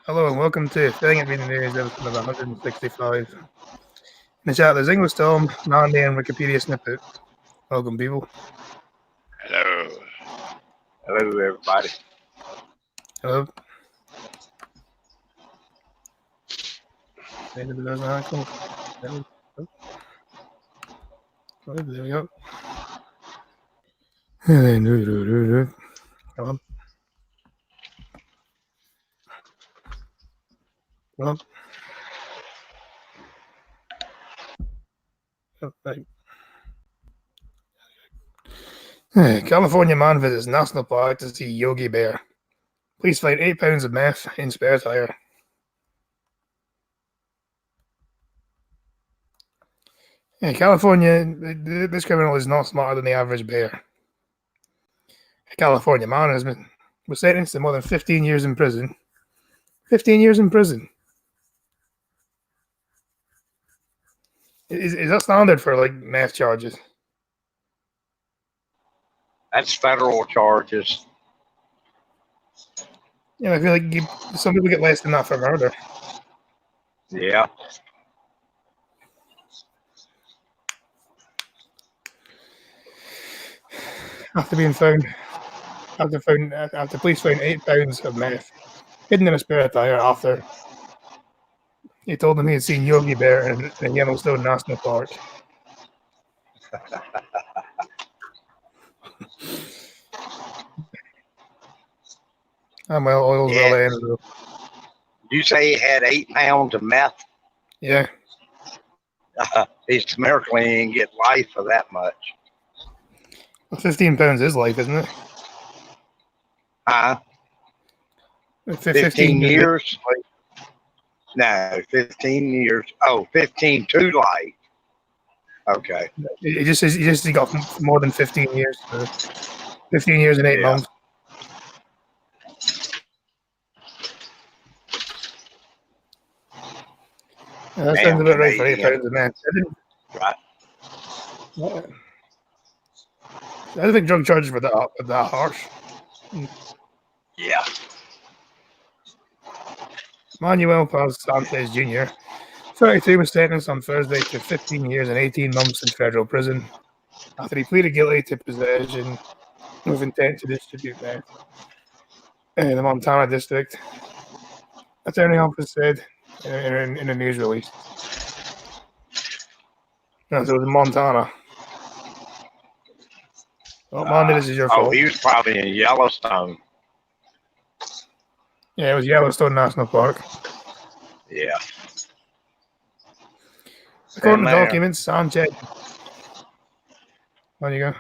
Hello and welcome to Filling It Reading News, episode number 165. In the chat, there's English Tom, Mandy, and Wikipedia Snippet. Welcome, people. Hello. Hello, everybody. Hello. There we go. Come on. Come on. Oh, right. California man visits National Park to see Yogi Bear. Police find 8 pounds of meth in spare tire. In California, this criminal is not smarter than the average bear. A California man was sentenced to more than 15 years in prison. 15 years in prison. Is that standard for like meth charges? That's federal charges. Yeah, I feel like some people get less than that for murder. Yeah. After police found 8 pounds of meth hidden in a spare tire after he told them he had seen Yogi Bear in Yellowstone National Park. Well, oil's well in. You say he had 8 pounds of meth? Yeah. He's miracle he didn't get life for that much. Well, 15 pounds is life, isn't it? 15 years? No, 15 years. Oh, 15 to life. Okay. He just got more than 15 years. 15 years and 8 months. Yeah, that sounds about right for 8 pounds of meth. Right. I don't think drug charges were that harsh. Yeah. Manuel Paz Sanchez Jr., 32, was sentenced on Thursday to 15 years and 18 months in federal prison after he pleaded guilty to possession with intent to distribute meth in the Montana district. Attorney office said in a news release. No, so it was in Montana. Well, Mandy, this is your fault. Oh, he was probably in Yellowstone. Yeah, it was Yellowstone National Park. Yeah. According to documents, Sanchez. There you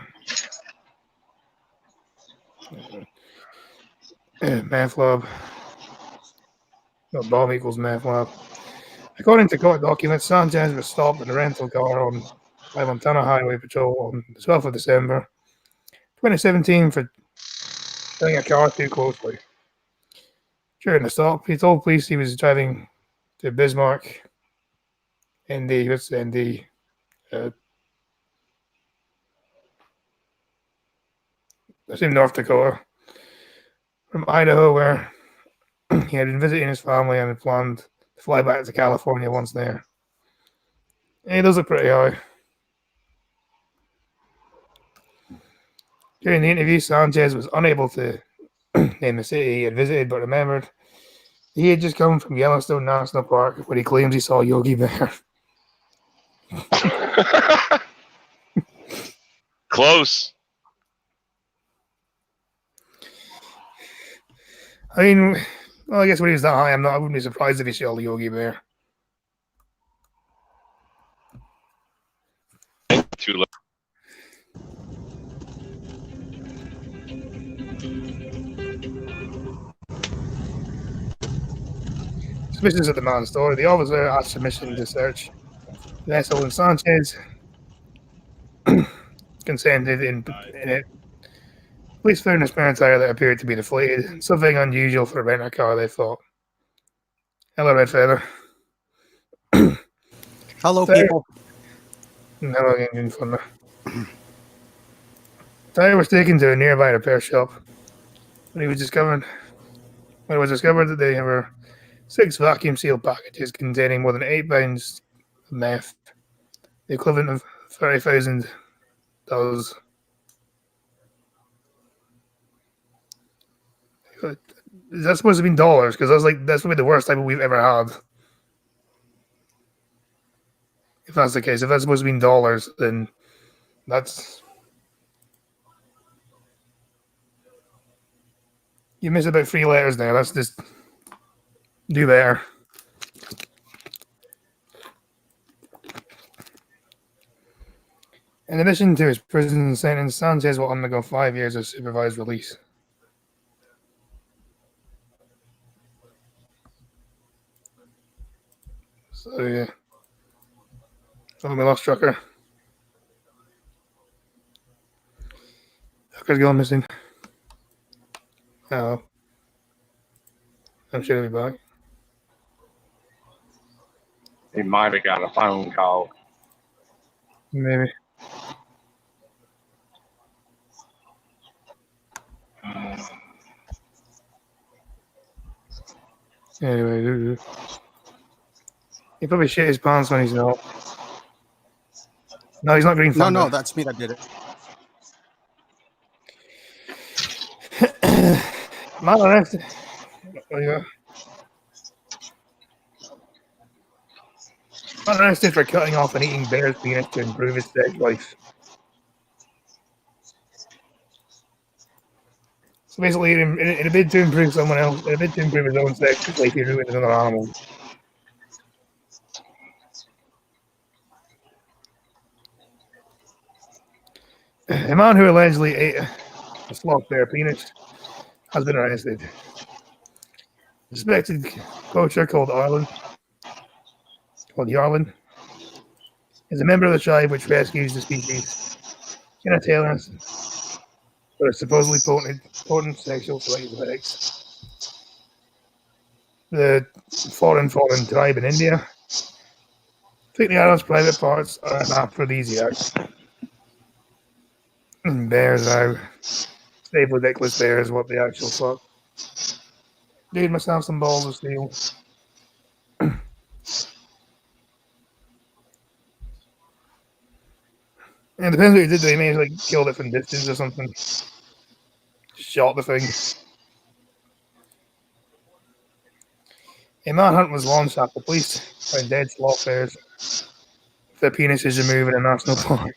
go. Meth lab. No, bomb equals meth lab. According to court documents, Sanchez was stopped in a rental car by Montana Highway Patrol on the 12th of December 2017 for driving a car too closely. During the stop, he told police he was driving to Bismarck in North Dakota from Idaho, where he had been visiting his family and had planned to fly back to California once there. He does look pretty high. During the interview, Sanchez was unable to name the city he had visited, but remembered he had just come from Yellowstone National Park, where he claims he saw Yogi Bear. Close. I mean, well, I guess when he was that high, I wouldn't be surprised if he saw Yogi Bear. Too late. Suspicions of the man's story. The officer asked submission to search the vessel, and Sanchez consented in it. Police found a spare tire that appeared to be deflated. Something unusual for a rental car, they thought. Hello, Red Feather. Hello, people. Hello, Indian Thunder. Tire was taken to a nearby repair shop. When it was discovered that they were 6 vacuum sealed packages containing more than 8 pounds of meth, the equivalent of $30,000. Is that supposed to be dollars? Because that's probably the worst type we've ever had. If that's the case, if that's supposed to be dollars, then that's. You miss about 3 letters there. Let's just do better. In addition to his prison sentence, Sanchez will undergo 5 years of supervised release. So, yeah. Oh, we lost Trucker. Trucker's gone missing. Oh. I'm sure he'll be back. He might have got a phone call. Maybe. Anyway, he probably shit his pants when he's not. No, he's not Green Thunder. No, that's me that did it. Man arrested. Oh, yeah. Man arrested for cutting off and eating bear's penis to improve his sex life. So basically, in a bid to improve someone else, in a bid to improve his own sex life, he ruined another animal. A man who allegedly ate a sloth bear penis has been arrested. The suspected poacher called Yarlin, is a member of the tribe which rescues the species Genitalis for its supposedly potent sexual selective effects. The foreign tribe in India think the animal's private parts are an aphrodisiac. Bears now. Stay ridiculous bears, what the actual fuck. Dude must have some balls of steel. And it depends what he did. They may have like killed it from distance or something. Shot the thing. A manhunt was launched after police found dead sloth bears with their penises removed in a national park.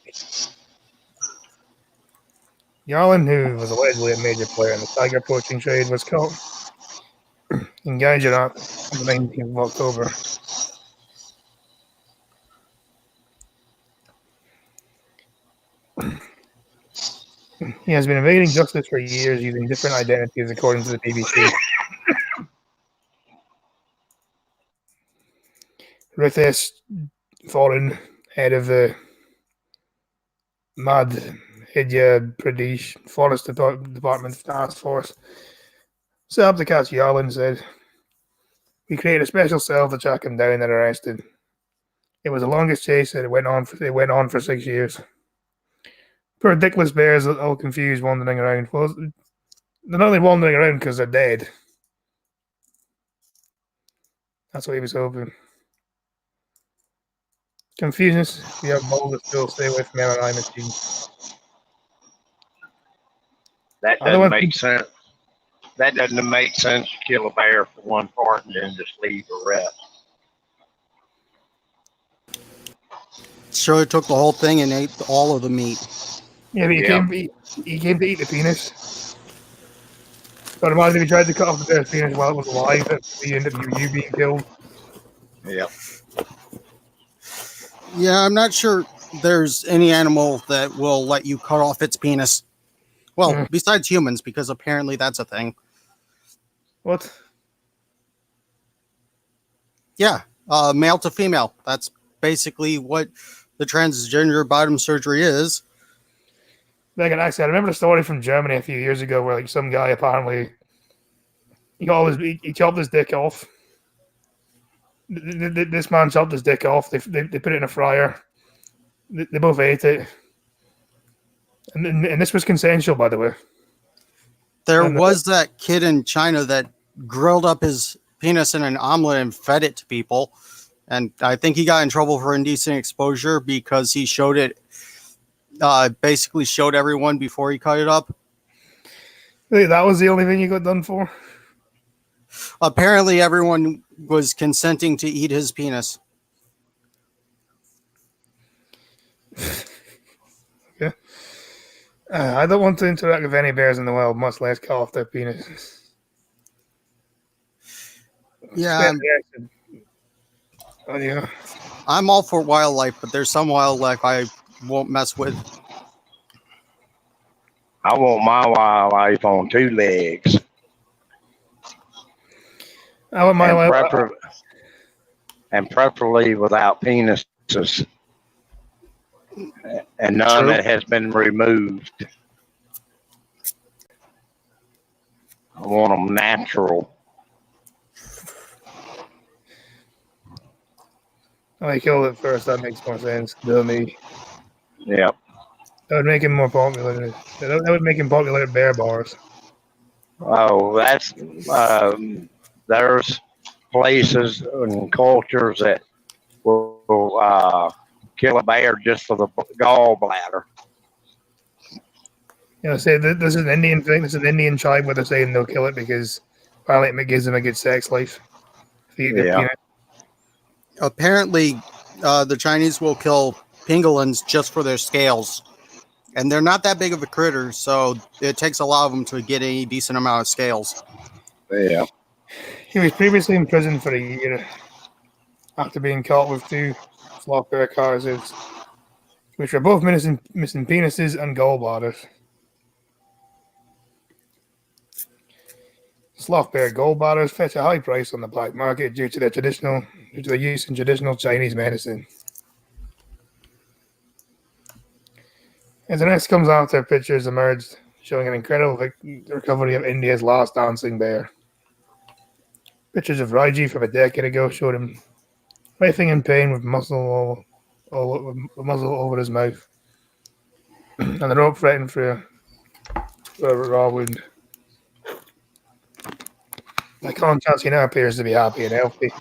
Yarlin, who was allegedly a major player in the tiger poaching trade, was caught in Gujarat on the 19th of October. He has been evading justice for years using different identities, according to the BBC. Ritesh Foreign, head of the Madhya Pradesh Forest Department Task Force, set up to catch Yarlin, said, "We created a special cell to track him down and arrest him. It was the longest chase and it went on for 6 years. Poor dickless bears are all confused wandering around. Well, they're not only wandering around because they're dead. That's what he was hoping. Confusions, if you have balls that still stay away from MRI machines." That doesn't make sense. That doesn't make sense to kill a bear for one part and then just leave the rest. Sure, took the whole thing and ate all of the meat. Yeah, but he came to eat the penis. But imagine if he tried to cut off the bear's penis while it was alive, at the end of you being killed. Yeah. Yeah, I'm not sure there's any animal that will let you cut off its penis. Well, besides humans, because apparently that's a thing. What? Yeah, male to female. That's basically what the transgender bottom surgery is. Like actually, I remember a story from Germany a few years ago where like some guy apparently he chopped his dick off. This man chopped his dick off. They put it in a fryer. They both ate it, and this was consensual, by the way. There was that kid in China that grilled up his penis in an omelet and fed it to people. And I think he got in trouble for indecent exposure because he showed it, basically showed everyone before he cut it up. Wait, that was the only thing you got done for? Apparently, everyone was consenting to eat his penis. Yeah. I don't want to interact with any bears in the wild, much less cut off their penis. Yeah, Oh, yeah. I'm all for wildlife, but there's some wildlife I won't mess with. I want my wildlife on 2 legs. I want my and, wild. and preferably without penises. And none True. that has been removed. I want them natural. I killed it first. That makes more sense to me. Yep. That would make him more popular. That would make him popular at bear bars. Oh, that's there's places and cultures that will kill a bear just for the gallbladder. You know, say this is an Indian thing. This is an Indian tribe where they're saying they'll kill it because apparently it gives them a good sex life. If you eat their Yeah. penis. Apparently, the Chinese will kill pangolins just for their scales. And they're not that big of a critter, so it takes a lot of them to get any decent amount of scales. Yeah. He was previously in prison for a year after being caught with 2 sloth bear carcasses, which were both missing penises and gallbladders. Sloth bear gallbladders fetch a high price on the black market due to their use in traditional Chinese medicine. As the next comes after, pictures emerged showing an incredible recovery of India's last dancing bear. Pictures of Raji from a decade ago showed him writhing in pain with muscle over his mouth, and the rope threatened for a raw wound. By contrast, he now appears to be happy and healthy.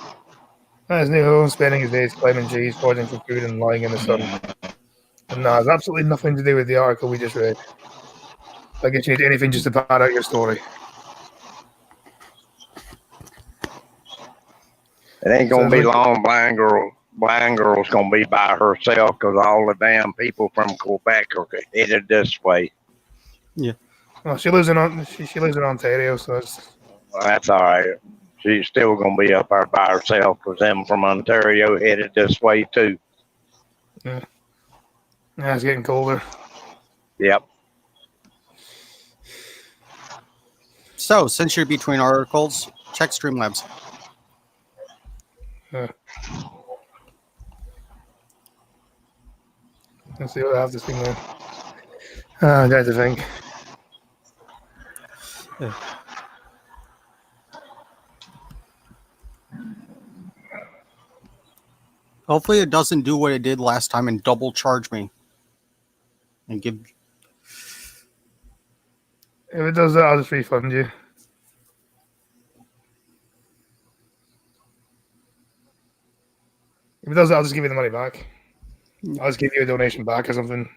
At his new home, spending his days climbing trees, foraging for food, and lying in the sun. And that has absolutely nothing to do with the article we just read. I guess you need anything just to pad out your story. It ain't gonna be long. Blind girl's gonna be by herself because all the damn people from Quebec are headed this way. Well, she lives in Ontario, so That's all right. She's still gonna be up there by herself because them from Ontario headed this way too. yeah, it's getting colder. Yep. So, since you're between articles, check Streamlabs. Let's see what I have this thing there. I got to think. Hopefully it doesn't do what it did last time and double charge me. And give... If it does that, I'll just refund you. If it does that, I'll just give you the money back. I'll just give you a donation back or something.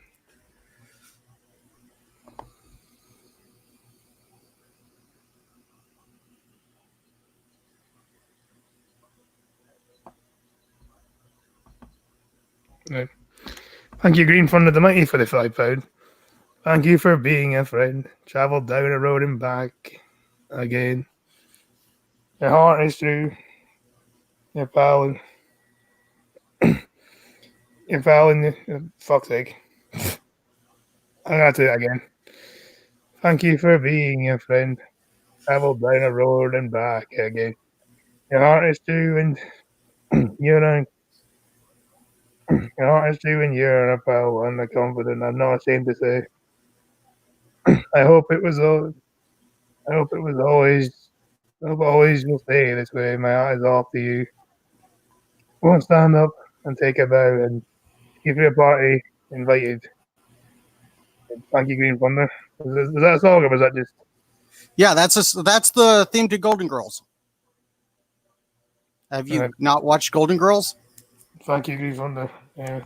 Right. Thank you, Green Fund of the Mighty, for the £5. Thank you for being a friend. Travel down a road and back again. Your heart is true. Your pal and fuck's sake. I'm gonna do it again. Thank you for being a friend. Travel down a road and back again. Your heart is true and you're your heart is true and you're a pal and a confident. I'm not ashamed to say. I hope it always will stay this way. My eyes off to you. Won't stand up and take a bow and give you a party invited. Thank you, Green Thunder. Was that a song or was that just? Yeah, that's the theme to Golden Girls. Have you Right. not watched Golden Girls? Thank you, Grief Thunder. Yeah.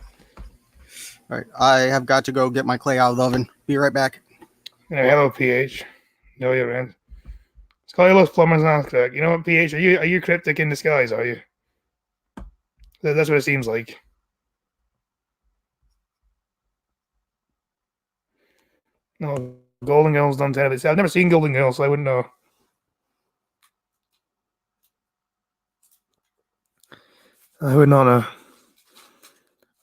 All right, I have got to go get my clay out of the oven. Be right back. Hello, PH. No, you're in. Sky loves plumbers and correct. You know what, PH? Are you cryptic in disguise? Are you? That's what it seems like. No, Golden Girls done terribly. I've never seen Golden Girls, so I wouldn't know. I would not know.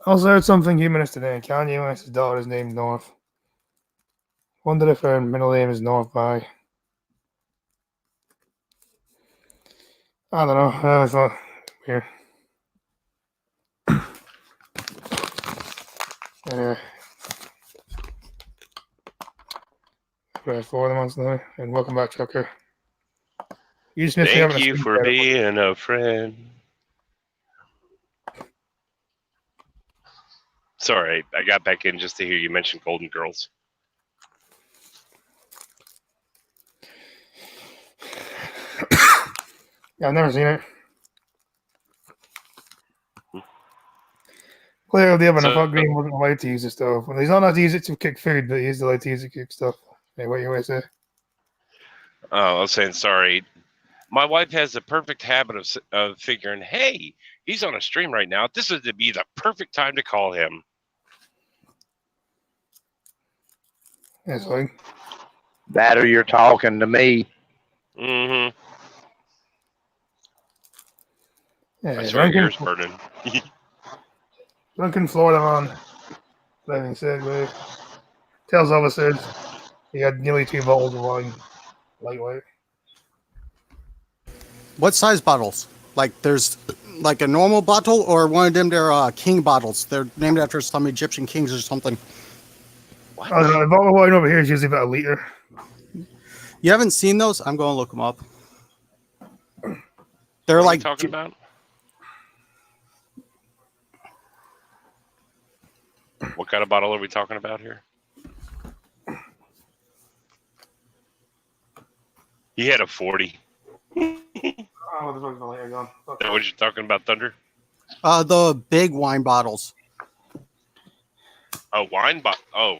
I also heard something humorous today. Kanye West's daughter's named North. Wondered if her middle name is North by. I don't know. I always thought weird. Anyway. Right, 4 of the months now. And welcome back, Chucker. You just missed me having Thank a you screen for share. being a friend. Sorry, I got back in just to hear you mention Golden Girls. Yeah, I've never seen it. Clear the oven. I So- thought Green wasn't allowed to use the stove. Well, he's not allowed to use it to cook food, but he's allowed to use it to cook stuff. Hey, what you always say? Oh, I was saying sorry. My wife has the perfect habit of figuring, hey, he's on a stream right now. This is to be the perfect time to call him. It's fine. That or you're talking to me. Mm-hmm. Yeah, I swear your ears burning. Drunken Florida man. Driving Segway. Tells officers he had nearly 2 bottles of wine. Lightweight. What size bottles? Like there's like a normal bottle or one of them they're king bottles. They're named after some Egyptian kings or something. What? I don't know. The bottle of wine over here is usually about a liter. You haven't seen those? I'm going to look them up. They're What are we like talking about? What kind of bottle are we talking about here? He had a 40. Oh, the fuck's my lighter gone? Is that what you're talking about, Thunder? the big wine bottles. Oh, wine bottle. Oh,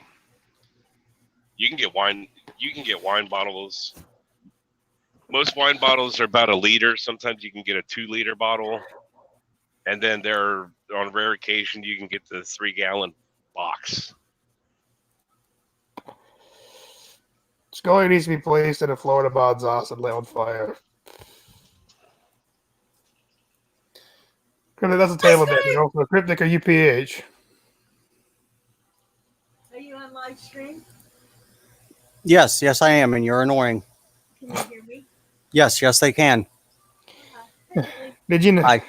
you can get wine. You can get wine bottles. Most wine bottles are about a liter. Sometimes you can get a 2-liter bottle, and then there, on rare occasion, you can get the 3-gallon box. Scully needs to be placed in a Florida bod's ass and lit on fire. Cryptic, that's a table bit. You know, for Cryptic or UPH. Are you on live stream? Yes, I am, and you're annoying. Can you hear me? Yes, they can. Did you know? Hi.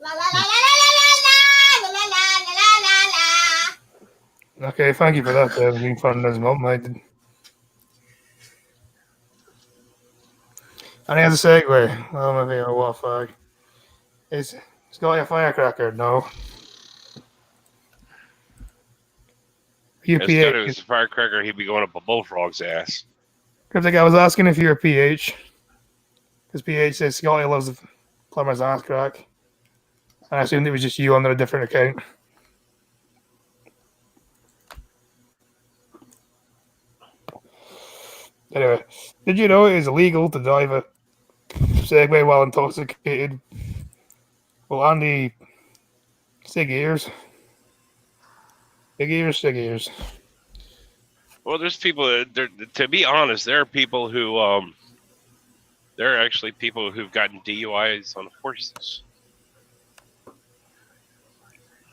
La la la la la la la la la la la. Okay, thank you for that. Being fun as well, mate. And here's a segue. Oh, maybe a what fuck. Is Scotty a firecracker? No. Instead of UPH. his firecracker, he'd be going up a bullfrog's ass. Cryptic, I was asking if you're a PH. Because PH says Scotty loves the plumber's ass crack. And I assumed it was just you under a different account. Anyway, did you know it is illegal to drive a Segway while intoxicated? Well, Andy, Sig ears. Big ears, Sig ears. Well, there's people. To be honest, there are people who. There are actually people who've gotten DUIs on horses.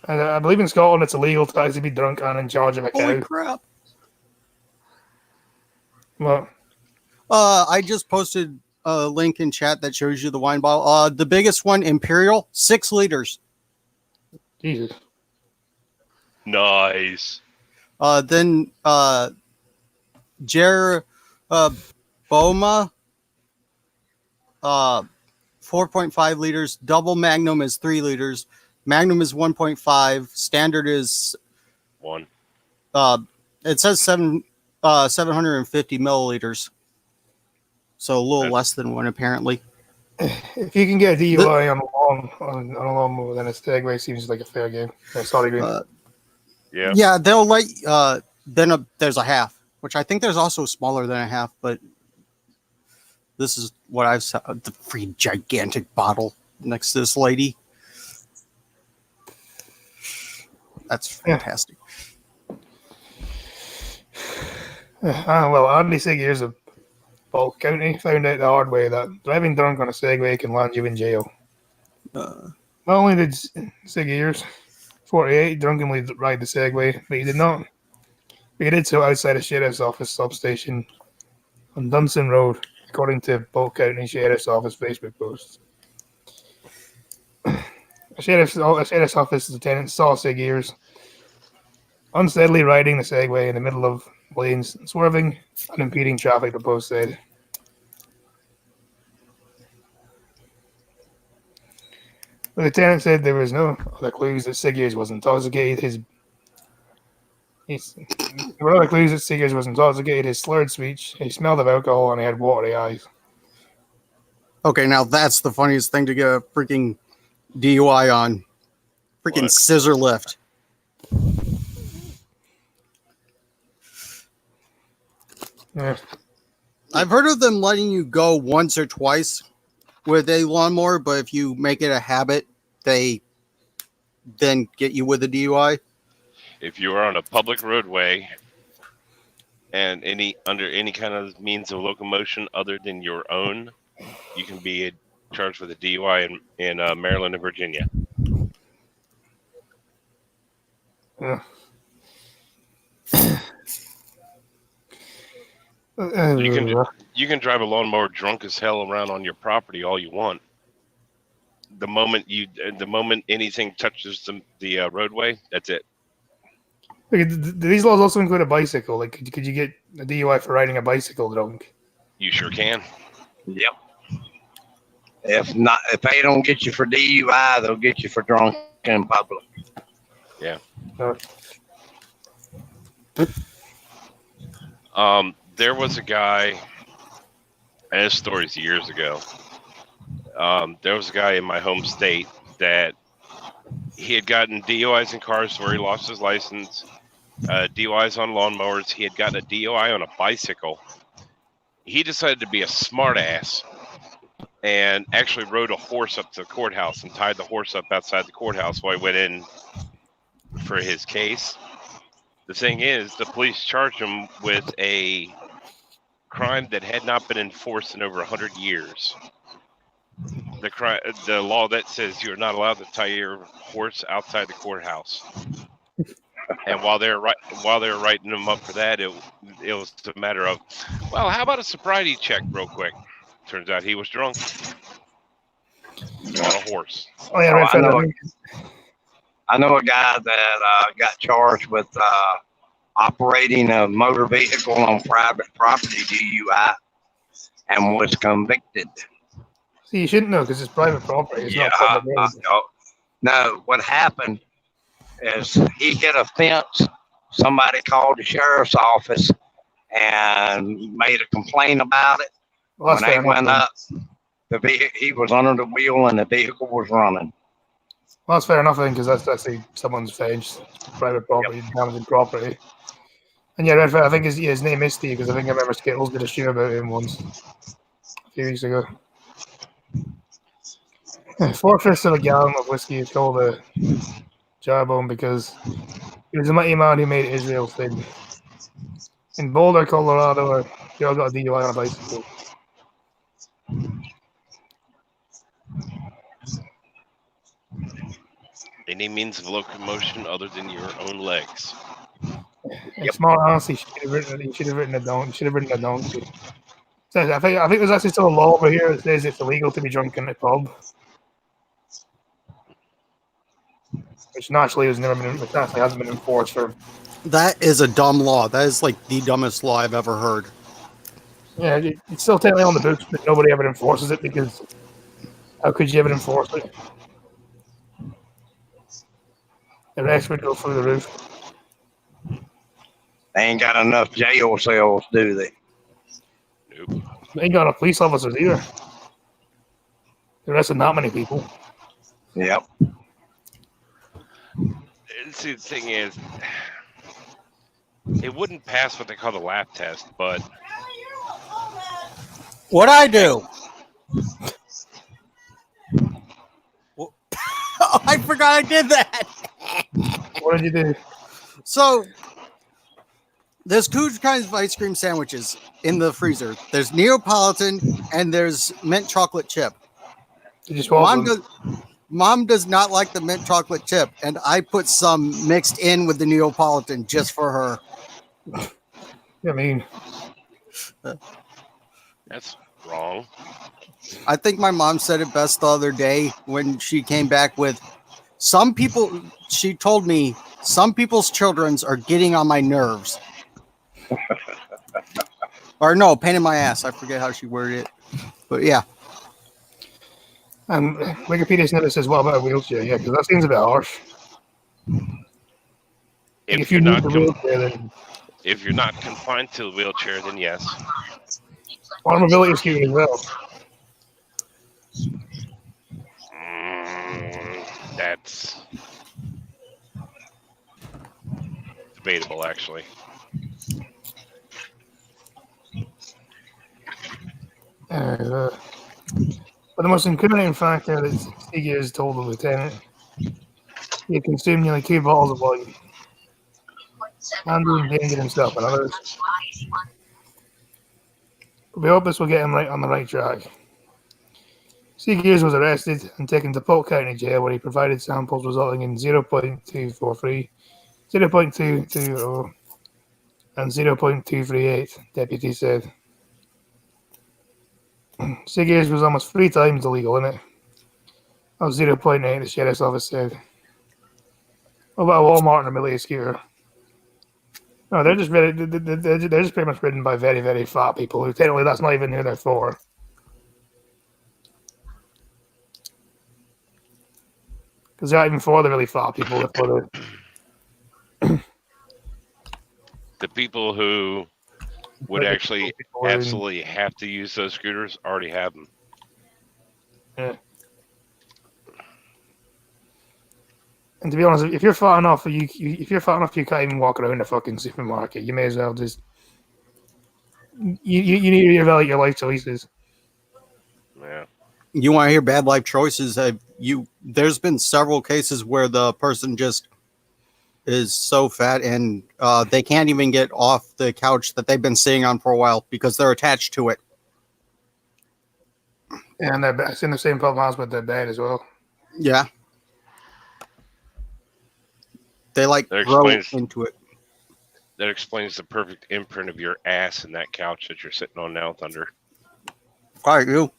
And I believe in Scotland it's illegal to actually be drunk and in charge of a Holy cow. crap. Well, I just posted a link in chat that shows you the wine bottle. The biggest one, Imperial, 6 liters. Jesus. Nice. Then Jer Boma, 4.5 liters. Double Magnum is 3 liters. Magnum is 1.5. Standard is 1. it says 750 milliliters. So a little Okay. less than 1 apparently. If you can get a DUI on a lawnmower, then a Segway seems like a fair game. Sorry, Green. Yeah. Yeah, they'll let. There's a half, which I think there's also smaller than a half, but this is what I've saw. The free gigantic bottle next to this lady. That's fantastic. Well, Andy Seegers of Polk County found out the hard way that driving drunk on a Segway can land you in jail. Not only did Seegers, 48, drunkenly ride the Segway, but he did not. He did so outside a sheriff's office substation on Dunson Road, according to Polk County Sheriff's Office Facebook posts. A sheriff's office lieutenant saw Seegers unsteadily riding the Segway in the middle of lanes, swerving and impeding traffic, the post said. The lieutenant said there was no other clues that Seegers was intoxicated. There were other clues that Seegers was intoxicated. His slurred speech, he smelled of alcohol, and he had watery eyes. Okay, now that's the funniest thing to get a freaking DUI on. Freaking What? scissor lift. Yeah. I've heard of them letting you go once or twice with a lawnmower, but if you make it a habit, they then get you with a DUI. If you are on a public roadway and under any kind of means of locomotion other than your own, you can be charged with a DUI in Maryland and Virginia. Yeah. You can drive a lawnmower drunk as hell around on your property all you want. The moment anything touches the roadway, that's it. Do these laws also include a bicycle? Like, could you get a DUI for riding a bicycle drunk? You sure can. Yep. If they don't get you for DUI, they'll get you for drunk in public. Yeah. There was a guy, and this story's years ago. There was a guy in my home state that he had gotten DUIs in cars where he lost his license, DUIs on lawnmowers. He had gotten a DUI on a bicycle. He decided to be a smartass and actually rode a horse up to the courthouse and tied the horse up outside the courthouse while he went in for his case. The thing is, the police charged him with a crime that had not been enforced in over 100 years. The law that says you're not allowed to tie your horse outside the courthouse. And while they're writing him up for that, it was a matter of, well, how about a sobriety check real quick? Turns out he was drunk on a horse. Oh yeah, right. I know a guy that got charged with operating a motor vehicle on private property DUI and was convicted. See, you shouldn't know because it's private property. It's not public road. No, what happened is he hit a fence. Somebody called the sheriff's office and made a complaint about it. Well, When they went up, he was under the wheel and the vehicle was running. Well, that's fair enough, then, because that's actually someone's fence, private property, damaging property. And yeah, Redford, I think his name is Steve, because I think I remember Skittles did a show about him once, a few weeks ago. 4/5 of a gallon of whiskey is called a jawbone because he was a mighty man who made Israel sing. In Boulder, Colorado, a girl got a DUI on a bicycle. Any means of locomotion other than your own legs. In small honesty, he should have written a donkey. So I think there's actually still a law over here that says it's illegal to be drunk in a pub. Which naturally hasn't been enforced for. That is a dumb law. That is like the dumbest law I've ever heard. Yeah, it's still technically on the books, but nobody ever enforces it because how could you ever enforce it? The rest would go through the roof. They ain't got enough jail cells, do they? Nope. They ain't got enough police officers either. arrested not many people. Yep. See, the thing is, it wouldn't pass what they call the lap test, but What'd I do? Well, oh, I forgot I did that. What did you do? So there's two kinds of ice cream sandwiches in the freezer. There's Neapolitan and there's mint chocolate chip. Did you swallow them? Mom does not like the mint chocolate chip, and I put some mixed in with the Neapolitan just for her. I mean, that's wrong. I think my mom said it best the other day when she came back with some people. She told me some people's children's are getting on my nerves. Or no, pain in my ass. I forget how she worded it. But yeah. and Wikipedia's never says what about a wheelchair? Yeah, because that seems a bit harsh. If you you're need not the wheelchair, then if you're not confined to a wheelchair, then yes. or mobility scooter as well. That's debatable, actually. But the most incriminating factor that Seegers told the lieutenant, he had consumed nearly 2 bottles of wine and endangered himself and others. But we hope this will get him right on the right track. Seegers was arrested and taken to Polk County Jail, where he provided samples resulting in 0.243, 0.220, and 0.238, deputies said. Seegers was almost 3 times the legal limit of 0.8, the sheriff's office said. What about a Walmart and a mobility scooter? No, they're just pretty much ridden by very, very fat people who technically that's not even who they're for. Because they're not even for the really fat people. They're for The people who would actually absolutely have to use those scooters already have them. Yeah. And to be honest, if you're fat enough, you can't even walk around a fucking supermarket. You may as well just you need to reevaluate your life choices. Yeah. You want to hear bad life choices? There's been several cases where the person just is so fat and they can't even get off the couch that they've been sitting on for a while because they're attached to it. And it's in the same problem as with their bed as well. Yeah. They grow into it. That explains the perfect imprint of your ass in that couch that you're sitting on now, Thunder. All right, you.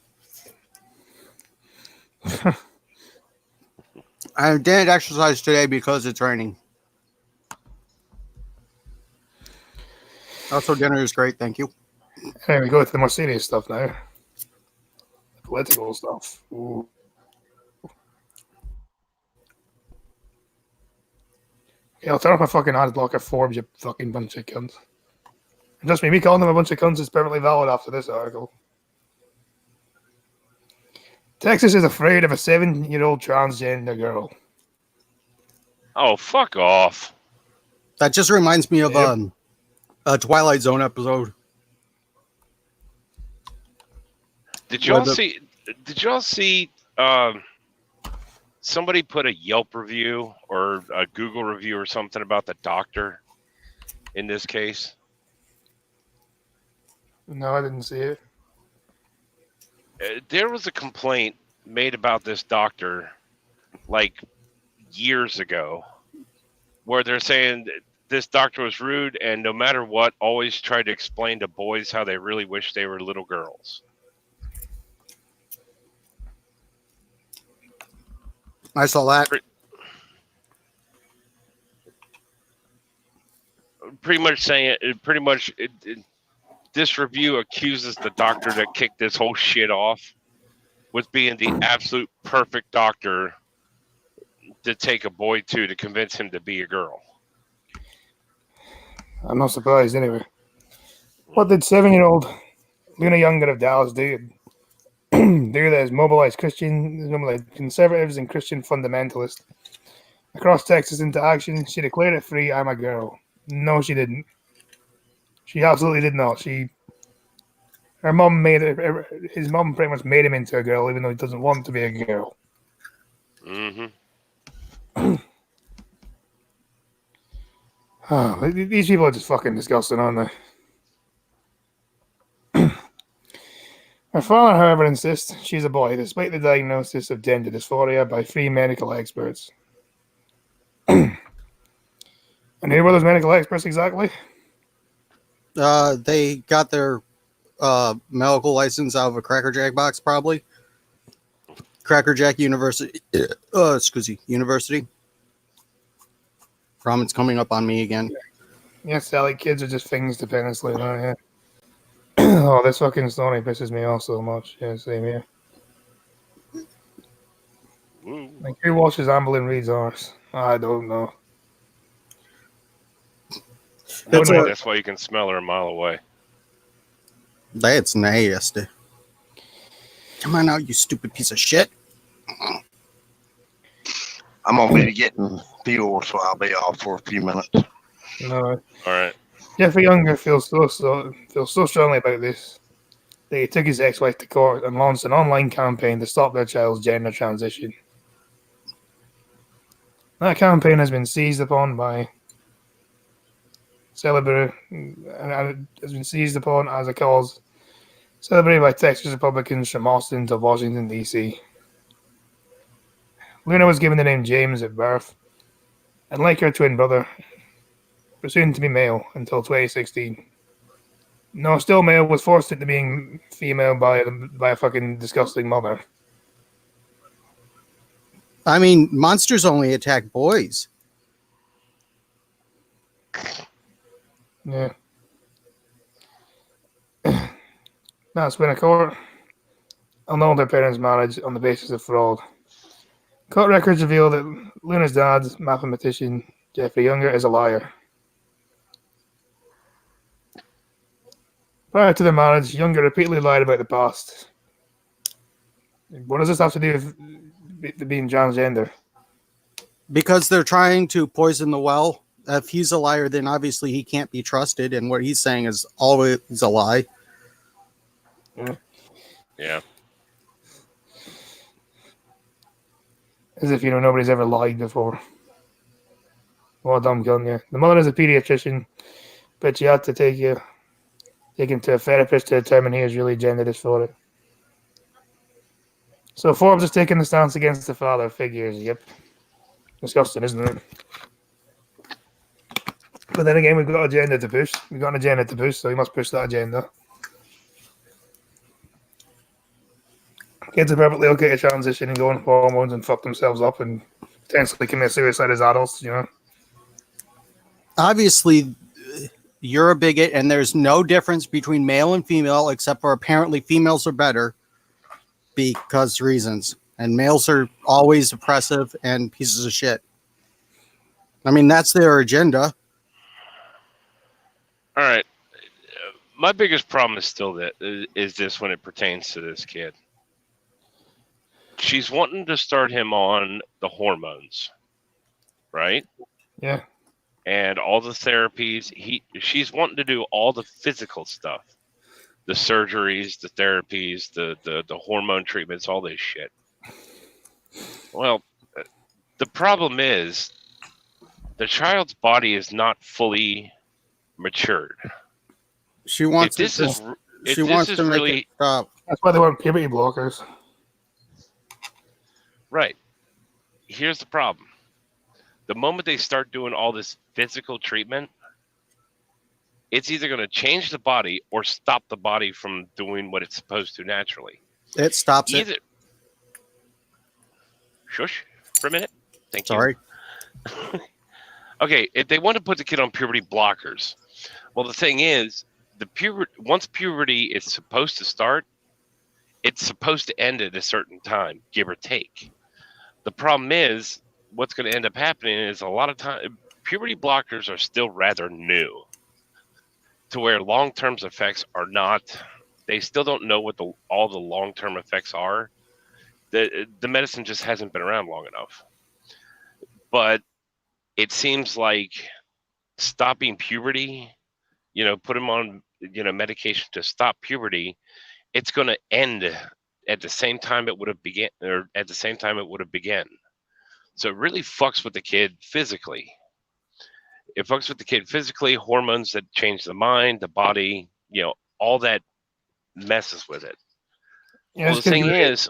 I didn't exercise today because it's raining. Also, dinner is great. Thank you. Anyway, we go to the more serious stuff now. Political stuff. Ooh. Yeah, I'll turn off my fucking ad block at Forbes, you fucking bunch of cunts. And trust me calling them a bunch of cunts is perfectly valid after this article. Texas is afraid of a 7-year-old transgender girl. Oh, fuck off. That just reminds me of a Twilight Zone episode. Did y'all see somebody put a Yelp review or a Google review or something about the doctor in this case? No, I didn't see it. There was a complaint made about this doctor like years ago where they're saying this doctor was rude and no matter what, always tried to explain to boys how they really wish they were little girls. I saw that. Pretty much this review accuses the doctor that kicked this whole shit off with being the absolute perfect doctor to take a boy to convince him to be a girl. I'm not surprised anyway. What did 7-year-old Luna Younger of Dallas do? There that has mobilized conservatives and Christian fundamentalists across Texas into action. She declared it free. I'm a girl. No, she didn't. She absolutely did not. Her mom made it. His mom pretty much made him into a girl, even though he doesn't want to be a girl. Mm-hmm. Oh, these people are just fucking disgusting, aren't they? Her father, however, insists she's a boy, despite the diagnosis of gender dysphoria by 3 medical experts. And who were those medical experts exactly? They got their medical license out of a Cracker Jack box, probably. Cracker Jack University. University. Ramen's coming up on me again. Yeah, Sally, kids are just things to penis like that, yeah. Oh, this fucking story pisses me off so much. Yeah, same here. Ooh. Like, who washes Amberlyn Reed's arse? I don't know. That's why you can smell her a mile away. That's nasty. Come on out, you stupid piece of shit. I'm gonna be getting fuel, so I'll be off for a few minutes. No. All right. Jeffrey Younger feels so strongly about this that he took his ex-wife to court and launched an online campaign to stop their child's gender transition. That campaign has been seized upon by celebrated as a cause celebrated by Texas Republicans from Austin to Washington, D.C. Luna was given the name James at birth, and like her twin brother, presumed to be male until 2016. No, still male, was forced into being female by a fucking disgusting mother. I mean, monsters only attack boys. Yeah. That's when a court annulled their parents' marriage on the basis of fraud. Court records reveal that Luna's dad, mathematician Jeffrey Younger, is a liar. Prior to their marriage, Younger repeatedly lied about the past. What does this have to do with being transgender? Because they're trying to poison the well. If he's a liar, then obviously he can't be trusted, and what he's saying is always a lie. Yeah. As if, nobody's ever lied before. What a dumb gun, yeah. The mother is a pediatrician, but she had to take him to a therapist to determine he is really gender dysphoria. So Forbes has taken the stance against the father figures. Yep. Disgusting, isn't it? But then again, we've got an agenda to push. We've got an agenda to push, so we must push that agenda. Kids are perfectly okay to transition and go on hormones and fuck themselves up and potentially commit suicide as adults, Obviously, you're a bigot, and there's no difference between male and female, except for apparently females are better because reasons. And males are always oppressive and pieces of shit. I mean, that's their agenda. All right. My biggest problem is still this when it pertains to this kid. She's wanting to start him on the hormones, right? Yeah. And all the therapies. She's wanting to do all the physical stuff, the surgeries, the therapies, the hormone treatments, all this shit. Well, the problem is the child's body is not fully matured. She wants to make it stop. That's why they want puberty blockers. Right. Here's the problem. The moment they start doing all this physical treatment, it's either going to change the body or stop the body from doing what it's supposed to naturally. It stops it. Shush for a minute. Thank you. Sorry. Okay, if they want to put the kid on puberty blockers, well, the thing is, once puberty is supposed to start, it's supposed to end at a certain time, give or take. The problem is, what's going to end up happening is a lot of time, puberty blockers are still rather new, to where long-term effects are not They still don't know what all the long-term effects are. The medicine just hasn't been around long enough. But it seems like stopping puberty, put them on, medication to stop puberty, it's going to end at the same time it would have began, or at the same time it would have begun. So it really fucks with the kid physically. It fucks with the kid physically, hormones that change the mind, the body, all that messes with it. Yeah, Well, it's the thing confusing. is,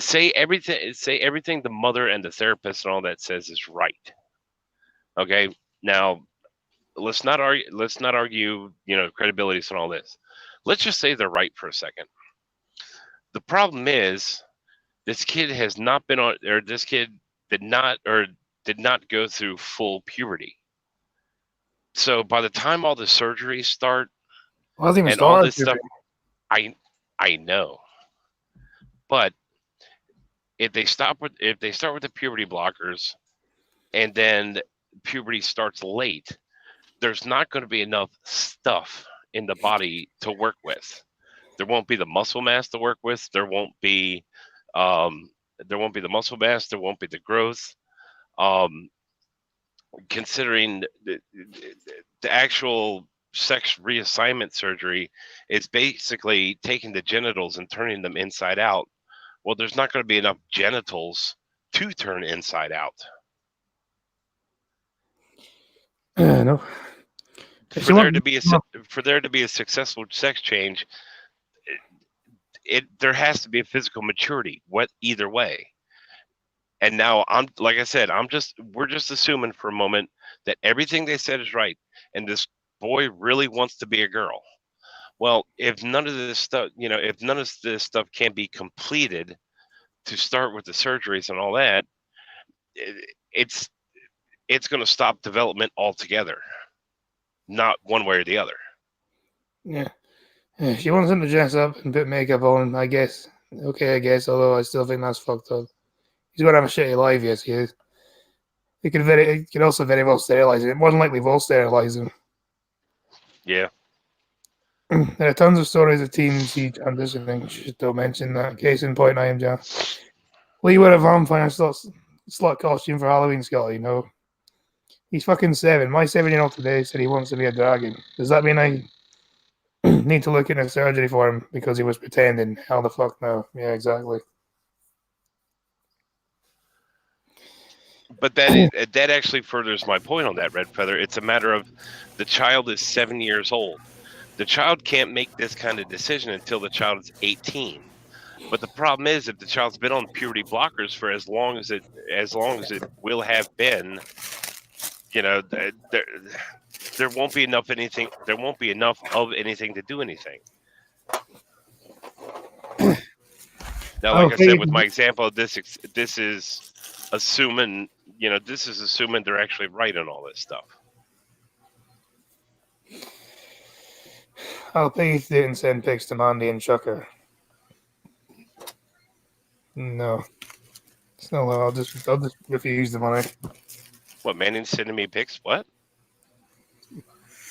say everything the mother and the therapist and all that says is right. Okay, now let's not argue credibilities and all this. Let's just say they're right for a second. The problem is this kid has not been on, or this kid did not go through full puberty. So by the time all the surgeries start Well, hasn't even and all started. this stuff, I know, but if they start with the puberty blockers, and then puberty starts late, there's not going to be enough stuff in the body to work with. There won't be the muscle mass to work with. There won't be the muscle mass. There won't be the growth. Considering the actual sex reassignment surgery is basically taking the genitals and turning them inside out. Well, there's not going to be enough genitals to turn inside out. No. For there to be a successful sex change, there has to be a physical maturity. Either way. And now we're just assuming for a moment that everything they said is right, and this boy really wants to be a girl. Well, if none of this stuff can be completed to start with the surgeries and all that, it's going to stop development altogether. Not one way or the other. Yeah. She wants him to dress up and put makeup on, I guess. Okay, I guess, although I still think that's fucked up. He's going to have a shitty life, yes, he is. It could also very well sterilize him. It wasn't like we will sterilize him. Yeah. There are tons of stories of teens he transitioning. Just don't mention that. Case in point, I am John. Lee wear a vampire slut costume for Halloween, Scotty, He's fucking 7. My 7-year-old today said he wants to be a dragon. Does that mean I need to look into surgery for him because he was pretending? How the fuck no? Yeah, exactly. But that actually furthers my point on that, Red Feather. It's a matter of the child is 7 years old. The child can't make this kind of decision until the child is 18. But the problem is, if the child's been on puberty blockers for as long as it will have been, there won't be enough anything. There won't be enough of anything to do anything. Now, like I said, with my example, this is assuming they're actually right on all this stuff. I'll please didn't send pics to Mandy and Chucker. No. No, I'll just refuse the money. What, Manning's sending me pics? What?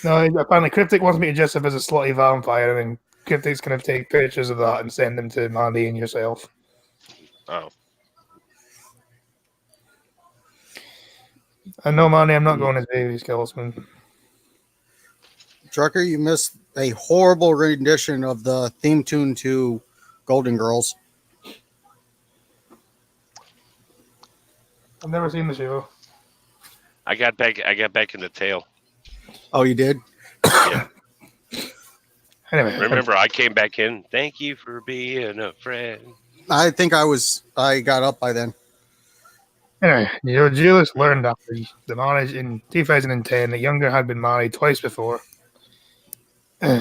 No, apparently Cryptic wants me to dress up as a slutty vampire, and then Cryptic's going to take pictures of that and send them to Mandy and yourself. Oh. I know, Mandy, I'm not going as Baby Skeleton. Trucker, you missed a horrible rendition of the theme tune to Golden Girls. I've never seen the show. I got back in the tail. Oh, you did? Yeah. Anyway, Remember, I came back in. Thank you for being a friend. I think I got up by then. Anyway, Julius learned after the marriage in 2010 that Younger had been married twice before.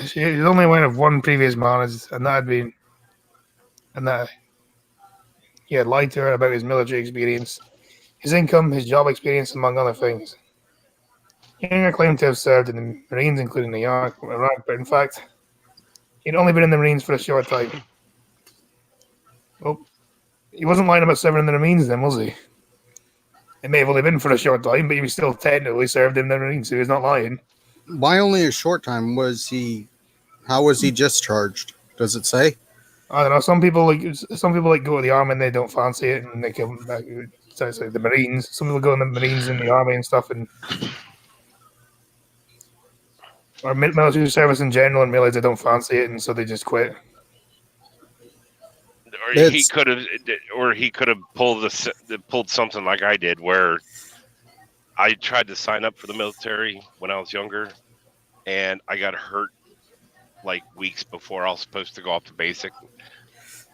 She was only aware of one previous marriage, and that he had lied to her about his military experience, his income, his job experience, among other things. Younger claimed to have served in the Marines, including Iraq, but in fact, he'd only been in the Marines for a short time. Well, he wasn't lying about serving in the Marines then, was he? It may have only been for a short time, but he was still technically served in the Marines, so he was not lying. Why only a short time? Was he How was he discharged? Does it say? I don't know. Some people like go to the army and they don't fancy it, and they come back. It's like the Marines. Some people go in the Marines and the army and stuff, and or military service in general, and realize they don't fancy it, and so they just quit. Or he It's- could have pulled something like I did, where I tried to sign up for the military when I was younger, and I got hurt like weeks before I was supposed to go off to basic.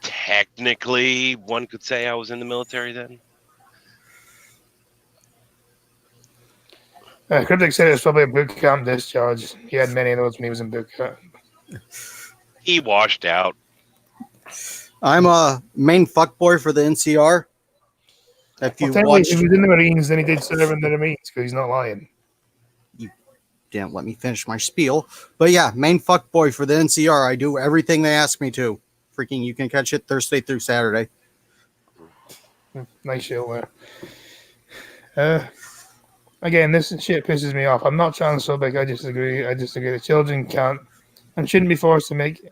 Technically, one could say I was in the military then. Cryptic said it was probably a boot camp discharge. He had many of those when he was in boot camp. He washed out. I'm a main fuckboy for the NCR. If you Well, technically, watched, if he was in the Marines, then he did serve in the Marines because he's not lying. didn't let me finish my spiel, but yeah, main fuckboy for the NCR. I do everything they ask me to. Freaking, you can catch it Thursday through Saturday. Nice show there. Again, this shit pisses me off. I'm not transphobic. I disagree. I disagree. The children can't and shouldn't be forced to make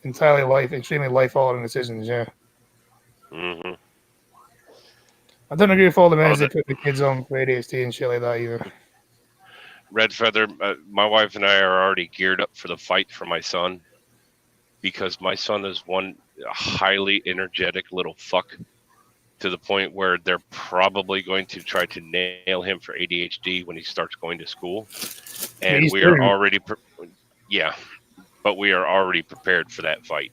extremely life-altering decisions. Yeah, Hmm. I don't agree with all the measures Oh, they put the kids on for ADHD and shit like that either. Red Feather, my wife and I are already geared up for the fight for my son, because my son is one highly energetic little fuck, to the point where they're probably going to try to nail him for ADHD when he starts going to school. And He's we are true. already, but we are already prepared for that fight.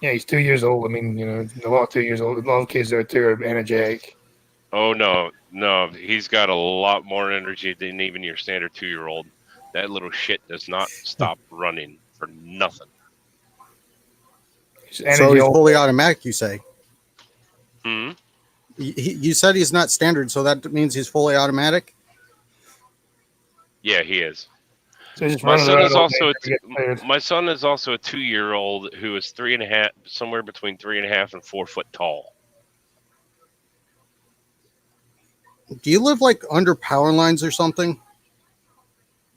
Yeah, he's 2 years old. I mean, you know, a lot of 2 years old. A lot of kids are too energetic. Oh, no, he's got a lot more energy than even your standard 2-year-old. That little shit does not stop running for nothing. He's So energy he's all- fully automatic, you say? Hmm? You said he's not standard, so that means he's fully automatic? Yeah, he is. so he's just My running son around is all also day, never gets tired. my son is also a 2-year-old who is 3.5, somewhere between 3.5 and 4 foot tall. Do you live like under power lines or something?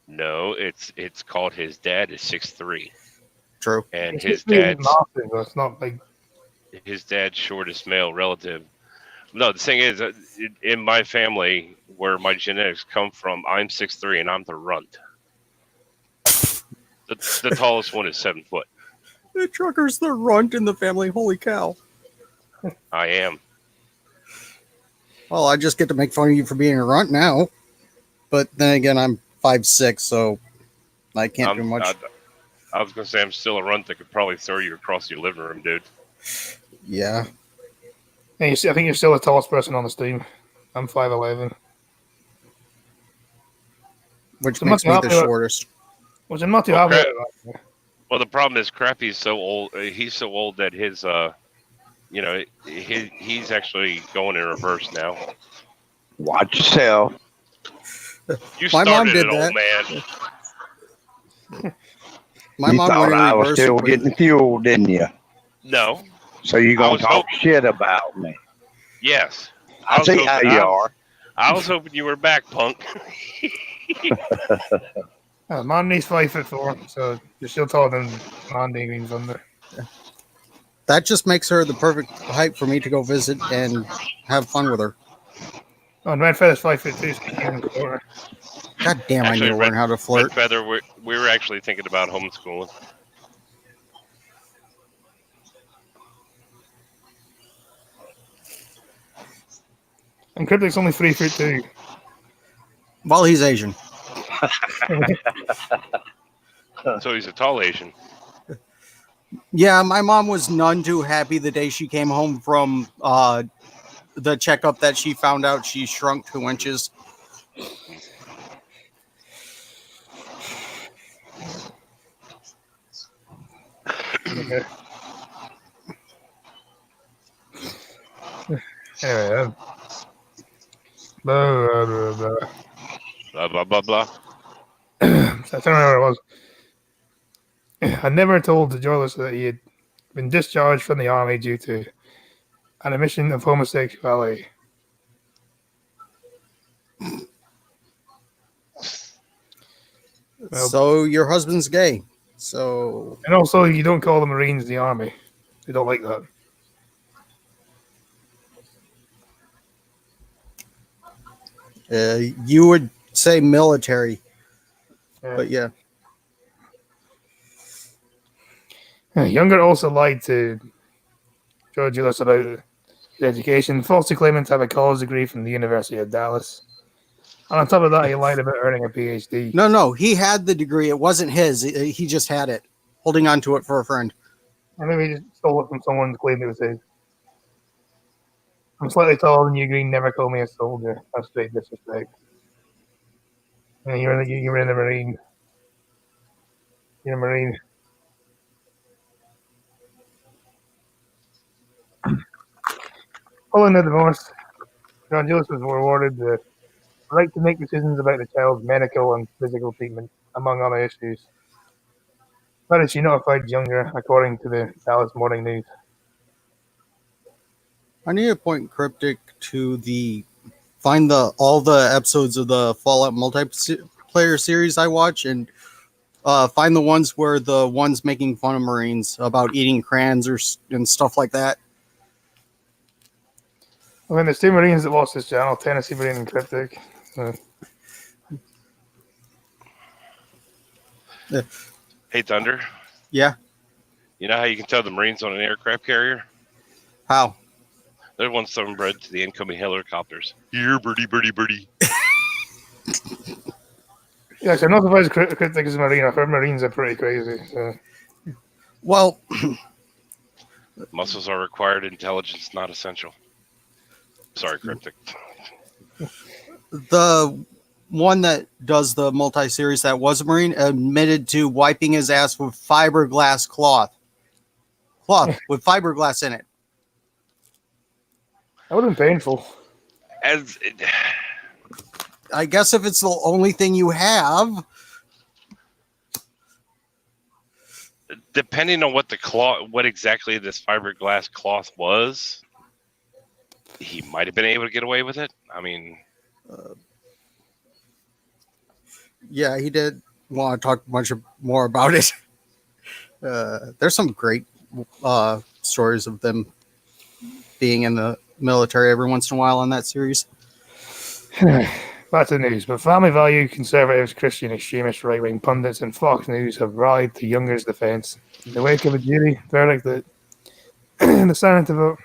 No, it's called his dad is 6'3", True. and It's his just really dad's massive, but it's not like shortest male relative. No, the thing is, in my family, where my genetics come from, I'm 6'3" and I'm the runt. The tallest one is 7 foot. The trucker's the runt in the family. Holy cow. I am. Well, I just get to make fun of you for being a runt now. But then again, I'm 5'6", so I can't do much. I was gonna say I'm still a runt that could probably throw you across your living room, dude. Yeah. I think you're still the tallest person on the team. I'm 5'11", Which So makes me must the help you- shortest. which I'm not too Well, happy crap. about. Well, the problem is, Crappy's so old. He's so old that his, he's actually going in reverse now. Watch yourself. You My started mom did it, that. old man. My You mom thought went in I was reverse. still with- getting fuel, didn't you? No. So you I gonna was talk hoping- shit about me? Yes. I was see hoping- how you are. I was hoping you were back, punk. Mandy's 5'4", so you're still taller than Mandy Green Thunder. That just makes her the perfect height for me to go visit and have fun with her. Oh, and Red Feather's 5'2", so he's even shorter. God damn, I need Actually, to learn how to flirt. Red Feather, we were actually thinking about homeschooling. And Cryptic's only 3'2". Well, he's Asian. So he's a tall Asian. Yeah, my mom was none too happy the day she came home from the checkup that she found out she shrunk 2 inches. Okay. Anyway, blah, blah, blah, blah. Blah blah blah blah. I don't remember where it was. I never told the journalist that he had been discharged from the army due to an admission of homosexuality. Well- So your husband's gay. So And also, you don't call the Marines the army. They don't like that. you would say military, Yeah. but yeah. Younger also lied to George Gillis about his education, falsely claiming to have a college degree from the University of Dallas. And on top of that, he lied about earning a PhD. No, he had the degree. It wasn't his. He just had it, holding on to it for a friend. And maybe he just stole it from someone to claim it was his. I'm slightly taller than you, Green. Never call me a soldier. That's straight disrespect. Yeah, you were in the Marine. You're a Marine. Following the divorce, John Gillis was awarded the right to make decisions about the child's medical and physical treatment, among other issues. But she notified Younger, according to the Dallas Morning News. I need to point Cryptic to find all the episodes of the Fallout multiplayer series I watch and find the ones where the ones making fun of Marines about eating crayons and stuff like that. I mean, there's two Marines that watch this channel, Tennessee Marine and Cryptic. Hey, Thunder. Yeah. You know how you can tell the Marines on an aircraft carrier? How? They're one bred to the incoming helicopters. Here, birdie, birdie, birdie. Yeah, so I'm not surprised Cryptic is a Marine. I've heard Marines are pretty crazy. So. Well, Muscles are required. Intelligence not essential. Sorry, Cryptic. the one that does the multi-series that was a Marine admitted to wiping his ass with fiberglass cloth with fiberglass in it. That would have been painful. I guess if it's the only thing you have. Depending on what exactly this fiberglass cloth was, he might have been able to get away with it. I mean, Yeah, he did want to talk much more about it. There's some great stories of them being in the military every once in a while on that series. Back to the news. But family value conservatives, Christian extremist right-wing pundits, and Fox News have rallied to Younger's defense in the wake of a jury verdict that the Senate to vote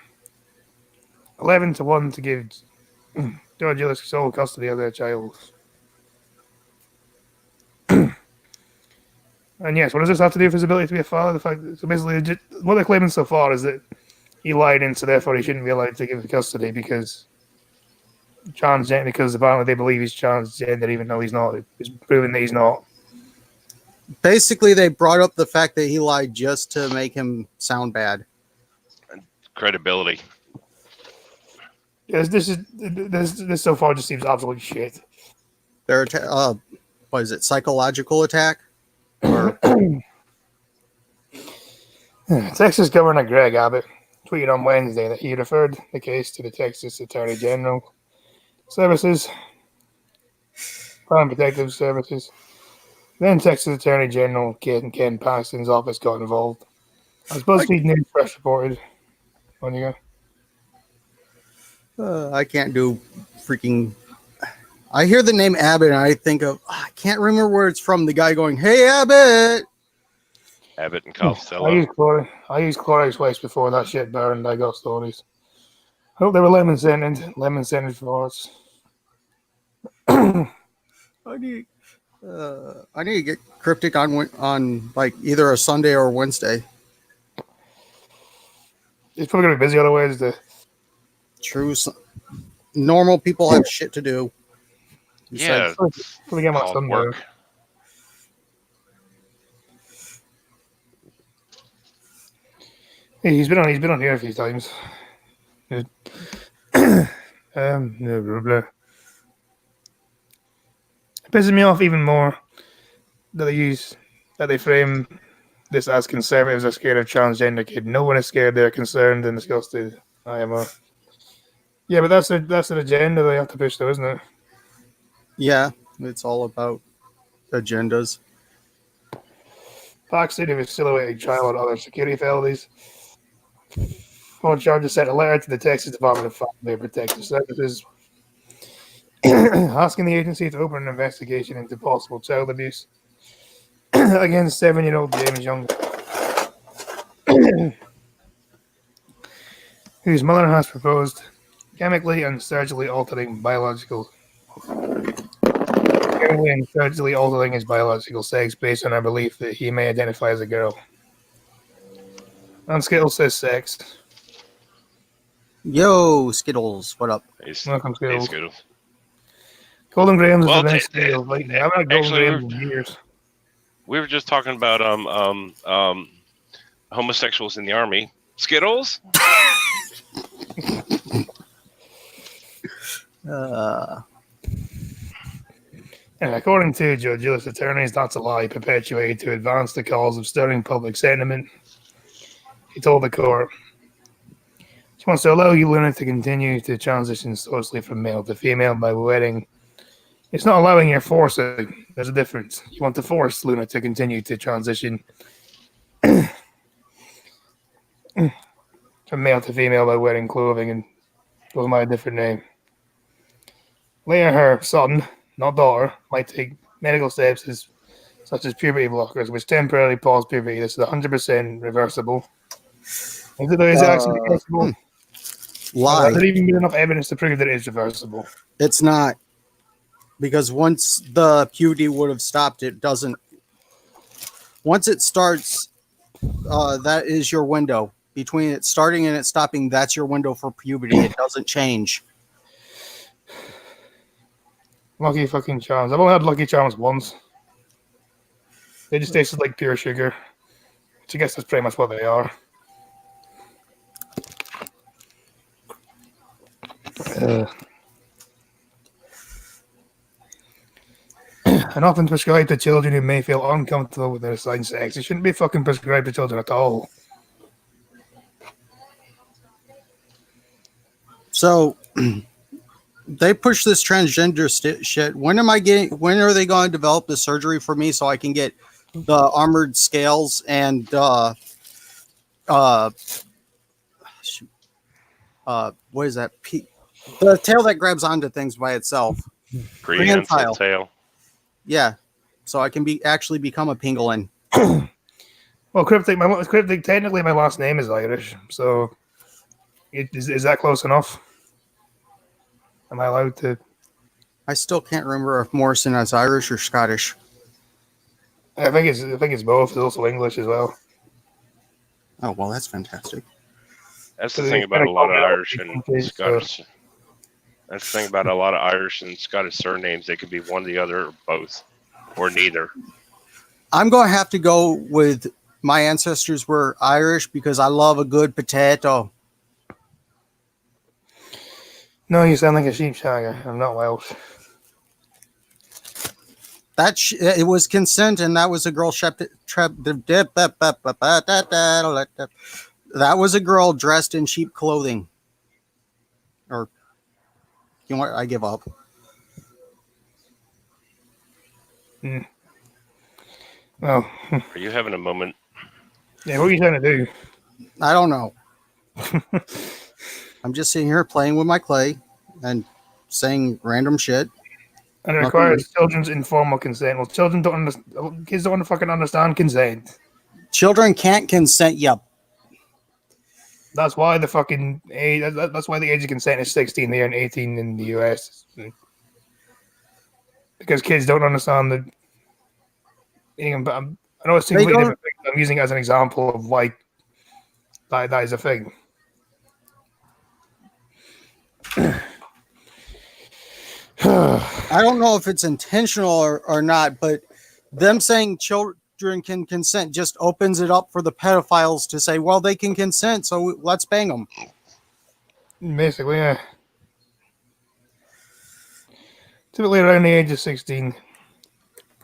11-1 to give George Gillis sole custody of their child. And yes, what does this have to do with his ability to be a father? The fact that, so basically, what they're claiming so far is that he lied in, so therefore he shouldn't be allowed to give the custody because transgender. Because apparently they believe he's transgender, even though he's not. It's proven that he's not. Basically, they brought up the fact that he lied just to make him sound bad. credibility. Yes, this so far just seems absolute shit. Their what is it? Psychological attack? Or Texas Governor Greg Abbott tweeted on Wednesday that he referred the case to the Texas Attorney General Services, Crime Protective Services. Then Texas Attorney General Ken Paxton's office got involved. As BuzzFeed News Press reported. On you go. I can't do freaking. I hear the name Abbott and I think of. I can't remember where it's from. The guy going, "Hey Abbott." Abbott and I Costello. used Clorox wipes before that shit burned. I got stories. Hope they were lemon scented for us. I need to get Cryptic on like either a Sunday or a Wednesday. It's probably gonna be busy otherwise. True. Normal people have shit to do. Yeah, Probably get my called Sunday. work. Hey, he's been on here a few times. Good. Blah, blah, blah. It pisses me off even more that they frame this as conservatives are scared of transgender kid. No one is scared. They're concerned and disgusted. I am a. Yeah, but that's an agenda they have to push, though, isn't it? Yeah, it's all about agendas. Fox City was silhouetted trial and other security felonies. On charges sent a letter to the Texas Department of Family and Protective Services asking the agency to open an investigation into possible child abuse against 7-year-old James Young, whose mother has proposed chemically and surgically altering his biological sex based on our belief that he may identify as a girl. And Skittles says sex. Yo, Skittles, what up? He's, Welcome, he's Skittles. good. Golden Grahams is Well, the best deal. Like, I haven't had Golden actually, Grahams in years. We were just talking about homosexuals in the army. Skittles? And according to Judge U.S. attorneys, that's a lie perpetuated to advance the cause of stirring public sentiment. He told the court, she wants to allow you, Luna, to continue to transition socially from male to female by wedding. It's not allowing, you're forcing. There's a difference. You want to force Luna to continue to transition from male to female by wearing clothing and going by a different name. Later, her son, not daughter, might take medical steps such as puberty blockers, which temporarily pause puberty. This is 100% reversible. Is it actually reversible? Lie. Has there even been enough evidence to prove that it is reversible? It's not. Because once the puberty would have stopped, it doesn't. Once it starts, that is your window. Between it starting and it stopping, that's your window for puberty. It doesn't change. Lucky fucking Charms. I've only had Lucky Charms once. They just tasted like pure sugar. Which I guess that's pretty much what they are. And often prescribed to children who may feel uncomfortable with their assigned sex. It shouldn't be fucking prescribed to children at all. So they push this transgender shit. When are they going to develop the surgery for me so I can get the armored scales and what is that? The tail that grabs onto things by itself. Prehensile tail. Yeah, so I can actually become a pangolin. Well, Cryptic, technically my last name is Irish, so is that close enough? Am I allowed to? I still can't remember if Morrison is Irish or Scottish. I think it's both. It's also English as well. Oh well, that's fantastic. That's the thing about a lot of Irish and Scottish. That's the thing about a lot of Irish and Scottish surnames. They could be one or the other, or both, or neither. I'm going to have to go with my ancestors were Irish because I love a good potato. No, you sound like a sheep shagger. I'm not Welsh. It was consent, and that was a girl. That was a girl dressed in sheep clothing. Or, you know what? I give up. Well, Are you having a moment? yeah, what are you trying to do? I don't know. I'm just sitting here playing with my clay and saying random shit. And it requires children's informal consent. Well, kids don't fucking understand consent. Children can't consent. Yep. That's why the fucking age. That's why the age of consent is 16 here and 18 in the US. Because kids don't understand the. I know it's completely different thing. I'm using it as an example of like that is a thing. I don't know if it's intentional or not, but them saying children can consent just opens it up for the pedophiles to say, well, they can consent, so let's bang them. Basically, yeah. Typically around the age of 16,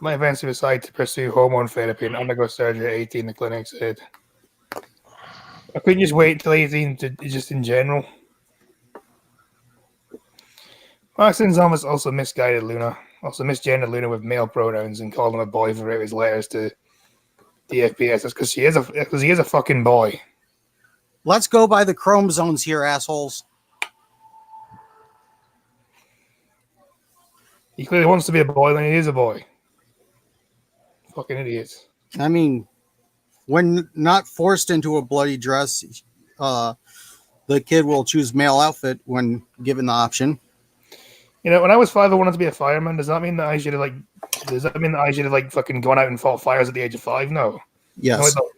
might eventually decide to pursue hormone therapy and undergo surgery at 18, the clinic said. I couldn't just wait until 18 just in general. Maxon's office also misgendered Luna with male pronouns and called him a boy for his letters to the FPS. It's because he is a fucking boy. Let's go by the chromosomes here, assholes. He clearly wants to be a boy, then he is a boy. Fucking idiots. I mean, when not forced into a bloody dress, the kid will choose male outfit when given the option. You know, when I was 5, I wanted to be a fireman. Does that mean that I should have fucking gone out and fought fires at the age of 5? No. Yes. No, I don't.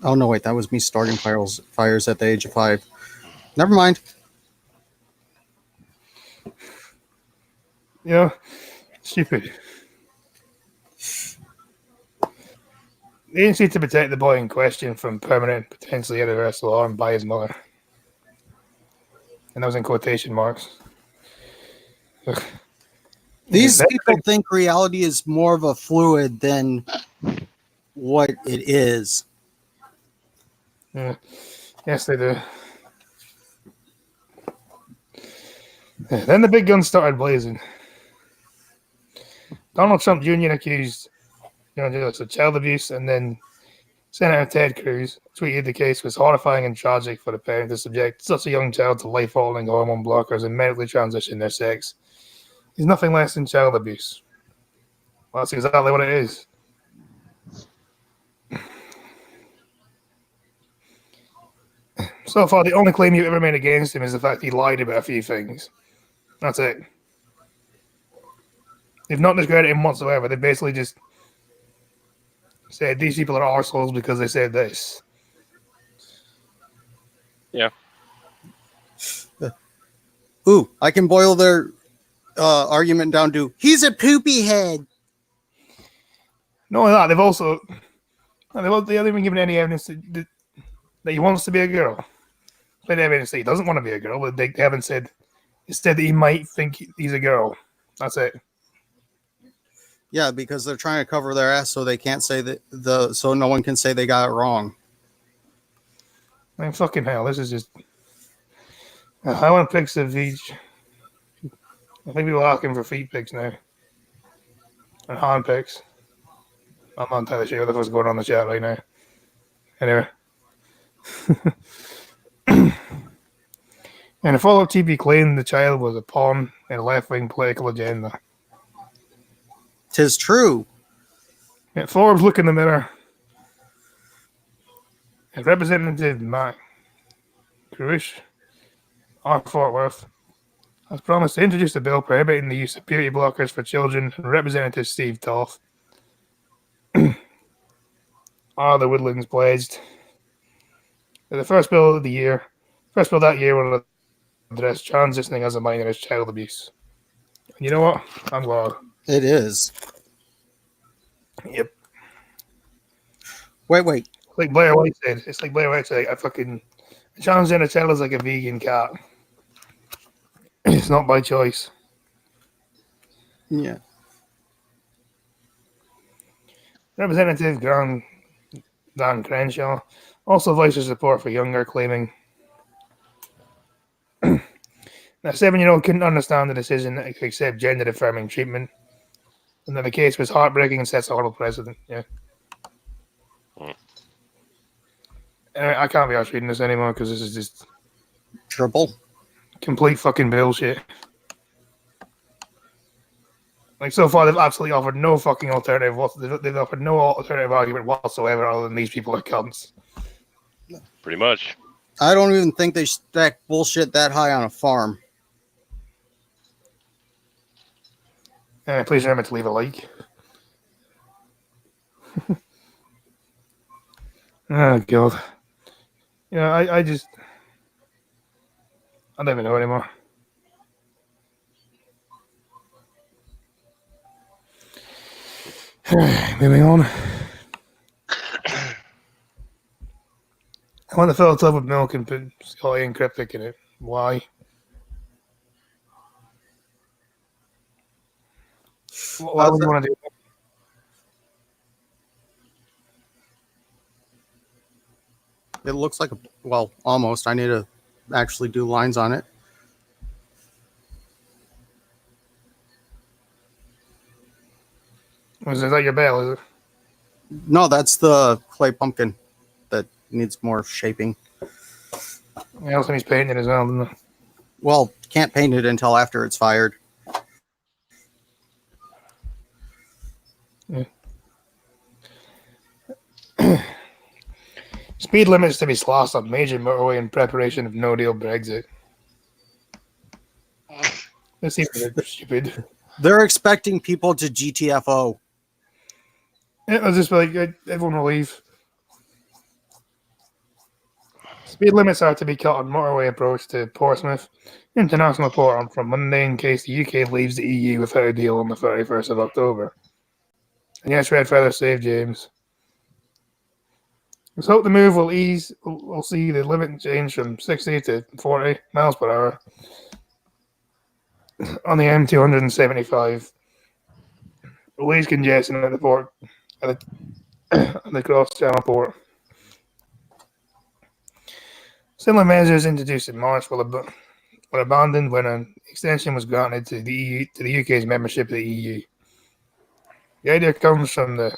Oh no, wait, that was me starting fires at the age of 5. Never mind. You know, stupid. The agency to protect the boy in question from permanent, potentially irreversible harm by his mother. And that was in quotation marks. Ugh. These That- people think reality is more of a fluid than what it is. Yeah. Yes, they do. Yeah, then the big guns started blazing. Donald Trump Jr. accused journalists of child abuse, and then Senator Ted Cruz tweeted the case was horrifying and tragic for the parent to subject such a young child to life-altering hormone blockers and medically transition their sex. It's nothing less than child abuse. Well, that's exactly what it is. So far, the only claim you've ever made against him is the fact he lied about a few things. That's it. They've not discredited him whatsoever. They basically just said these people are arseholes because they said this. Ooh, I can boil their argument down to he's a poopy head. Not only that, they haven't even given any evidence that he wants to be a girl. Plenty of evidence that he doesn't want to be a girl, but they haven't said. Instead, that he might think he's a girl. That's it. Yeah, because they're trying to cover their ass so they can't say so no one can say they got it wrong. I mean, fucking hell, this is just. I want pics of each. I think people are asking for feet pics now. And hand pics. I'm not entirely sure what's going on in the chat right now. Anyway. And a follow-up TP claimed the child was a pawn in a left-wing political agenda. 'Tis true. Yeah, Forbes look in the mirror. And Representative Matt Kruish, R. Fort Worth, has promised to introduce a bill prohibiting the use of puberty blockers for children, and Representative Steve Toth are the Woodlands pledged that the first bill that year will address transitioning as a minor as child abuse. And you know what? I'm glad. It is. Yep. Wait. Like Blair White said, it's like Blair White said, a transgender child is like a vegan cat. It's not by choice. Yeah. Representative Dan Crenshaw also voiced his support for Younger, claiming that a 7-year-old couldn't understand the decision to accept gender-affirming treatment, and that the case was heartbreaking and sets a horrible precedent. Yeah. Anyway, I can't be arsed reading this anymore because this is just Triple. complete fucking bullshit. Like, so far, they've absolutely offered no fucking alternative. They've offered no alternative argument whatsoever other than these people are cunts. Pretty much. I don't even think they stack bullshit that high on a farm. Please remember to leave a like. Oh, God. Yeah, I don't even know anymore. Moving on. I want to fill a tub with milk and put Scotty and Cryptic in it. Why? Why would you want to do that? It looks like almost. I need to actually do lines on it. Is that your bell, is it? No, that's the clay pumpkin that needs more shaping. He also needs painting as well, doesn't he? Well, can't paint it until after it's fired. Speed limits to be slashed on major motorway in preparation of no-deal Brexit. This seems a bit stupid. They're expecting people to GTFO. It was just like everyone will leave. Speed limits are to be cut on motorway approach to Portsmouth International Port on from Monday in case the UK leaves the EU without a deal on the 31st of October. And yes, red feather save James. Let's hope the move will ease. We'll see the limit change from 60 to 40 miles per hour on the M275. Release congestion at the port, at the cross-channel port. Similar measures introduced in March were abandoned when an extension was granted to the EU, to the UK's membership of the EU. The idea comes from the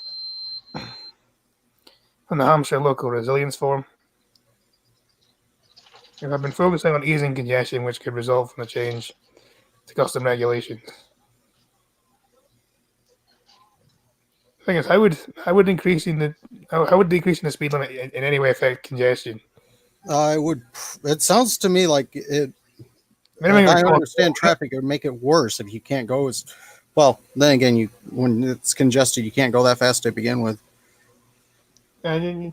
Hampshire Local Resilience Forum. We have been focusing on easing congestion, which could result from the change to custom regulations. The thing is, how would decreasing the speed limit in any way affect congestion? It sounds to me like it. I understand traffic. It would make it worse if you can't go as well. Then again, when it's congested, you can't go that fast to begin with. I feel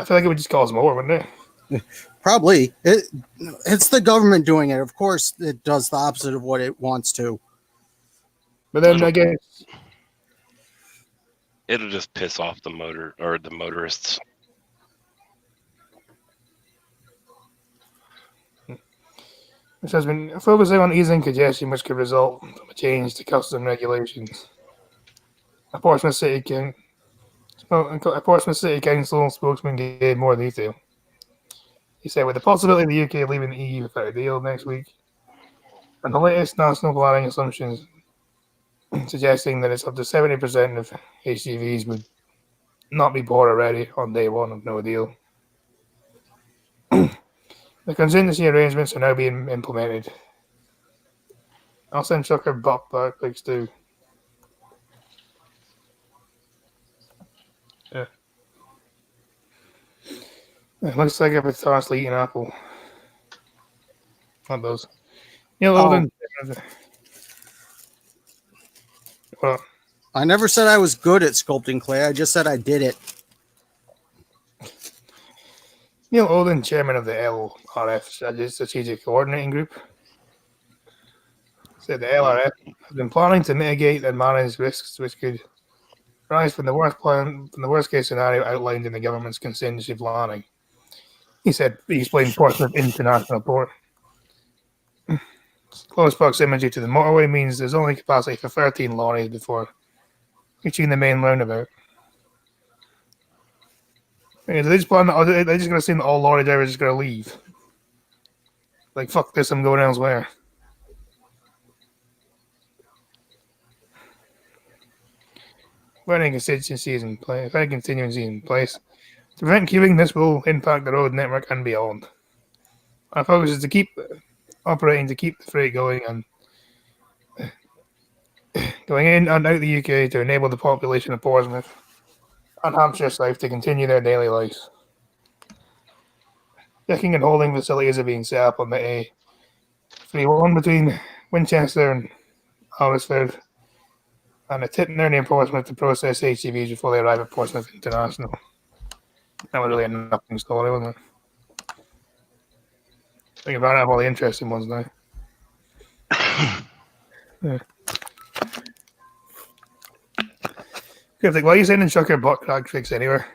like it would just cause more, wouldn't it? Probably. It's the government doing it. Of course, it does the opposite of what it wants to. But then I guess It'll just piss off the motorists. this has been focusing on easing congestion, which could result from a change to custom regulations. A Portsmouth City Council spokesman gave more detail. He said, with the possibility of the UK leaving the EU without a deal next week, and the latest national planning assumptions suggesting that it's up to 70% of HGVs would not be border ready on day one of no deal. The contingency arrangements are now being implemented. I'll send Chucker Bop back pics too. Yeah. It looks like a potentially eating apple. Not those. Neil Odin. Well, I never said I was good at sculpting clay. I just said I did it. Neil Odin, chairman of the LRF Strategic Coordinating Group, said the LRF has been planning to mitigate and manage risks which could rise from the worst case scenario outlined in the government's contingency planning. He explained Portsmouth International Port. Close proximity to the motorway means there's only capacity for 13 lorries before reaching the main roundabout. They're just going to assume that all lorry drivers are just going to leave. Like, fuck this, I'm going elsewhere. If any contingencies in place, to prevent queuing, this will impact the road network and beyond. Our focus is to keep operating to keep the freight going and going in and out the UK to enable the population of Portsmouth and Hampshire South to continue their daily lives. Checking and holding facilities are being set up on the A31 between Winchester and Alresford and a Tittner near Portsmouth to process HGVs before they arrive at Portsmouth International. That was really a nothing story, wasn't it? I think about all the interesting ones now. Yeah. Good. Why are you sending Chucker butt crack fix anywhere?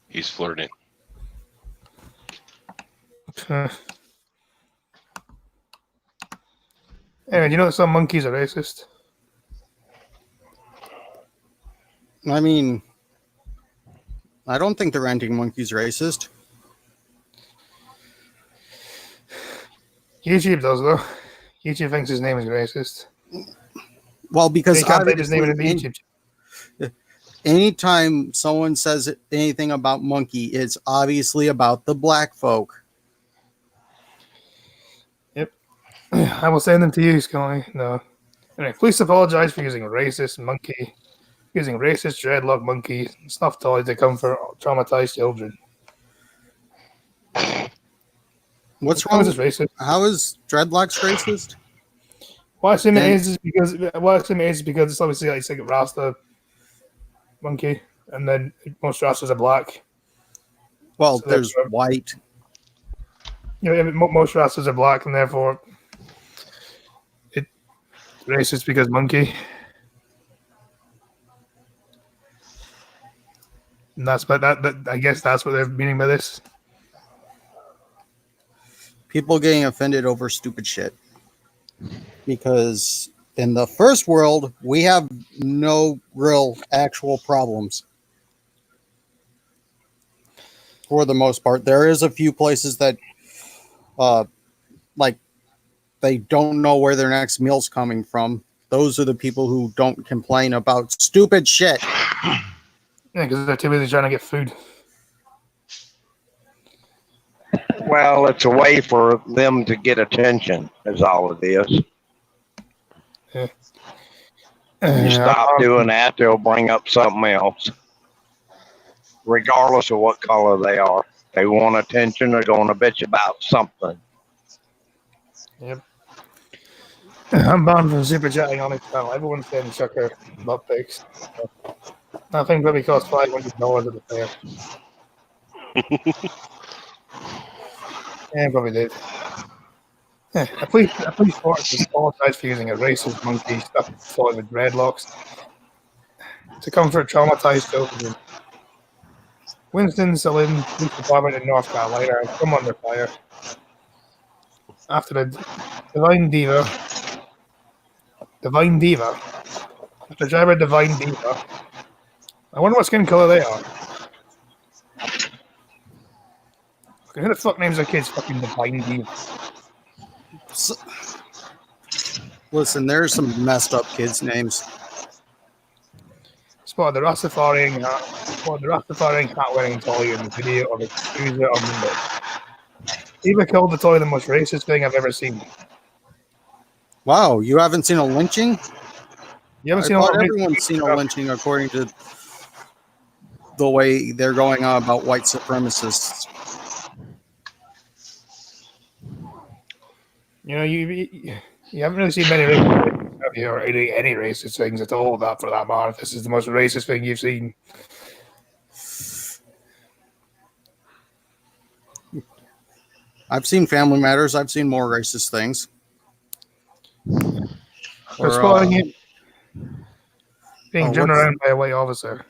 He's flirting. Anyway, do you know that some monkeys are racist? I mean, I don't think the ranting monkey's racist. YouTube does, though. YouTube thinks his name is racist. Well, because You can't type his name into the obviously YouTube. anytime someone says anything about monkey, it's obviously about the black folk. I will send them to you, Scully. No. Anyway, please apologize for using racist dreadlock monkey stuffed toys that come for traumatized children. What's How wrong? is this racist? How is dreadlocks racist? Well, I assume it Then- is because it's obviously like a Rasta monkey, and then most Rastas are black. Well, So there's that's- white. Most Rastas are black, and therefore it's racist because monkey. And that's but that I guess that's what they're meaning by this. People getting offended over stupid shit. Because in the first world, we have no real actual problems. For the most part, there is a few places that, like, they don't know where their next meal's coming from. Those are the people who don't complain about stupid shit. Yeah, because they're too busy trying to get food. Well, it's a way for them to get attention, is all it is. You stop doing that, they'll bring up something else. Regardless of what color they are. They want attention, they're going to bitch about something. Yep. I'm banned from super chatting on his channel. Everyone's saying sucker butt pics. I think probably cost $500 at the fair. Yeah, probably did. Yeah, a police force has apologized for using a racist monkey stuffed toy with dreadlocks to comfort traumatized children. Winston-Salem Police Department in North Carolina has come under fire after the Divine Diva, after driver Divine Diva. I wonder what skin color they are. Okay, who the fuck names their kids fucking Divine Diva? Listen, there's some messed up kids' names. Spotted the Rastafarian hat wearing toy in the video of its user on Monday. Diva called the toy the most racist thing I've ever seen. Wow, you haven't seen a lynching? You haven't I seen a lot thought of everyone's seen a lynching according to the way they're going on about white supremacists. You know, you haven't really seen many racist things, have you? Or any racist things at all, that for that matter. This is the most racist thing you've seen. I've seen Family Matters. I've seen more racist things. For spotting it oh, being driven what's- around by a white officer.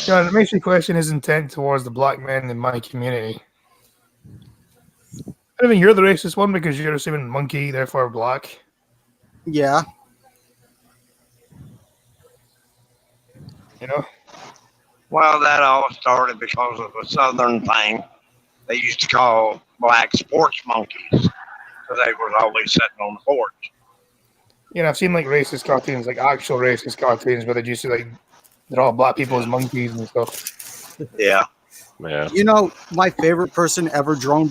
God, it makes me question his intent towards the black men in my community. I mean, you're the racist one because you're assuming monkey, therefore black. Yeah. You know? Well, that all started because of a southern thing. They used to call black sports monkeys. So they were always sitting on the porch. You know, I've seen like racist cartoons, like actual racist cartoons where they used to like draw black people as monkeys and stuff. Yeah. Yeah. You know, my favorite person ever drawn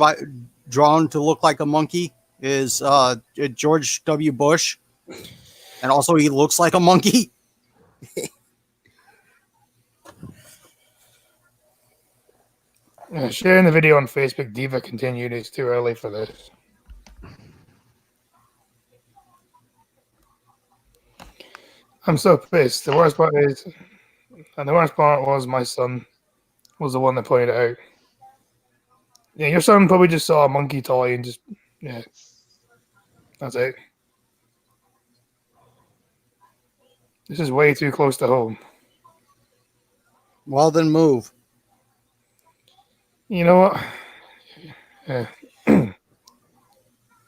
to look like a monkey is George W. Bush. And also he looks like a monkey. Sharing the video on Facebook, Diva continued. It's too early for this. I'm so pissed. The worst part was my son was the one that pointed it out. Yeah, your son probably just saw a monkey toy and just, yeah, that's it. This is way too close to home. Well, then move. You know what? Yeah.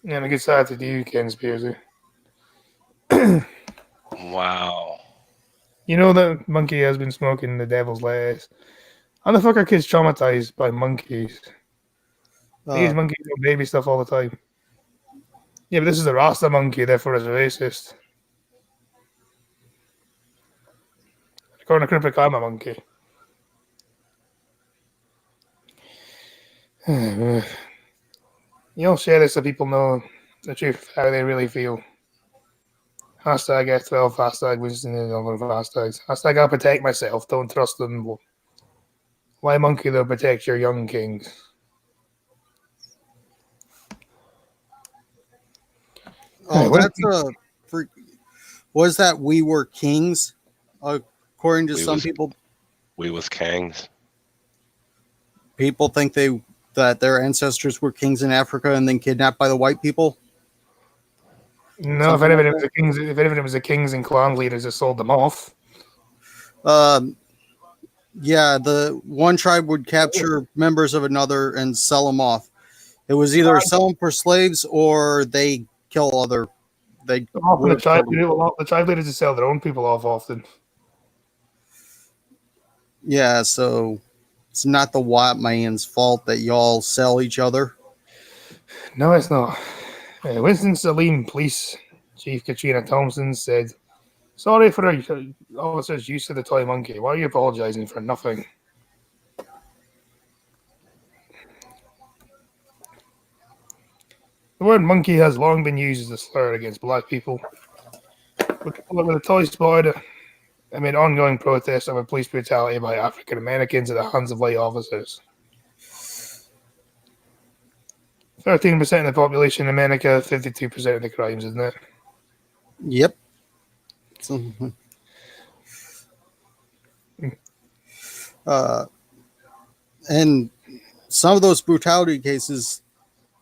Yeah, I get started to you, Conspiracy. Wow. You know that monkey has been smoking the devil's lettuce. How the fuck are kids traumatized by monkeys? They use monkeys on baby stuff all the time. Yeah, but this is a Rasta monkey, therefore it's a racist. According to Cryptic, I'm a monkey. You don't share this so people know the truth, how they really feel. Hashtag F12, hashtag Winston and other hashtags. Hashtag I'll protect myself, don't trust them. Why monkey though protect your young kings? Oh, What- that's a freak. Was that we were kings? According to We some was- people, We was Kangs. people think that their ancestors were kings in Africa and then kidnapped by the white people. No, if Something anything, like it was the kings. If anything, it was the kings and clan leaders that sold them off. Yeah, the one tribe would capture members of another and sell them off. It was either sell them for slaves or they kill other. They Often would kill them. the tribe leaders just sell their own people off often. Yeah, so it's not the white man's fault that y'all sell each other. No, it's not. Winston-Salem Police Chief Katrina Thompson said, "Sorry for our officers' use of the toy monkey. Why are you apologising for nothing?" The word monkey has long been used as a slur against black people. With the toy spotted amid ongoing protests over police brutality by African Americans at the hands of white officers. 13% of the population in America, 52% of the crimes, isn't it? Yep. So, and some of those brutality cases,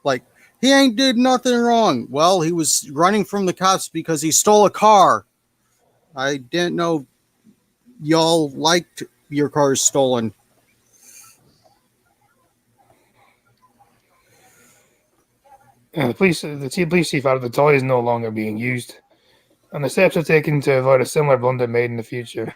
like he ain't did nothing wrong. Well, he was running from the cops because he stole a car. I didn't know y'all liked your cars stolen. The police chief added the toy is no longer being used, and the steps are taken to avoid a similar blunder made in the future.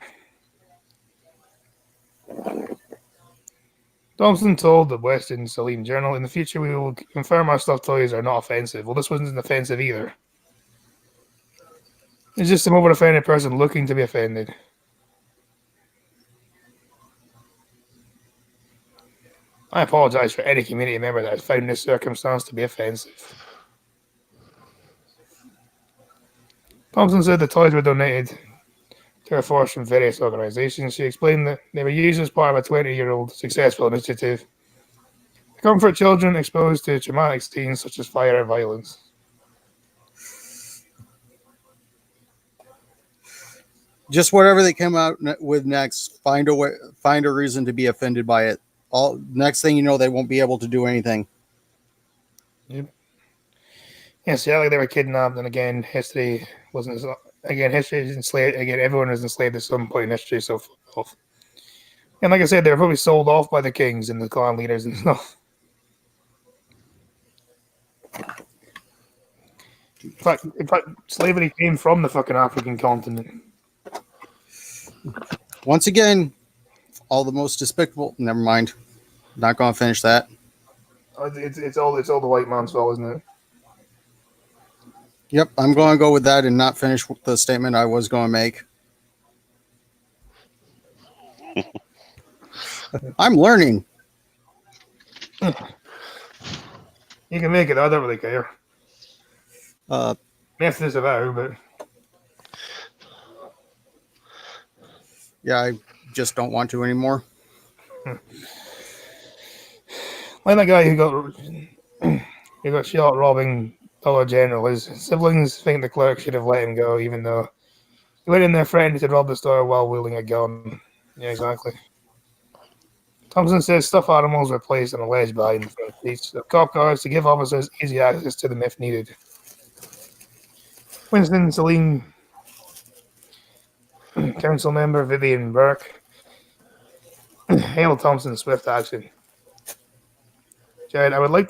Thompson told the Western Salim Journal, "In the future, we will confirm our stuffed toys are not offensive." Well, this wasn't offensive either. It's just some over-offended person looking to be offended. I apologize for any community member that has found this circumstance to be offensive. Thompson said the toys were donated to a force from various organizations. She explained that they were used as part of a 20-year-old successful initiative to comfort children exposed to traumatic scenes such as fire and violence. Just whatever they come out with next, find a reason to be offended by it. All next thing you know, they won't be able to do anything. Yep. Yes, yeah, like they were kidnapped, and again, history wasn't. Again, history is enslaved. Again, everyone was enslaved at some point in history. So, off. And like I said, they were probably sold off by the kings and the clan leaders and stuff. In fact, slavery came from the fucking African continent. Once again, all the most despicable. Never mind. Not going to finish that. It's all the white man's fault, isn't it? Yep, I'm going to go with that and not finish the statement I was going to make. I'm learning. You can make it. I don't really care. Mess this about, but Yeah, I just don't want to anymore. like that guy who got shot robbing Dollar General. His siblings think the clerk should have let him go, even though he went in there friend to rob the store while wielding a gun. Yeah, exactly. Thompson says stuffed animals were placed on a ledge behind the front seats of cop cars to give officers easy access to them if needed. Winston-Salem Council member Vivian Burke hailed Thompson's swift action. Jared, I would hope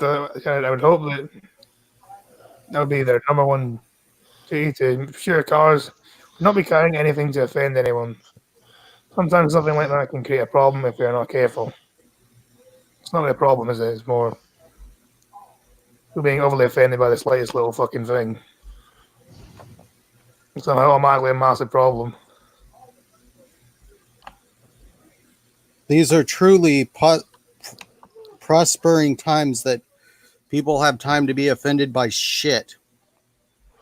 that would be their number one duty to ensure cars would not be carrying anything to offend anyone. Sometimes something like that can create a problem if they're not careful. It's not really a problem, is it? It's more who being overly offended by the slightest little fucking thing. It's automatically a massive problem. These are truly prospering times that people have time to be offended by shit.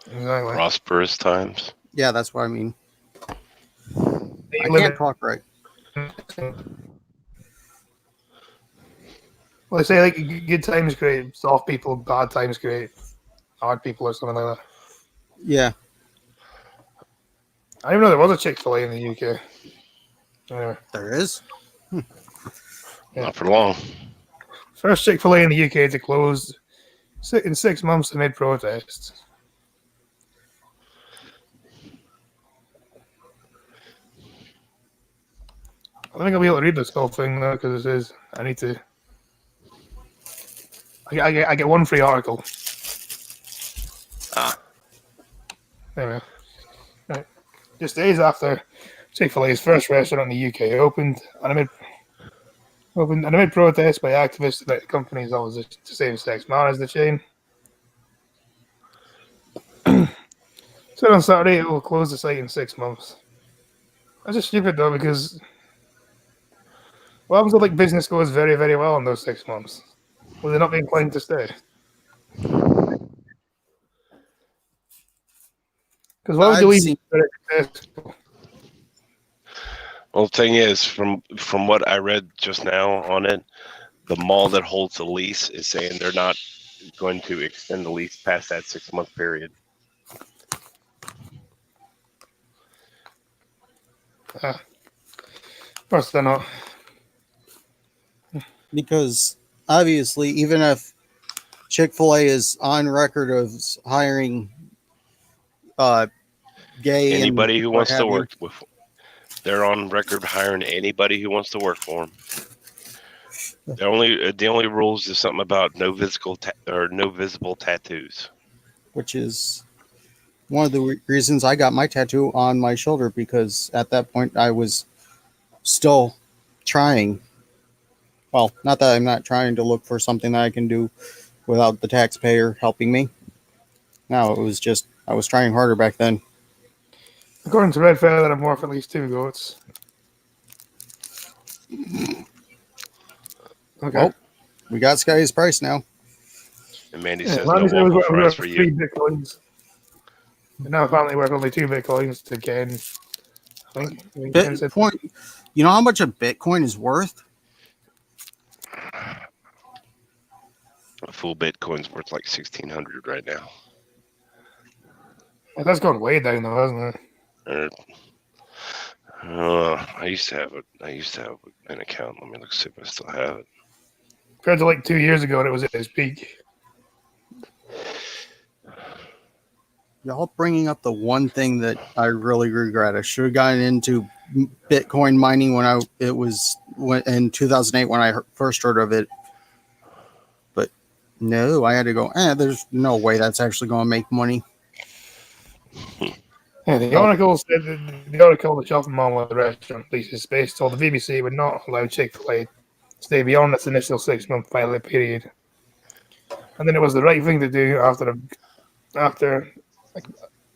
Exactly. Prosperous times. Yeah, that's what I mean. They I live can't talk right. Well, they say like good times great, soft people, bad times great, hard people, or something like that. Yeah. I didn't even know there was a Chick-fil-A in the UK. Anyway, There is. Not for long. first Chick-fil-A in the UK to close in 6 months amid protests. I think I'll be able to read this whole thing though, because it says I need to. I get one free article. Ah. Anyway, right. Just days after Chick-fil-A's first restaurant in the UK opened, and amid protests by activists about the company's opposition to same-sex marriage, the chain said on Saturday it will close the site in 6 months. That's just stupid though, because what happens if like business goes very, very well in those 6 months? Will they not be inclined to stay? Because why would you I've leave? seen- Well, the thing is, from what I read just now on it, the mall that holds the lease is saying they're not going to extend the lease past that 6-month period. Of course they're not. Because obviously, even if Chick-fil-A is on record of hiring gay Anybody and who what wants have to you, work with, they're on record hiring anybody who wants to work for them. The only rules is something about no visible tattoos. which is one of the reasons I got my tattoo on my shoulder, because at that point I was still trying. Well, not that I'm not trying to look for something that I can do without the taxpayer helping me. No, it was just I was trying harder back then. According to Red Feather, I'm worth at least 2 goats. Okay. Well, we got Sky's price now. And Mandy Yeah, says Randy no said it was waffle fries worth for 3 you. bitcoins. And now apparently worth only 2 bitcoins to Ken. I think Ken said Bitcoin. You know how much a Bitcoin is worth? A full Bitcoin's worth like 1,600 right now. that's gone way down though, hasn't it? I used to have an account. Let me look see if I still have it. Compared to like 2 years ago, and it was at its peak. Y'all bringing up the one thing that I really regret. I should have gotten into Bitcoin mining in 2008 when I first heard of it. But no, I had to go. There's no way that's actually going to make money. Yeah, the article said the article the shopping mall where the restaurant leases space told the BBC would not allow Chick-fil-A to stay beyond its initial 6-month pilot period, and then it was the right thing to do after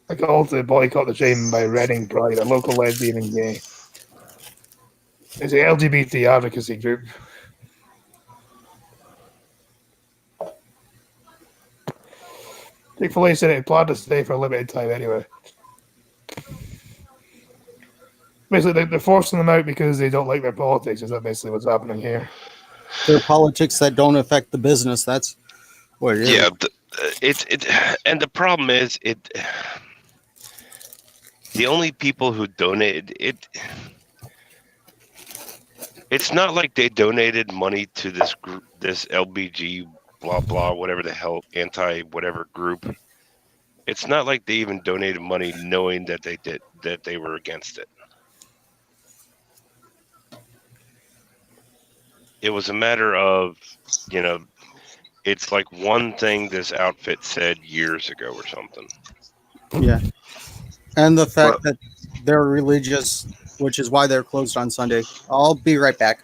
a call to boycott the chain by Reading Pride, a local lesbian and gay. It's an LGBT advocacy group. Chick-fil-A said it planned to stay for a limited time anyway. Basically, they're forcing them out because they don't like their politics. Is that basically what's happening here? They're politics that don't affect the business. That's what it is. Yeah, and the problem is the only people who donated it. It's not like they donated money to this group, this LBG blah blah whatever the hell anti whatever group. It's not like they even donated money knowing that they were against it. It was a matter of, it's like one thing this outfit said years ago or something. Yeah. And the fact that they're religious, which is why they're closed on Sunday. I'll be right back.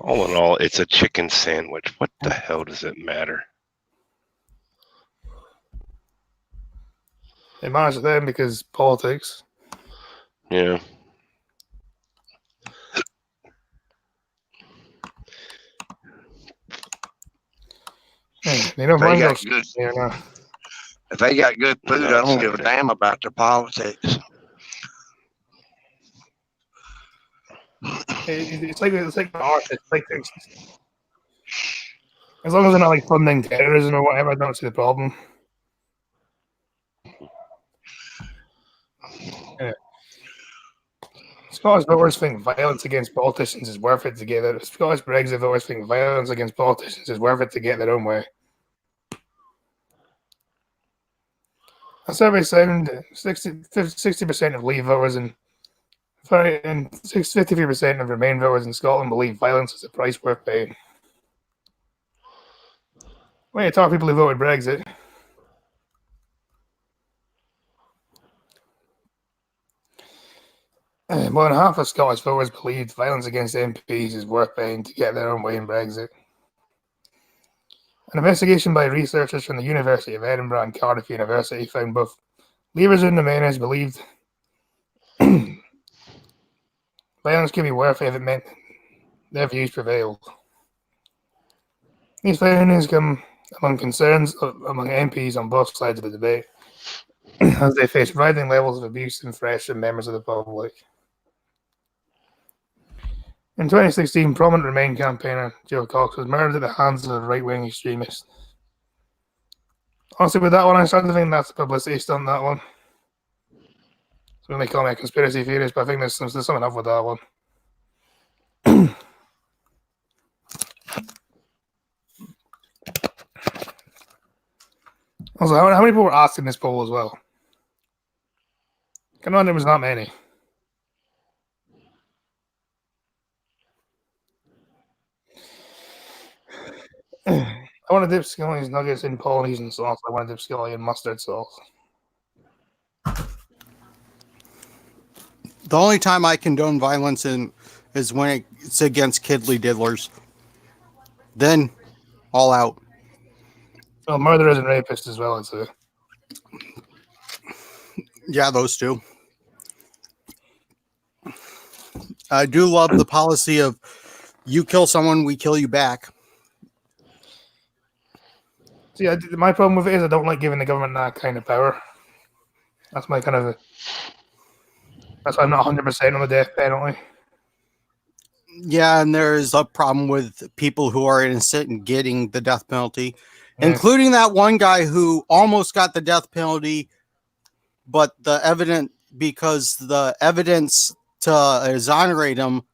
All in all, it's a chicken sandwich. What the hell does it matter? It matters to them because politics. Yeah. You know, They mine got goes good. here now. If they got good food, I don't give a damn about their politics. It's like art. It's like as long as they're not like funding terrorism or whatever, I don't see the problem. Yeah. Scottish voters think violence against politicians is worth it to get their Scottish Brexit voters think violence against politicians is worth it to get their own way. A survey found 60% of Leave voters and 53% of Remain voters in Scotland believe violence is a price worth paying. When you talk to people who voted Brexit, more than half of Scottish voters believe violence against MPs is worth paying to get their own way in Brexit. An investigation by researchers from the University of Edinburgh and Cardiff University found both Leavers and Remainers believed violence could be worth it if it meant their views prevailed. These findings come among concerns among MPs on both sides of the debate as they face rising levels of abuse and threats from members of the public. In 2016, prominent Remain campaigner Joe Cox was murdered at the hands of a right-wing extremist. Honestly, with that one, I started to think that's a publicity stunt, that one. So they call me a conspiracy theorist, but I think there's something up with that one. Also, how many people were asked in this poll as well? Come on, there was not many. I want to dip Scully's nuggets in Polynesian sauce. I want to dip Scully in mustard sauce. The only time I condone violence is when it's against kidly diddlers. Then, all out. Well, murderers and rapists as well, I'd say. Yeah, those two. I do love the policy of you kill someone, we kill you back. See, my problem with it is I don't like giving the government that kind of power. That's my kind of. That's why I'm not 100% on the death penalty. Yeah, and there's a problem with people who are innocent and getting the death penalty, Yeah. including that one guy who almost got the death penalty, but because the evidence to exonerate him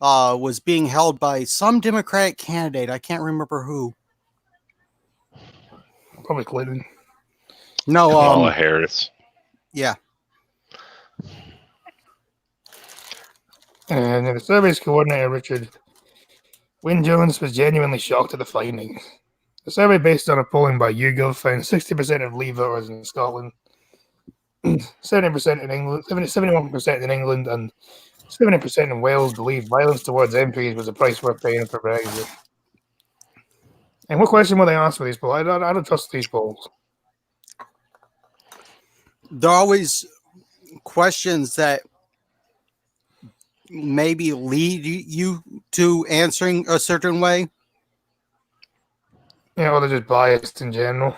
was being held by some Democratic candidate. I can't remember who. Probably Clinton. No, Kamala Harris. yeah. And the survey's coordinator, Richard Wynne Jones, was genuinely shocked at the findings. The survey, based on a polling by YouGov, found 60% of Leave voters in Scotland, 70% in England, 71% in England, and 70% in Wales believed violence towards MPs was a price worth paying for Brexit. And what question will they ask for these polls? I don't trust these polls. There are always questions that maybe lead you to answering a certain way. Or they're just biased in general.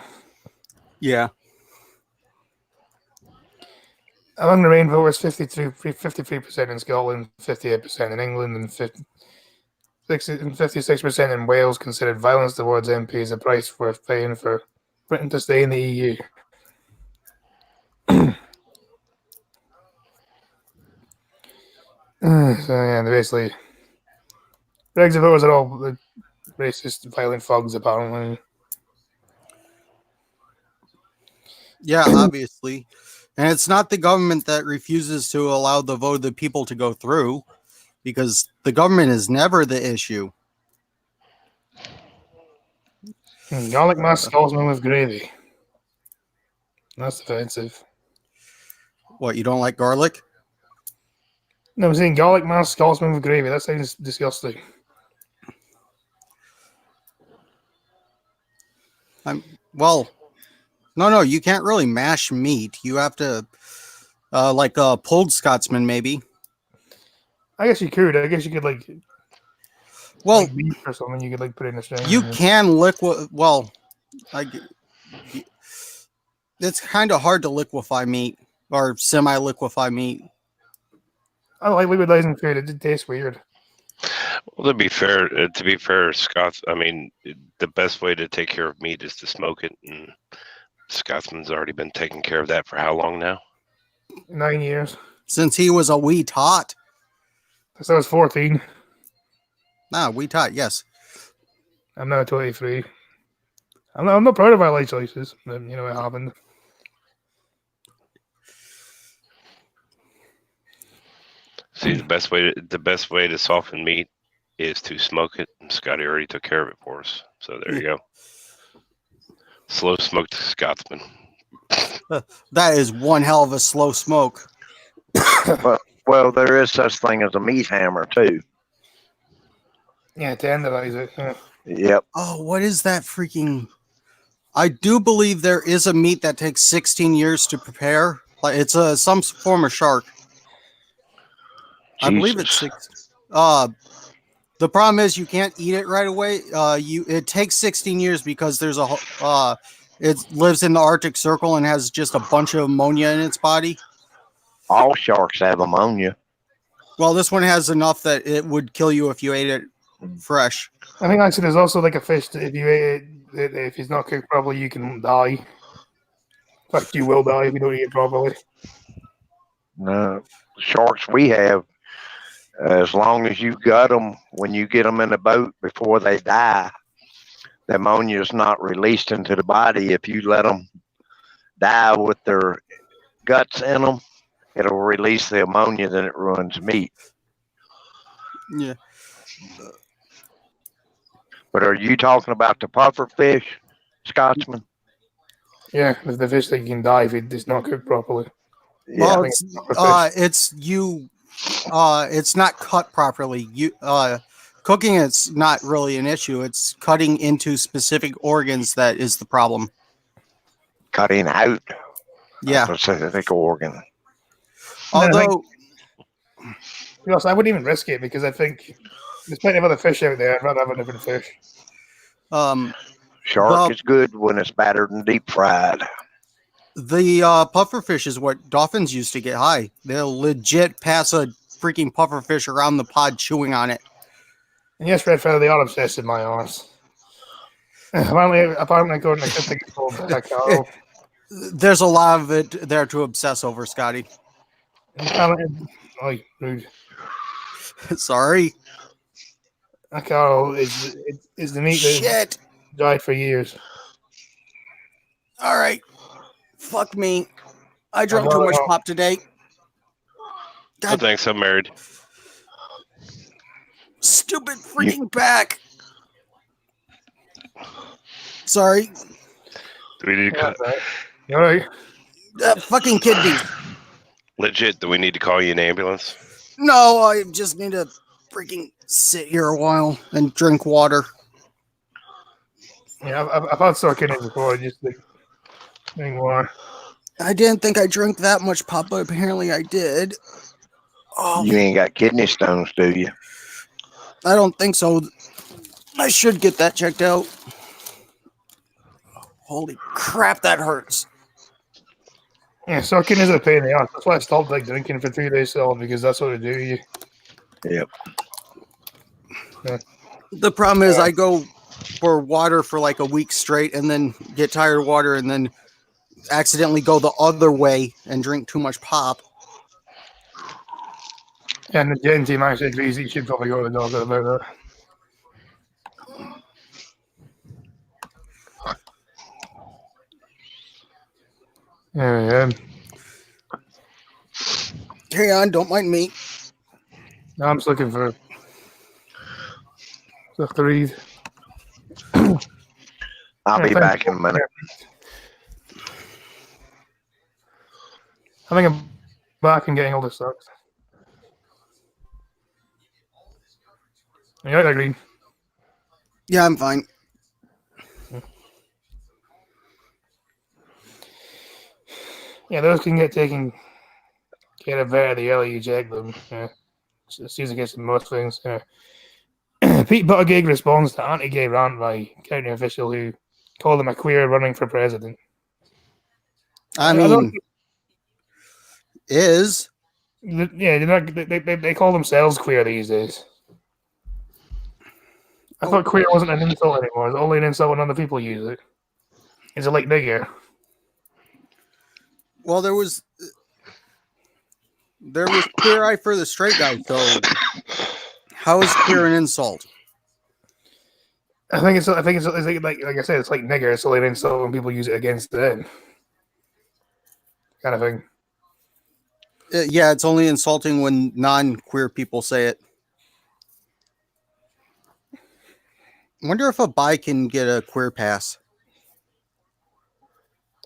Yeah. Among the Remain voters, 53% in Scotland, 58% in England, and 56% in Wales considered violence towards MPs a price worth paying for Britain to stay in the EU. So yeah, basically, Brexit voters are all racist, violent thugs, apparently. Yeah, obviously. And it's not the government that refuses to allow the vote of the people to go through, because the government is never the issue. Garlic mask Scotsman with gravy. That's offensive. What, you don't like garlic? No, I'm saying garlic mask Scotsman with gravy. That sounds disgusting. Well, no, you can't really mash meat. You have to, like a pulled Scotsman, maybe. I guess you could. I guess you could Well, like beef or something. You could like put in a strainer. you can liquid. Well, like it's kind of hard to liquefy meat or semi-liquefy meat. I don't like liquidizing food. It just tastes weird. Well, to be fair, Scots. I mean, the best way to take care of meat is to smoke it, and Scotsman's already been taking care of that for how long now? 9 years. Since he was a wee tot. Since I was 14. Wee tot, yes. I'm now 23. I'm not proud of my life choices, but you know it happened. See, the best way to soften meat is to smoke it. And Scotty already took care of it for us. So there you go. Slow smoked Scotsman. That is one hell of a slow smoke. Well, there is such thing as a meat hammer too. Yeah, tenderize it. Yeah. Yep. Oh, what is that freaking? I do believe there is a meat that takes 16 years to prepare. Like it's some form of shark. I believe it's Jesus. 6. The problem is you can't eat it right away. It takes 16 years because there's it lives in the Arctic Circle and has just a bunch of ammonia in its body. All sharks have ammonia. Well, this one has enough that it would kill you if you ate it fresh. I think actually there's also like a fish that if you ate it, if it's not cooked properly, you can die. In fact, you will die if you don't eat it properly. No, sharks we have, as long as you gut them, when you get them in the boat before they die, the ammonia is not released into the body. If you let them die with their guts in them, it'll release the ammonia, then it ruins meat. Yeah. But are you talking about the puffer fish, Scotsman? Yeah, there's the fish that you can die if it's not cooked properly. Yeah. Well, I think it's not cut properly. Cooking it's not really an issue. It's cutting into specific organs that is the problem. Cutting out Yeah. a specific organ. Although I wouldn't even risk it because I think there's plenty of other fish out there. I'd rather have a different fish. Shark is good when it's battered and deep fried. the pufferfish is what dolphins used to get high. They'll legit pass a freaking pufferfish around the pod chewing on it. And yes, Red Feather, they are obsessed with my arse. Apparently, according to Cryptic, it's called Jack Carl. There's a lot of it there to obsess over, Scotty. Oh, rude. Sorry. That Carl is the meat that Shit. died for years. All right. Fuck me. I drank too much pop today. Oh, God, thanks. I'm married. stupid freaking back. Sorry. Do we need to You all right? That fucking kidney. legit? Do we need to call you an ambulance? No, I just need to freaking sit here a while and drink water. Yeah, I've had sore kidneys before. Just like drink water. I didn't think I drank that much pop, but apparently I did. Oh, You ain't got kidney stones, do you? I don't think so. I should get that checked out. Holy crap, that hurts. Yeah, sore kidneys are a pain in the ass. That's why I stopped like drinking for 3 days solid because that's what it do to you. Yep. The problem is I go for water for like a week straight and then get tired of water and then accidentally go the other way and drink too much pop. And the Gen team actually agrees that you should probably go to the doctor about that. Yeah, Carry on, don't mind me. now I'm just looking for stuff to read. I'll be Yeah, back in a minute. I think I'm back and getting all this sucks. You right there, Green? Yeah, I'm fine. Yeah, those can get taken care of very early. You eject them. Yeah, it's used against most things. Yeah. Pete Buttigieg responds to anti-gay rant by county official who called him a queer running for president. I I don't. mean, is Yeah, they call themselves queer these days. I thought queer wasn't an insult anymore. It's only an insult when other people use it. Is it like nigger? well, there was queer eye for the straight guy. So how is queer an insult? I think it's like I said, it's like nigger. It's only an insult when people use it against them, kind of thing. Yeah, it's only insulting when non-queer people say it. I wonder if a bi can get a queer pass.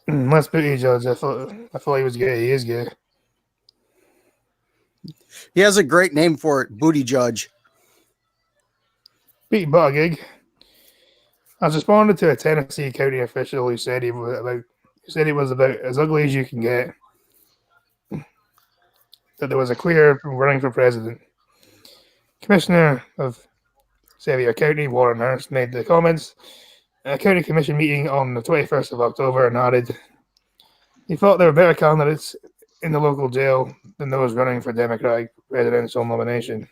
Let's Booty Judge. I thought he was gay. He is gay. He has a great name for it, Booty Judge. Pete Buttigieg has responded to a Tennessee county official who said he was about as ugly as you can get. That there was a queer running for president. Commissioner of Sevier County, Warren Hurst, made the comments at a county commission meeting on the 21st of October and added he thought there were better candidates in the local jail than those running for Democratic presidential nomination.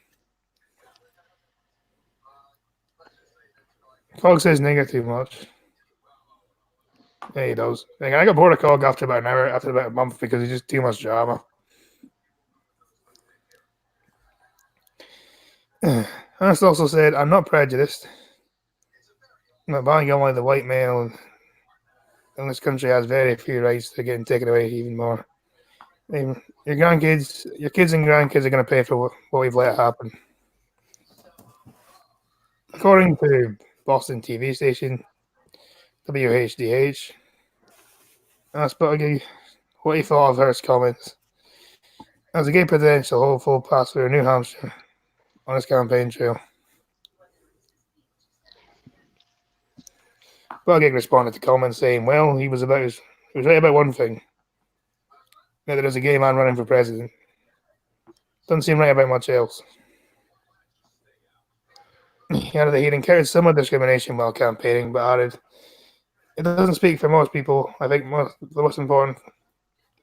Cog says nigger too much. Yeah, he does. Like, I got bored of Cog after about an hour, after about a month, because he's just too much drama. Hurst also said, I'm not prejudiced. But by only the white male in this country has very few rights. They're getting taken away even more. I mean, your kids and grandkids are going to pay for what we've let happen. According to Boston TV station WHDH, asked Buttigieg what he thought of Hurst's comments. As a gay presidential hopeful passed through New Hampshire on his campaign trail. Buttigieg responded to comments saying, well, he was right about one thing. That there's a gay man running for president. Doesn't seem right about much else. He added that he'd encountered some discrimination while campaigning, but added, it doesn't speak for most people. I think the most important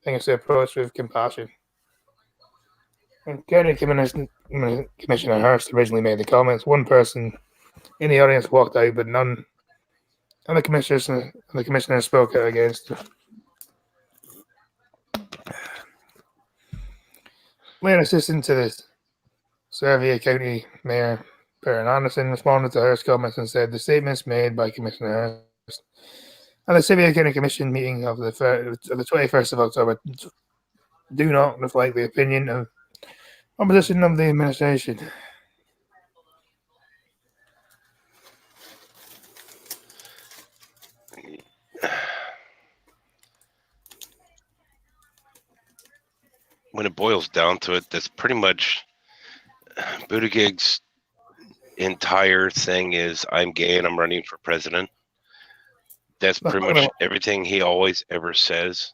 thing is to approach with compassion. When County Commissioner Hurst originally made the comments, one person in the audience walked out, but none of the commissioners spoke out against her. Mayor assistant to the Sevier County Mayor Perrin Anderson responded to Hurst's comments and said the statements made by Commissioner Hurst at the Sevier County Commission meeting of the 21st of October do not reflect the opinion of opposition of the administration. When it boils down to it, that's pretty much Buttigieg's entire thing is I'm gay and I'm running for president. That's pretty much everything he always ever says.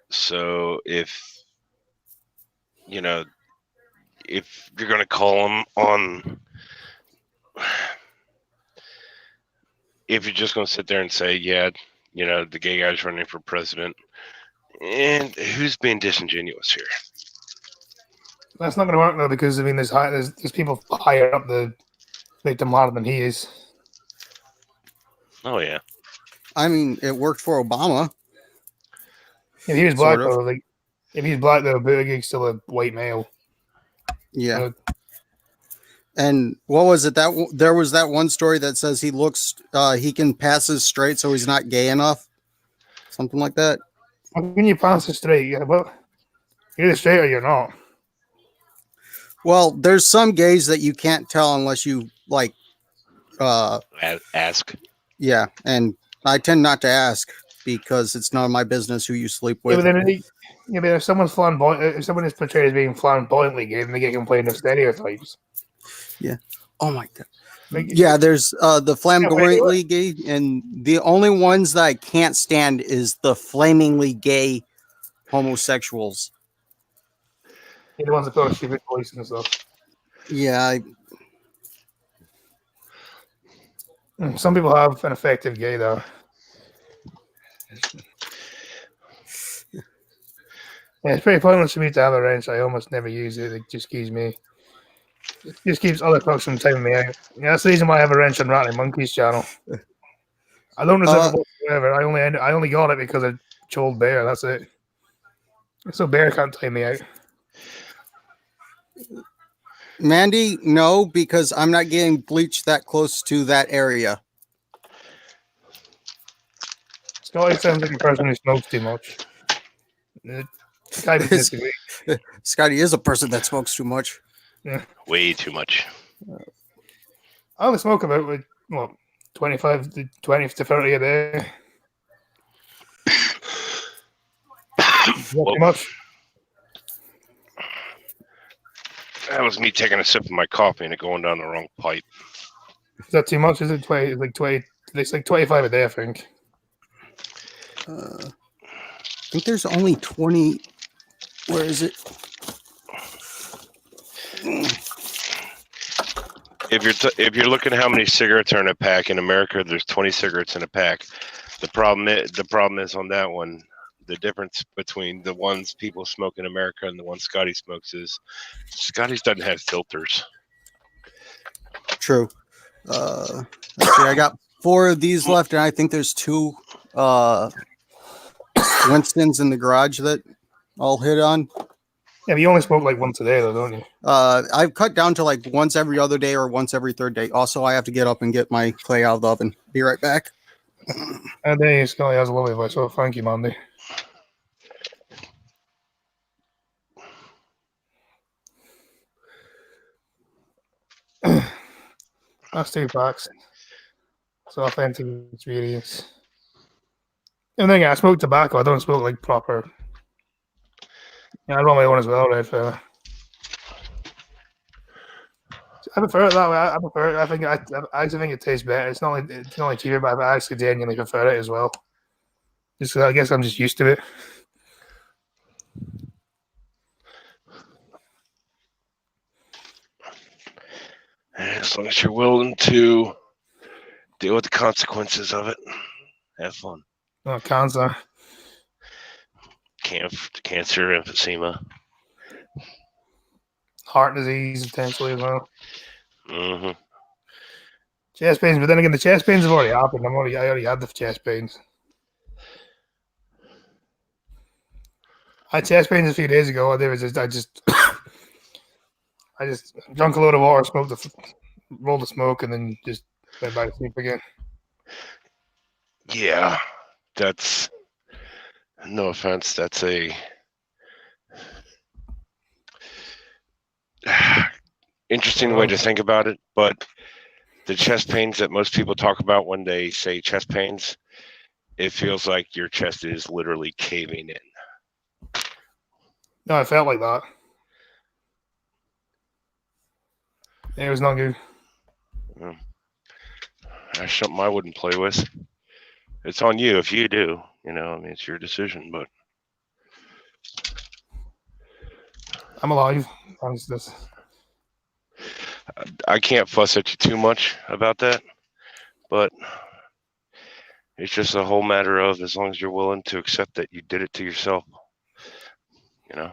So if you're going to call him on, if you're just going to sit there and say, yeah, the gay guy's running for president, and who's being disingenuous here? That's not going to work though, because there's people higher up the victim ladder than he is. Oh yeah. I mean, it worked for Obama. If he was black though, if he's black though, Buttigieg's still a white male. Yeah. And what was it that there was that one story that says he can pass as straight, so he's not gay enough, something like that. How can you pass it straight? Yeah, but you're either straight or you're not. Well, there's some gays that you can't tell unless you ask. Yeah, and I tend not to ask because it's none of my business who you sleep with. But if someone's if someone is portrayed as being flamboyantly gay, then they get complained of stereotypes. Yeah. Oh my god. Yeah, there's the flamboyantly gay, and the only ones that I can't stand is the flamingly gay homosexuals. You're the ones that put a stupid voice and stuff. Yeah, Some people have an effective gay though. Yeah, it's pretty pointless for me to have a wrench. I almost never use it. It just keeps me. It just keeps other folks from timing me out. Yeah, that's the reason why I have a wrench on Rattling Monkeys channel. I don't deserve it whatsoever. I only got it because I told Bear. That's it. So Bear can't time me out. Mandy, no, because I'm not getting bleached that close to that area. Scotty sounds like a person who smokes too much. I would disagree. Scotty is a person that smokes too much. Way too much. I only smoke about 25 to 20 to 30 a day. Not too much. That was me taking a sip of my coffee and it going down the wrong pipe. Is that too much? Is it 20? It's like 20. It's like 25 a day, I think. I think there's only 20. Where is it? If you're looking at how many cigarettes are in a pack in America, there's 20 cigarettes in a pack. The problem is on that one. The difference between the ones people smoke in America and the ones Scotty smokes is Scotty's doesn't have filters. True. Let's see, I got 4 of these left, and I think there's 2 Winston's in the garage that I'll hit on. Yeah, but you only smoke like once a day, though, don't you? I've cut down to like once every other day or once every third day. Also, I have to get up and get my clay out of the oven. Be right back. And then Scotty has a lovely voice. So thank you, Mandy. That's 2 packs. So authentic experience. And then I smoke tobacco. I don't smoke like proper. Yeah, I roll my own as well, Red Fella. I prefer it that way. I prefer it. I actually think it tastes better. It's not like cheaper, but I actually genuinely prefer it as well. Just 'cause I guess I'm just used to it. As long as you're willing to deal with the consequences of it, have fun. Oh, cancer. Cancer, emphysema. Heart disease potentially as well. Mm-hmm. Chest pains, but then again, the chest pains have already happened. I already had the chest pains. I had chest pains a few days ago. I just drank a load of water, rolled the smoke, and then just went back to sleep again. Yeah, that's no offense. That's a interesting way to think about it, but the chest pains that most people talk about when they say chest pains, it feels like your chest is literally caving in. No, I felt like that. It was not good. That's something I wouldn't play with. It's on you if you do. I mean, it's your decision, but I'm alive. Thanks to this. I can't fuss at you too much about that, but it's just a whole matter of as long as you're willing to accept that you did it to yourself, Yeah.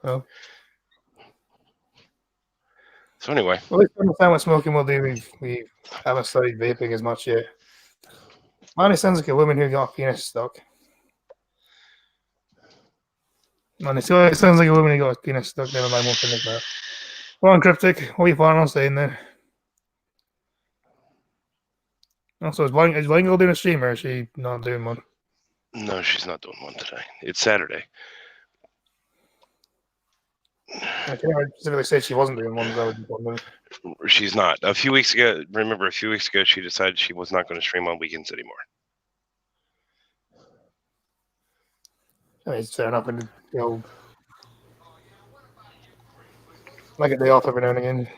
Well. So anyway. Well, at least understand what smoking will do. We haven't studied vaping as much yet. Man, it sounds like a woman who got a penis stuck. Man, it sounds like a woman who got a penis stuck. Never mind, won't finish that. Go on, Cryptic. What are you planning on staying there? Also, is Wangle doing a stream or is she not doing one? No, she's not doing one today. It's Saturday. I can't specifically say she wasn't doing one. That would be one. She's not. A few weeks ago, she decided she was not going to stream on weekends anymore. I mean, it's fair enough. And, like a day off every now and again.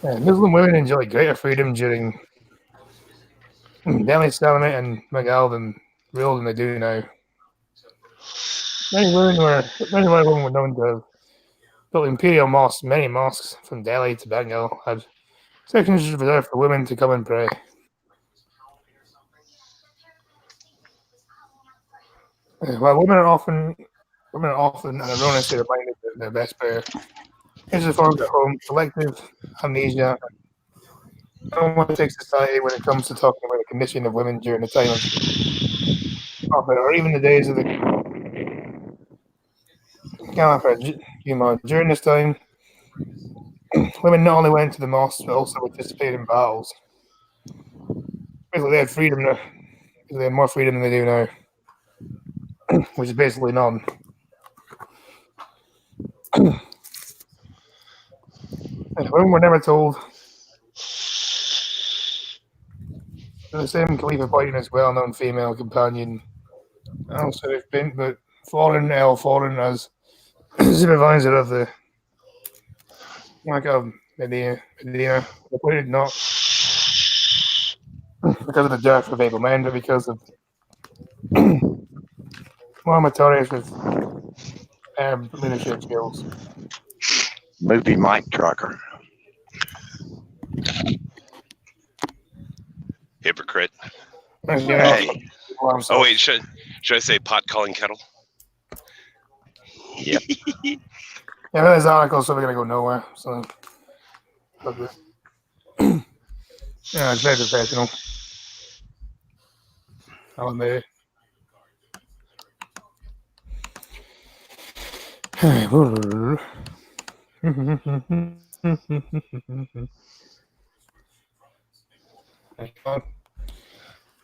Yeah, Muslim women enjoy greater freedom during Delhi Selenite and Miguel than real than they do now. Many women were known to have built imperial mosques. Many mosques from Delhi to Bengal had sections reserved for women to come and pray. While women are often and erroneously reminded that their best prayer is performed at home, collective amnesia takes society when it comes to talking about the condition of women during the time of Caliphate, or even the days of the Caliphate. During this time, women not only went to the mosque but also participated in battles. Basically, they had freedom. They had more freedom than they do now, which is basically none. Women were never told. The same Khalifa Biden is well-known female companion. Also, they've been, but Foreign as supervisor of the Medina, appointed not because of the death of able men, but because of more notorious with leadership skills. Movie Mike Trucker. Hypocrite. Hey. Oh wait, should I say pot calling kettle? Yep. Yeah, this article's probably gonna go nowhere. So, yeah, it's very professional. I'll admit it.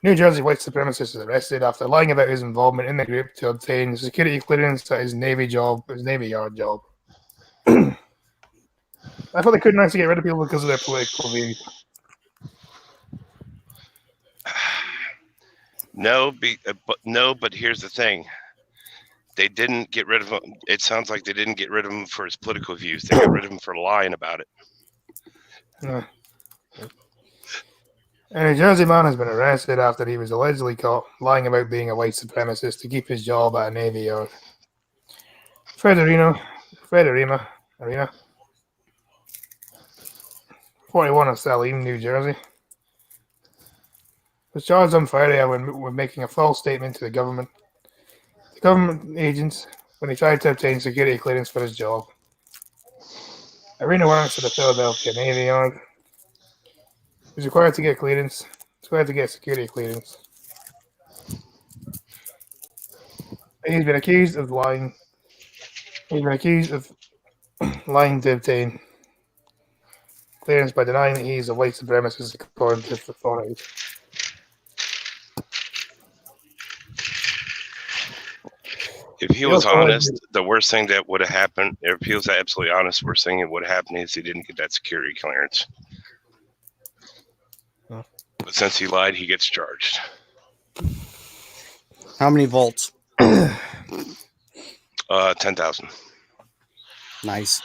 New Jersey white supremacist is arrested after lying about his involvement in the group to obtain security clearance at his Navy Yard job. I thought they couldn't actually get rid of people because of their political views. No, but here's the thing. They didn't get rid of him. It sounds like they didn't get rid of him for his political views. They got rid of him for lying about it. And a Jersey man has been arrested after he was allegedly caught lying about being a white supremacist to keep his job at a Navy yard. Fred Arena, 41 of Saline, New Jersey, was charged on Friday when making a false statement to the government agents when he tried to obtain security clearance for his job. Arena works for the Philadelphia Navy Yard. He's required to get clearance. He's required to get security clearance. He's been accused of lying. He's been accused of lying to obtain clearance by denying that he's a white supremacist, according to authorities. If he was honest, the worst thing that would have happened, if he was absolutely honest, the worst thing that would have happened is he didn't get that security clearance. But since he lied, he gets charged. How many volts? 10,000. Nice.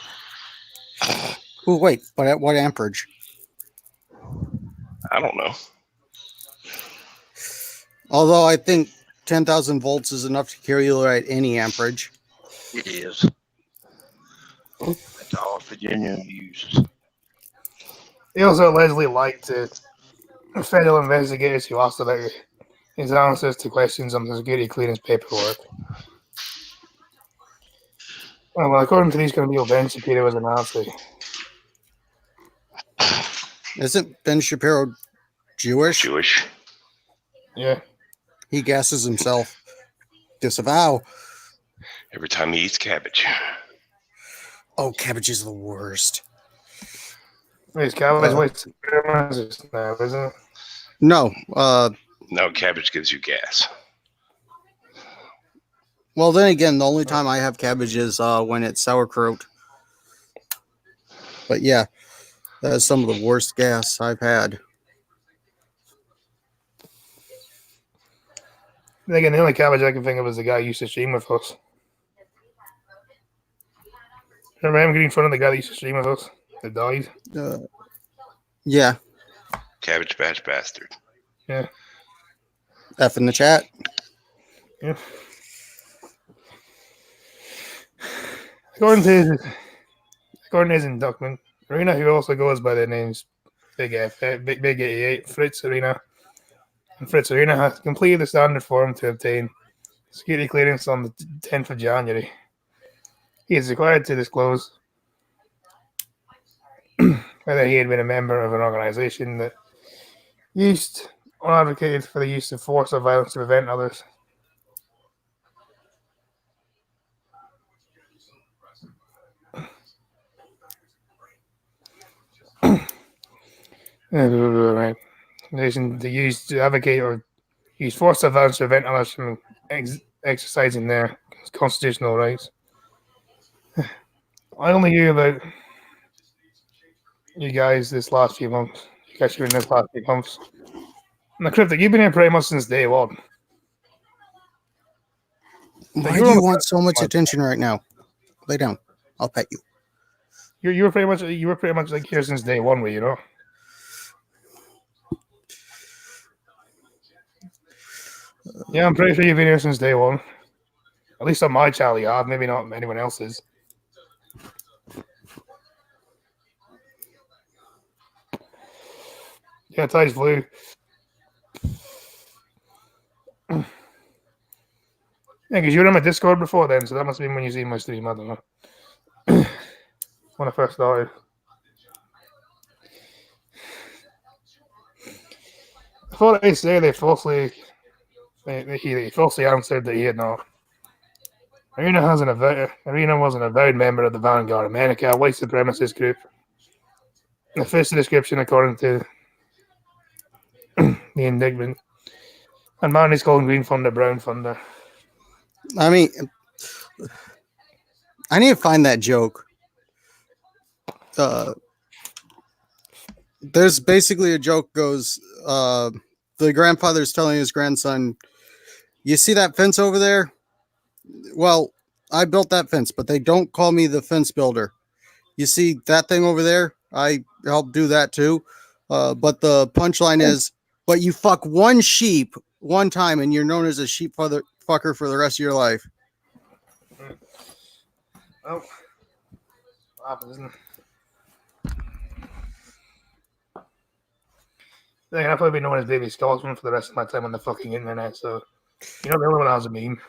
Oh, wait, but at what amperage? I don't know. Although I think 10,000 volts is enough to carry you at any amperage. It is. That's all Virginia uses. He also allegedly lied to federal investigators who asked about his answers to questions on the security clearance paperwork. Well, according to these kind of people, Ben Shapiro was a Nazi. Isn't Ben Shapiro Jewish? Yeah. He gasses himself. Disavow. Every time he eats cabbage. Oh, cabbage is the worst. Wait, cabbage white supremacist now, isn't it? No. No, cabbage gives you gas. Well, then again, the only time I have cabbage is when it's sauerkraut. But yeah, that is some of the worst gas I've had. Again, the only cabbage I can think of is the guy who used to stream with us. Remember him getting in front of the guy that used to stream with us that died? Yeah. Cabbage Patch bastard. Yeah. F in the chat. Yeah. According to his inductment, Arena, who also goes by the names Big 88, Fritz Arena, and Fritz Arena has completed the standard form to obtain security clearance on the 10th of January. He is required to disclose whether he had been a member of an organization that used or advocated for the use of force or violence to prevent others. Right. To use to advocate or use force or violence to prevent others from exercising their constitutional rights. I only hear about you guys this last few months. You guys in this last few months. And the Cryptic, you've been here pretty much since day one. Why do you want so much attention right now? Lay down. I'll pet you. You were pretty much like here since day one, were you know? Yeah, I'm pretty sure you've been here since day one. At least on my channel, you have. Maybe not anyone else's. Yeah, Ty's blue. Yeah, because you were on my Discord before then, so that must have been when you seen my stream. I don't know. When I first started. I thought they say they falsely answered that he had not. Arena wasn't a avowed member of the Vanguard America, a white supremacist group. The first description, according to the indictment. And man is called Green Thunder, Brown Thunder. I mean, I need to find that joke. There's basically a joke goes, the grandfather's telling his grandson, you see that fence over there? Well, I built that fence, but they don't call me the fence builder. You see that thing over there? I helped do that too. But the punchline is, but you fuck one sheep one time and you're known as a sheep fucker for the rest of your life. Oh, happens, isn't it? I'll probably be known as Baby Scotsman for the rest of my time on the fucking internet, so you know the other one has a meme.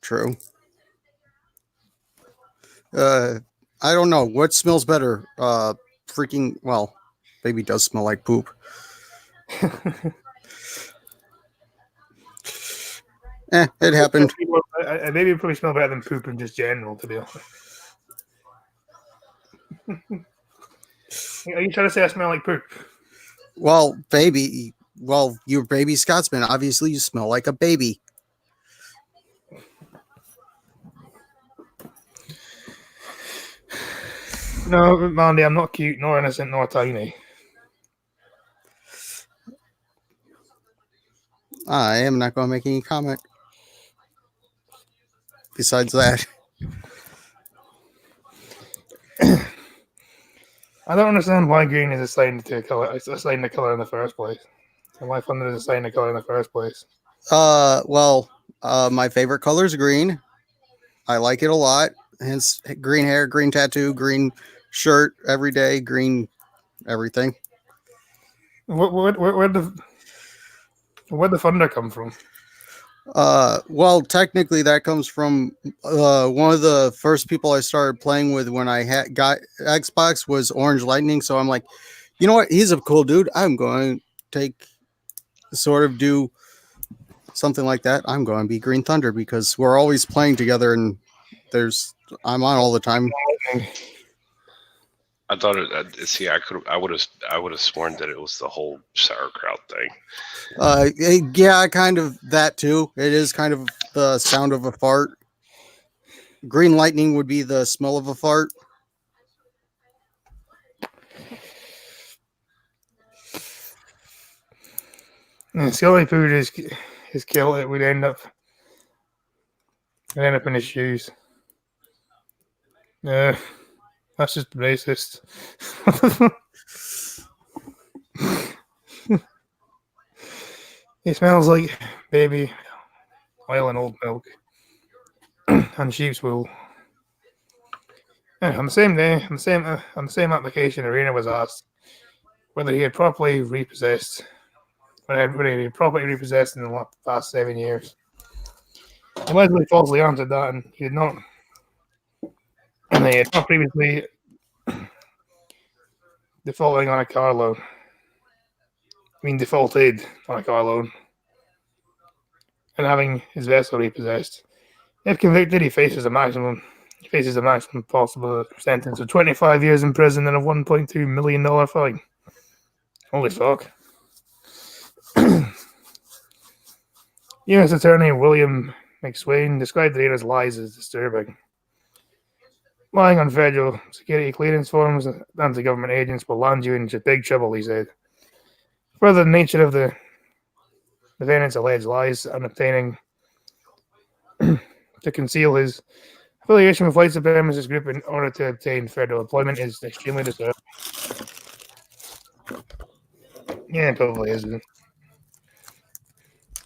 True. I don't know. What smells better? Well, baby does smell like poop. It happened. Maybe it probably smell better than poop in just general, to be honest. Are you trying to say I smell like poop? Well, you're Baby Scotsman. Obviously, you smell like a baby. No, Mandy, I'm not cute, nor innocent, nor tiny. I am not going to make any comment. Besides that, I don't understand why green is assigned to color. It's assigned a color in the first place. And why thunder is assigned a color in the first place. my favorite color is green. I like it a lot. Hence, green hair, green tattoo, green shirt every day, green everything. Where'd the thunder come from? Well, technically, that comes from one of the first people I started playing with when I got Xbox was Orange Lightning. So I'm like, you know what? He's a cool dude. I'm going to do something like that. I'm going to be Green Thunder because we're always playing together and I'm on all the time. I thought I would have sworn that it was the whole sauerkraut thing. Yeah, kind of that too. It is kind of the sound of a fart. Green lightning would be the smell of a fart. And Skelly food is kill it. We'd end up in his shoes. That's just racist. He smells like baby oil and old milk, and sheep's wool. On the same day, on the same application, Arena was asked whether he had properly repossessed, whether he had properly repossessed in the past 7 years. He allegedly falsely answered that, and he had not, and he had not previously defaulting on a car loan. Defaulted on a car loan, and having his vessel repossessed. If convicted, he faces a maximum possible sentence of 25 years in prison and a $1.2 million fine. Holy fuck. U.S. Attorney William McSwain described Arena's lies as disturbing. Lying on federal security clearance forms and anti-government agents will land you into big trouble, he said. Further, the nature of the defendant's alleged lies and obtaining to conceal his affiliation with white supremacist group in order to obtain federal employment is extremely disturbing. Yeah, it probably is.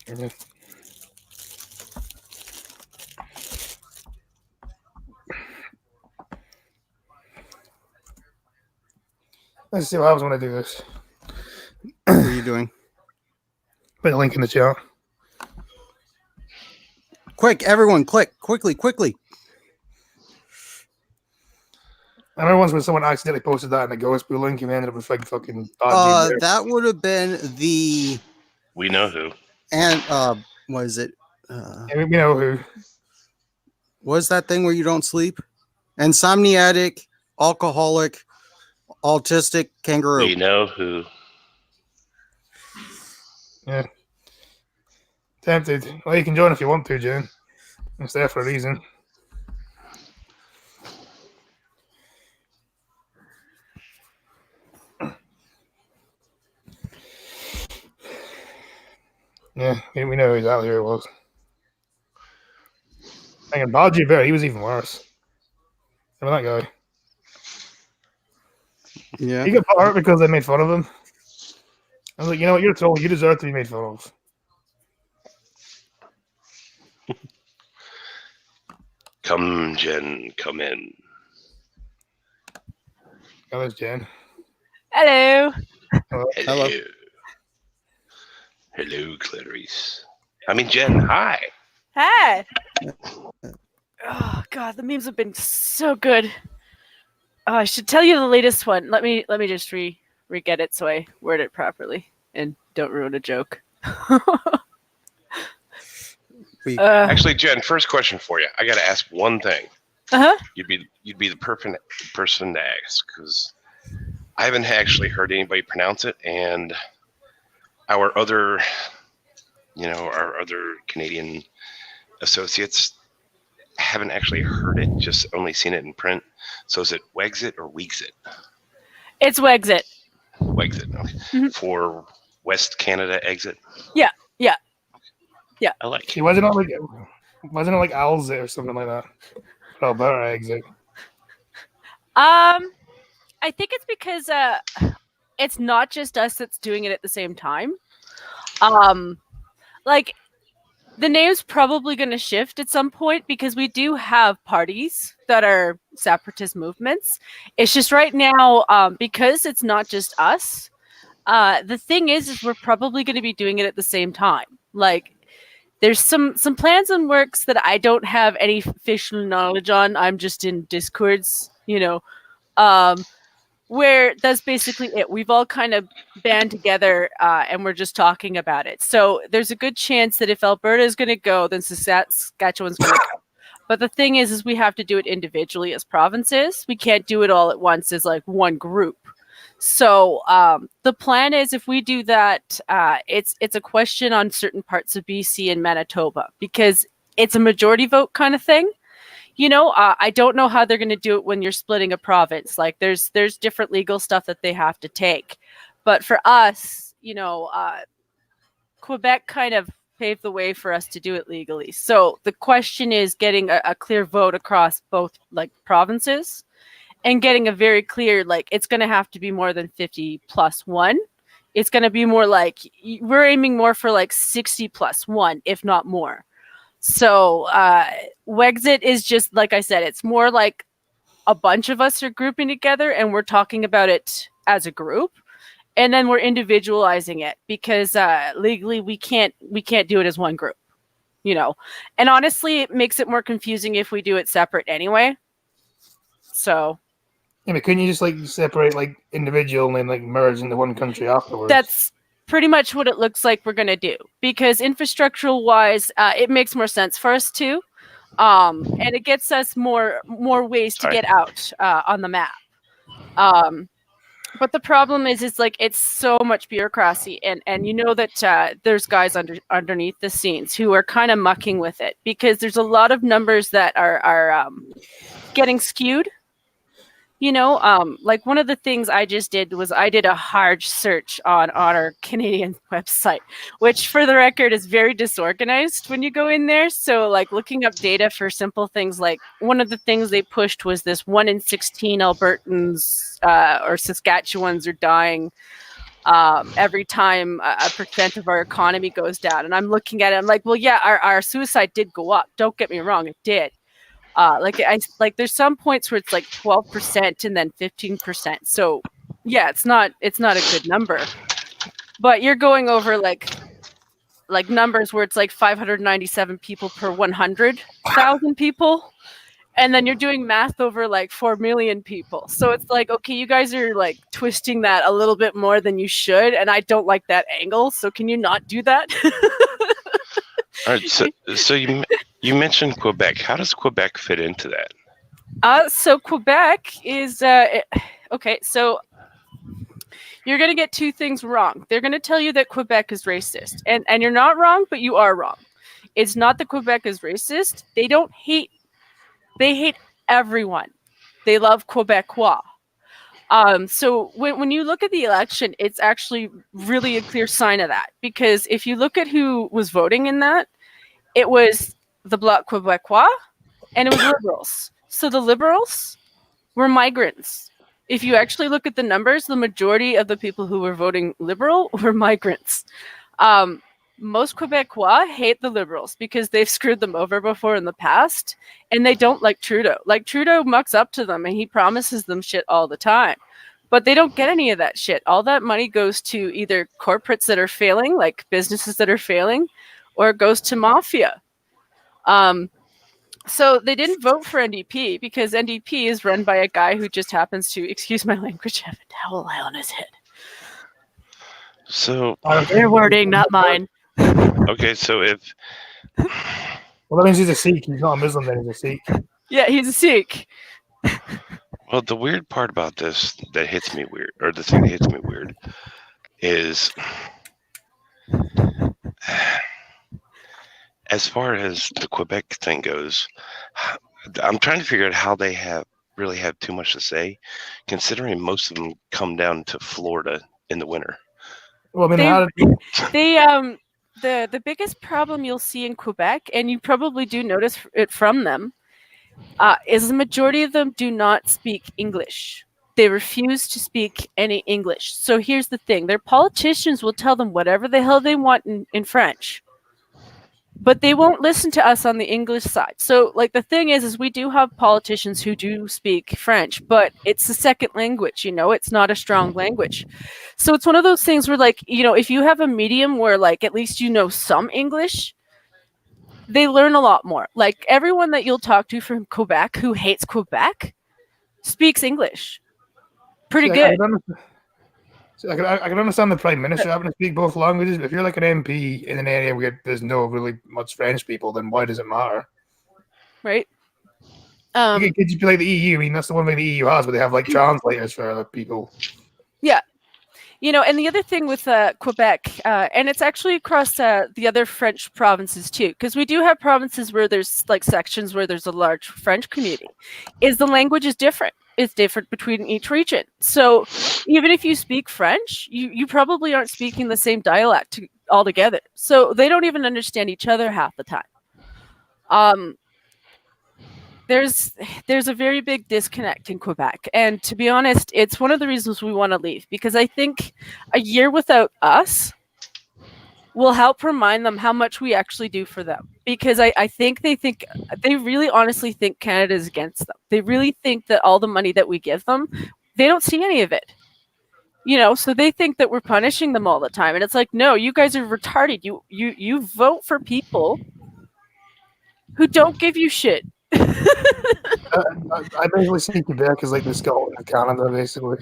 Yeah. Let's see what happens when I do this. What are you doing? Put a link in the chat. Quick, everyone, click quickly. I remember once when someone accidentally posted that in the Ghost Blue link and ended up with fucking dodgy. That would have been the We know who. and what is it? Yeah, we know who. What is that thing where you don't sleep? Insomniatic, alcoholic, autistic kangaroo. We know who. Yeah. Tempted. Well, you can join if you want to, June. It's there for a reason. Yeah, we know exactly who it was. Hang on, Balji Bear, he was even worse. Remember that guy? Yeah. He got put out because they made fun of him. I was like, you know what, you're told you deserve to be made fun of. Come, Jen, come in. Oh, there's Jen. Hello. Hello. Hello, Clarice. I mean, Jen, hi. Hi. Oh God, the memes have been so good. Oh, I should tell you the latest one. Let me just re-get it so I word it properly and don't ruin a joke. Actually, Jen, first question for you. I got to ask one thing. Uh-huh. You'd be the perfect person to ask because I haven't actually heard anybody pronounce it, and our other Canadian associates haven't actually heard it, just only seen it in print. So is it Wexit or Weexit? It's Wexit. Wexit, okay. Mm-hmm. For West Canada exit? Yeah. I like He wasn't it like Alzit or something like that? Alberta exit. I think it's because it's not just us that's doing it at the same time. Like the name's probably going to shift at some point because we do have parties that are separatist movements. It's just right now because it's not just us. The thing is we're probably going to be doing it at the same time. Like there's some plans and works that I don't have any official knowledge on. I'm just in Discords, where that's basically it. We've all kind of band together and we're just talking about it. So there's a good chance that if Alberta is going to go, then Saskatchewan's going to go. But the thing is we have to do it individually as provinces. We can't do it all at once as like one group. So the plan is if we do that, it's a question on certain parts of BC and Manitoba because it's a majority vote kind of thing. I don't know how they're going to do it when you're splitting a province. Like there's different legal stuff that they have to take. But for us, Quebec kind of paved the way for us to do it legally. So the question is getting a clear vote across both like provinces and getting a very clear, like it's going to have to be more than 50+1. It's going to be more like we're aiming more for like 60+1, if not more. So Wexit is just like I said, it's more like a bunch of us are grouping together and we're talking about it as a group, and then we're individualizing it because legally we can't do it as one group, you know. And honestly, it makes it more confusing if we do it separate anyway. So Yeah, but couldn't you just like separate like individual and then like merge into one country afterwards? that's pretty much what it looks like we're going to do, because infrastructural wise, it makes more sense for us too. And it gets us more ways to get out on the map. But the problem is like it's so much bureaucracy, and you know that there's guys underneath the scenes who are kind of mucking with it, because there's a lot of numbers that are getting skewed. You know, like one of the things I just did was I did a hard search on our Canadian website, which for the record is very disorganized when you go in there. So like looking up data for simple things, like one of the things they pushed was this 1 in 16 Albertans or Saskatchewans are dying every time a percent of our economy goes down. And I'm looking at it, I'm like, well, yeah, our suicide did go up. Don't get me wrong, it did. There's some points where it's like 12% and then 15%. So yeah, it's not a good number. But you're going over like numbers where it's like 597 people per 100,000 people. And then you're doing math over like 4 million people. So it's like, okay, you guys are like twisting that a little bit more than you should. And I don't like that angle. So can you not do that? All right. So you mentioned Quebec. How does Quebec fit into that? So Quebec is okay. So you're going to get two things wrong. They're going to tell you that Quebec is racist, and you're not wrong, but you are wrong. It's not that Quebec is racist. They hate everyone. They love Quebecois. So when you look at the election, it's actually really a clear sign of that, because if you look at who was voting in that, it was the Bloc Québécois and it was Liberals. So the Liberals were migrants. If you actually look at the numbers, the majority of the people who were voting Liberal were migrants. Most Quebecois hate the Liberals because they've screwed them over before in the past, and they don't like Trudeau. Like, Trudeau mucks up to them and he promises them shit all the time, but they don't get any of that shit. All that money goes to either corporates that are failing, like businesses that are failing, or it goes to mafia. So they didn't vote for NDP because NDP is run by a guy who just happens to, excuse my language, have a towel on his head. So Their wording, not mine. okay, so if Well, that means he's a Sikh. He's not a Muslim, then he's a Sikh. Yeah, he's a Sikh. well, the weird part about this that hits me weird, or the thing that hits me weird, is as far as the Quebec thing goes, I'm trying to figure out how they really have too much to say, considering most of them come down to Florida in the winter. Well, I mean, the biggest problem you'll see in Quebec, and you probably do notice it from them, is the majority of them do not speak English. They refuse to speak any English. So here's the thing. Their politicians will tell them whatever the hell they want in French, but they won't listen to us on the English side. So like the thing is we do have politicians who do speak French, but it's the second language, you know, it's not a strong language. So it's one of those things where, like, you know, if you have a medium where like at least you know some English, they learn a lot more. Like everyone that you'll talk to from Quebec who hates Quebec speaks English pretty good. I can understand the Prime Minister having to speak both languages, but if you're like an MP in an area where there's no really much French people, then why does it matter? Right? You could just be like the EU. I mean, that's the one thing the EU has, but they have like translators for other people. Yeah. You know, and the other thing with Quebec, and it's actually across the other French provinces too, because we do have provinces where there's like sections where there's a large French community, is the language is different. It's different between each region. So even if you speak French, you probably aren't speaking the same dialect altogether. So they don't even understand each other half the time. There's a very big disconnect in Quebec. And to be honest, it's one of the reasons we want to leave, because I think a year without us will help remind them how much we actually do for them. Because I think they really honestly think Canada is against them. They really think that all the money that we give them, they don't see any of it. So they think that we're punishing them all the time. And it's like, no, you guys are retarded. You vote for people who don't give you shit. I basically see Quebec as like the Scotland of Canada, basically.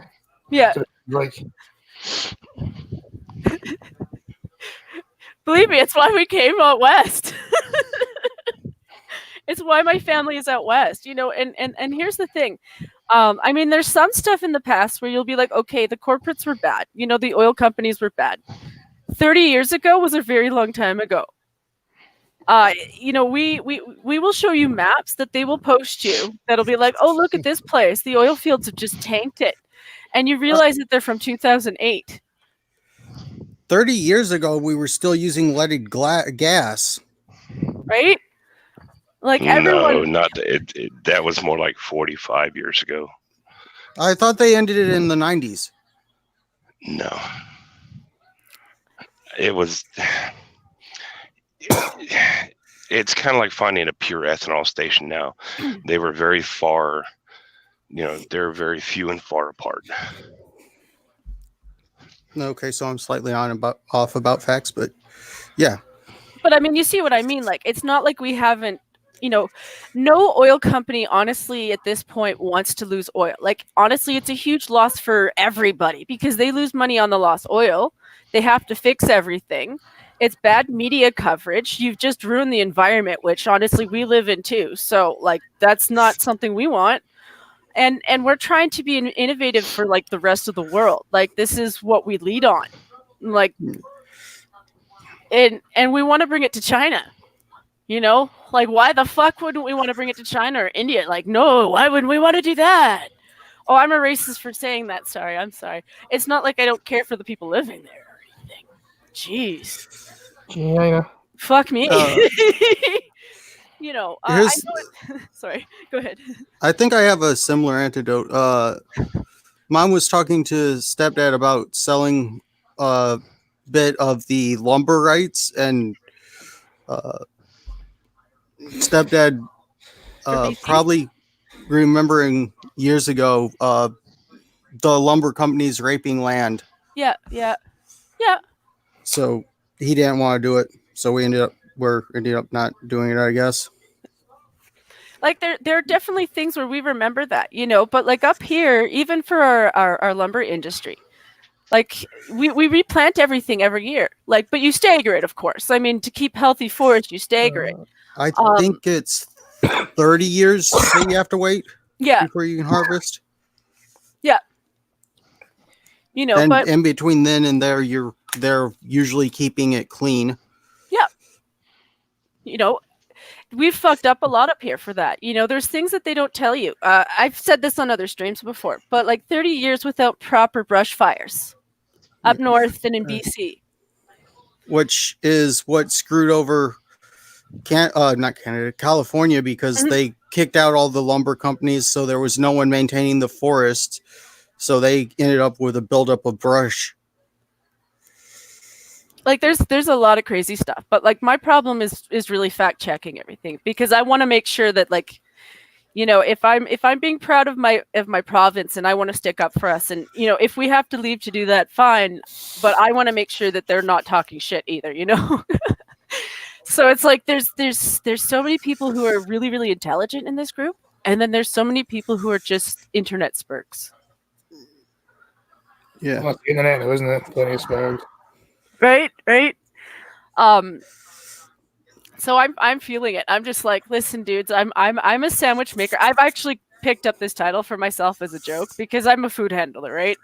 Yeah. So, like, Believe me, it's why we came out west. It's why my family is out west, and here's the thing. I mean, there's some stuff in the past where you'll be like, okay, the corporates were bad. The oil companies were bad. 30 years ago was a very long time ago. We will show you maps that they will post you that'll be like, oh, look at this place. The oil fields have just tanked it. And you realize that they're from 2008. 30 years ago, we were still using leaded gas. Right? Like everyone. No, not that was more like 45 years ago. I thought they ended it in the 90s. No. It was. It's kind of like finding a pure ethanol station now. They were very far, they're very few and far apart. Okay, so I'm slightly off about facts, but yeah. But I mean, you see what I mean? Like, it's not like we haven't, no oil company, honestly, at this point wants to lose oil. Like, honestly, it's a huge loss for everybody because they lose money on the lost oil. They have to fix everything. It's bad media coverage. You've just ruined the environment, which honestly we live in too. So like, that's not something we want. And we're trying to be innovative for like the rest of the world. Like, this is what we lead on. Like, and we want to bring it to China. Like, why the fuck wouldn't we want to bring it to China or India? Like, no, why wouldn't we want to do that? Oh, I'm a racist for saying that. Sorry, I'm sorry. It's not like I don't care for the people living there or anything. Jeez. China. Fuck me. I know sorry, go ahead. I think I have a similar antidote. Mom was talking to stepdad about selling a bit of the lumber rights, and stepdad probably remembering years ago the lumber companies raping land. Yeah. So he didn't want to do it. So we ended up not doing it, I guess. Like, there are definitely things where we remember that, but like up here, even for our lumber industry, like we replant everything every year, like, but you stagger it, of course. I mean, to keep healthy forest, you stagger it. I think it's 30 years that you have to wait before you can harvest. Yeah. And but in between then and there, they're usually keeping it clean. Yeah. We've fucked up a lot up here for that. There's things that they don't tell you. I've said this on other streams before, but like 30 years without proper brush fires up north and in BC. Which is what screwed over not Canada, California, because they kicked out all the lumber companies, so there was no one maintaining the forest. So they ended up with a buildup of brush. Like, there's a lot of crazy stuff, but like my problem is really fact checking everything, because I want to make sure that, like, if I'm being proud of my province and I want to stick up for us, and if we have to leave to do that, fine, but I want to make sure that they're not talking shit either. So it's like there's so many people who are really, really intelligent in this group, and then there's so many people who are just internet spurks. Yeah, well, the internet, isn't it? Plenty of spurks. Right. So I'm feeling it. I'm just like, listen, dudes, I'm a sandwich maker. I've actually picked up this title for myself as a joke because I'm a food handler, right?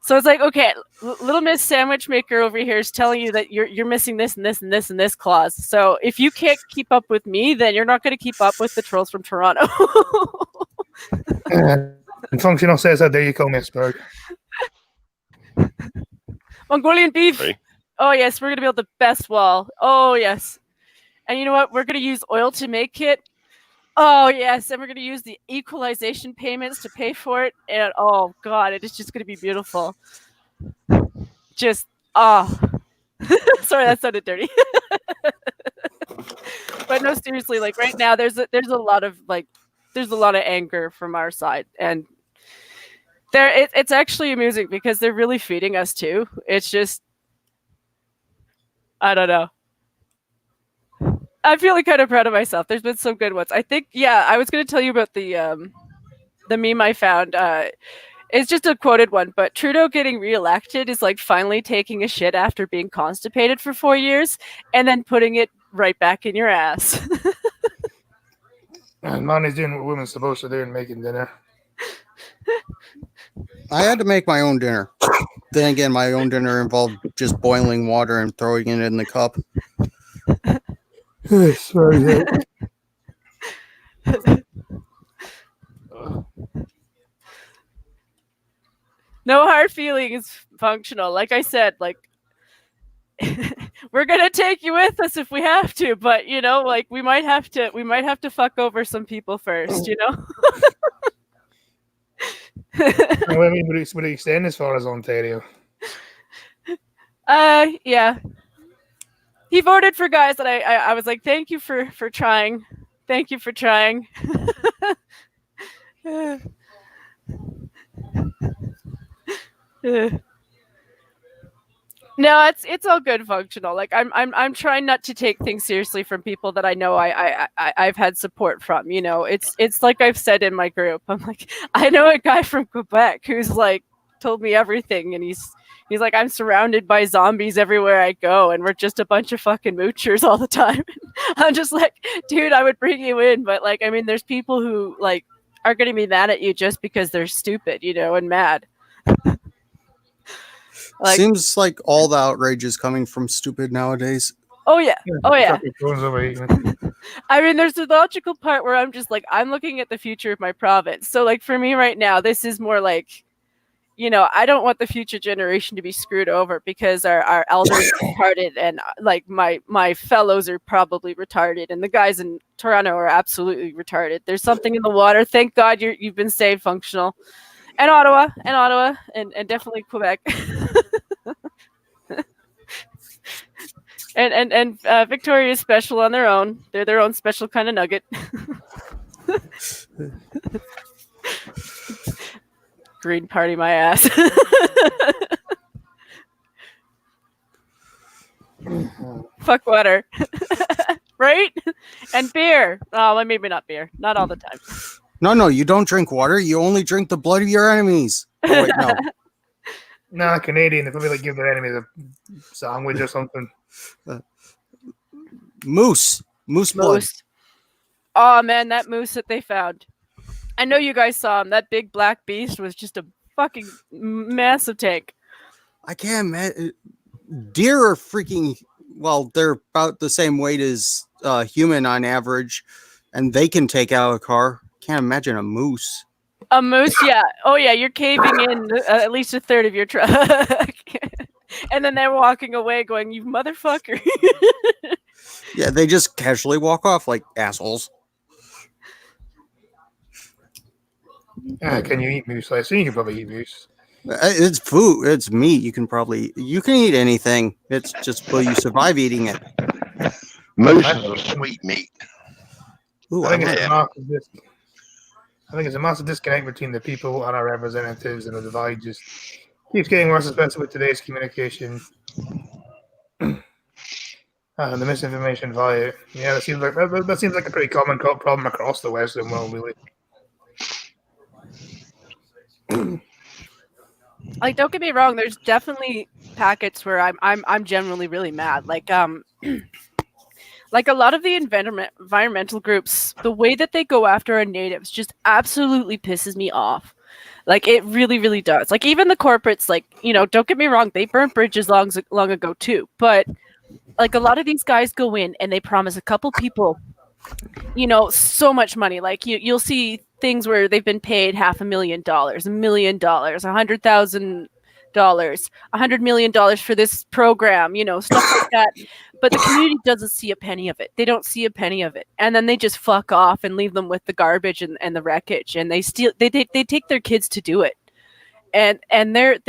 So it's like, okay, little Miss Sandwich Maker over here is telling you that you're missing this and this and this and this clause. So if you can't keep up with me, then you're not going to keep up with the trolls from Toronto. And Functional says, how dare you call me a spurg? Mongolian beef. Right. Oh, yes, we're going to build the best wall. Oh, yes. And you know what? We're going to use oil to make it. Oh, yes. And we're going to use the equalization payments to pay for it. And, oh, God, it is just going to be beautiful. Just, Sorry, that sounded dirty. But no, seriously, like right now, there's a lot of anger from our side, and it's actually amusing because they're really feeding us too. It's just, I don't know. I'm feeling kind of proud of myself. There's been some good ones. I think, yeah, I was going to tell you about the meme I found. It's just a quoted one, but Trudeau getting reelected is like finally taking a shit after being constipated for 4 years and then putting it right back in your ass. And Monty's doing what women's supposed to do and making dinner. I had to make my own dinner. Then again, my own dinner involved just boiling water and throwing it in the cup. Sorry. No hard feelings, functional. Like I said, like we're gonna take you with us if we have to, but you know, like we might have to fuck over some people first, you know. I mean, would he extend as far as Ontario? Yeah. He voted for guys that I was like, thank you for trying. Thank you for trying. No, it's all good, functional. Like I'm trying not to take things seriously from people that I know I've had support from. You know, it's like I've said in my group. I'm like, I know a guy from Quebec who's like told me everything, and he's like, I'm surrounded by zombies everywhere I go, and we're just a bunch of fucking moochers all the time. I'm just like, dude, I would bring you in, but like, I mean, there's people who like are going to be mad at you just because they're stupid, you know, and mad. Like, seems like all the outrage is coming from stupid nowadays. Oh yeah. Oh yeah. Overeating. I mean, there's the logical part where I'm just like, I'm looking at the future of my province. So like for me right now, this is more like, you know, I don't want the future generation to be screwed over because our elders are retarded, and like my fellows are probably retarded, and the guys in Toronto are absolutely retarded. There's something in the water. Thank God you've been saved, functional. And Ottawa, and definitely Quebec. and Victoria is special on their own. They're their own special kind of nugget. Green party my ass. Fuck water. Right? And beer. Oh, well, maybe not beer. Not all the time. No, you don't drink water. You only drink the blood of your enemies. Oh, wait, no. Nah, Canadian. They probably like give their enemies a sandwich or something. Moose blood. Oh man, that moose that they found. I know you guys saw him. That big black beast was just a fucking massive tank. I can't imagine. Deer are freaking. Well, they're about the same weight as human on average, and they can take out a car. Can't imagine a moose. A moose, yeah. Oh yeah, you're caving in at least a third of your truck, and then they're walking away, going, "You motherfucker." Yeah, they just casually walk off like assholes. Can you eat moose? I assume you can probably eat moose. It's food. It's meat. You can eat anything. It's just will you survive eating it? Moose is a sweet meat. Ooh, I think it's a massive disconnect between the people and our representatives, and the divide just keeps getting worse, especially with today's communication and the misinformation via. Yeah, that seems like a pretty common problem across the Western world, really. Like, don't get me wrong. There's definitely packets where I'm generally really mad. Like like a lot of the environmental groups, the way that they go after our natives just absolutely pisses me off. Like it really, really does. Like even the corporates, like, you know, don't get me wrong, they burnt bridges long ago too. But like a lot of these guys go in and they promise a couple people, you know, so much money. Like you'll see things where they've been paid $500,000, $1 million, $100,000, $100 million for this program, you know, stuff like that. But the community doesn't see a penny of it. They don't see a penny of it. And then they just fuck off and leave them with the garbage and the wreckage. And they take their kids to do it. and they're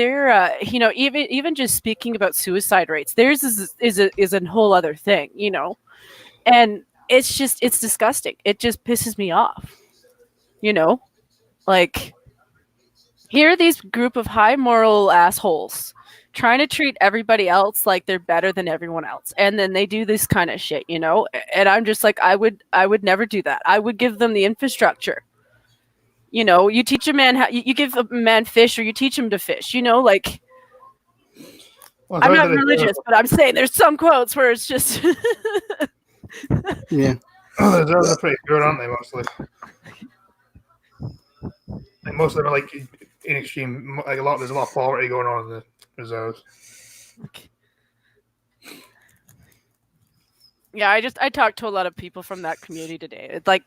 you know, even just speaking about suicide rates, theirs is a whole other thing, you know, and it's disgusting. It just pisses me off, you know, like here are these group of high moral assholes trying to treat everybody else like they're better than everyone else, and then they do this kind of shit, you know, and I'm just like, I would never do that. I would give them the infrastructure. You know, you teach a man how you give a man fish, or you teach him to fish. You know, like Well, I'm sorry not that religious, but I'm saying there's some quotes where it's just Yeah. the reserves are pretty good, aren't they? Mostly. Like most of them are like in extreme. Like there's a lot of poverty going on in the reserves. yeah. I talked to a lot of people from that community today. It's like,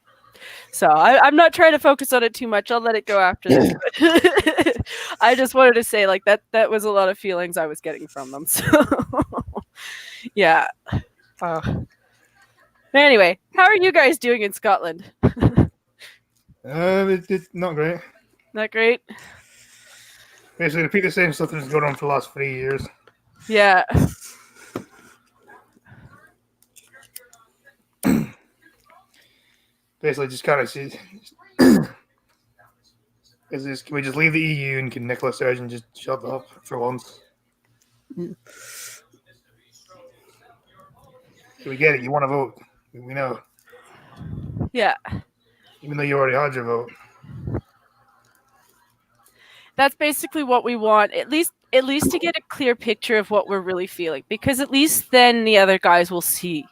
so I'm not trying to focus on it too much. I'll let it go after this. But I just wanted to say like that was a lot of feelings I was getting from them. So yeah. Anyway, how are you guys doing in Scotland? It's not great. Not great. Basically, repeat the same stuff that's been going on for the last 3 years. Yeah. Basically, just kind of see. Can we just leave the EU and can Nicola Sturgeon just shut up for once? We get it. You want to vote. We know. Yeah. Even though you already had your vote. That's basically what we want. At least to get a clear picture of what we're really feeling, because at least then the other guys will see,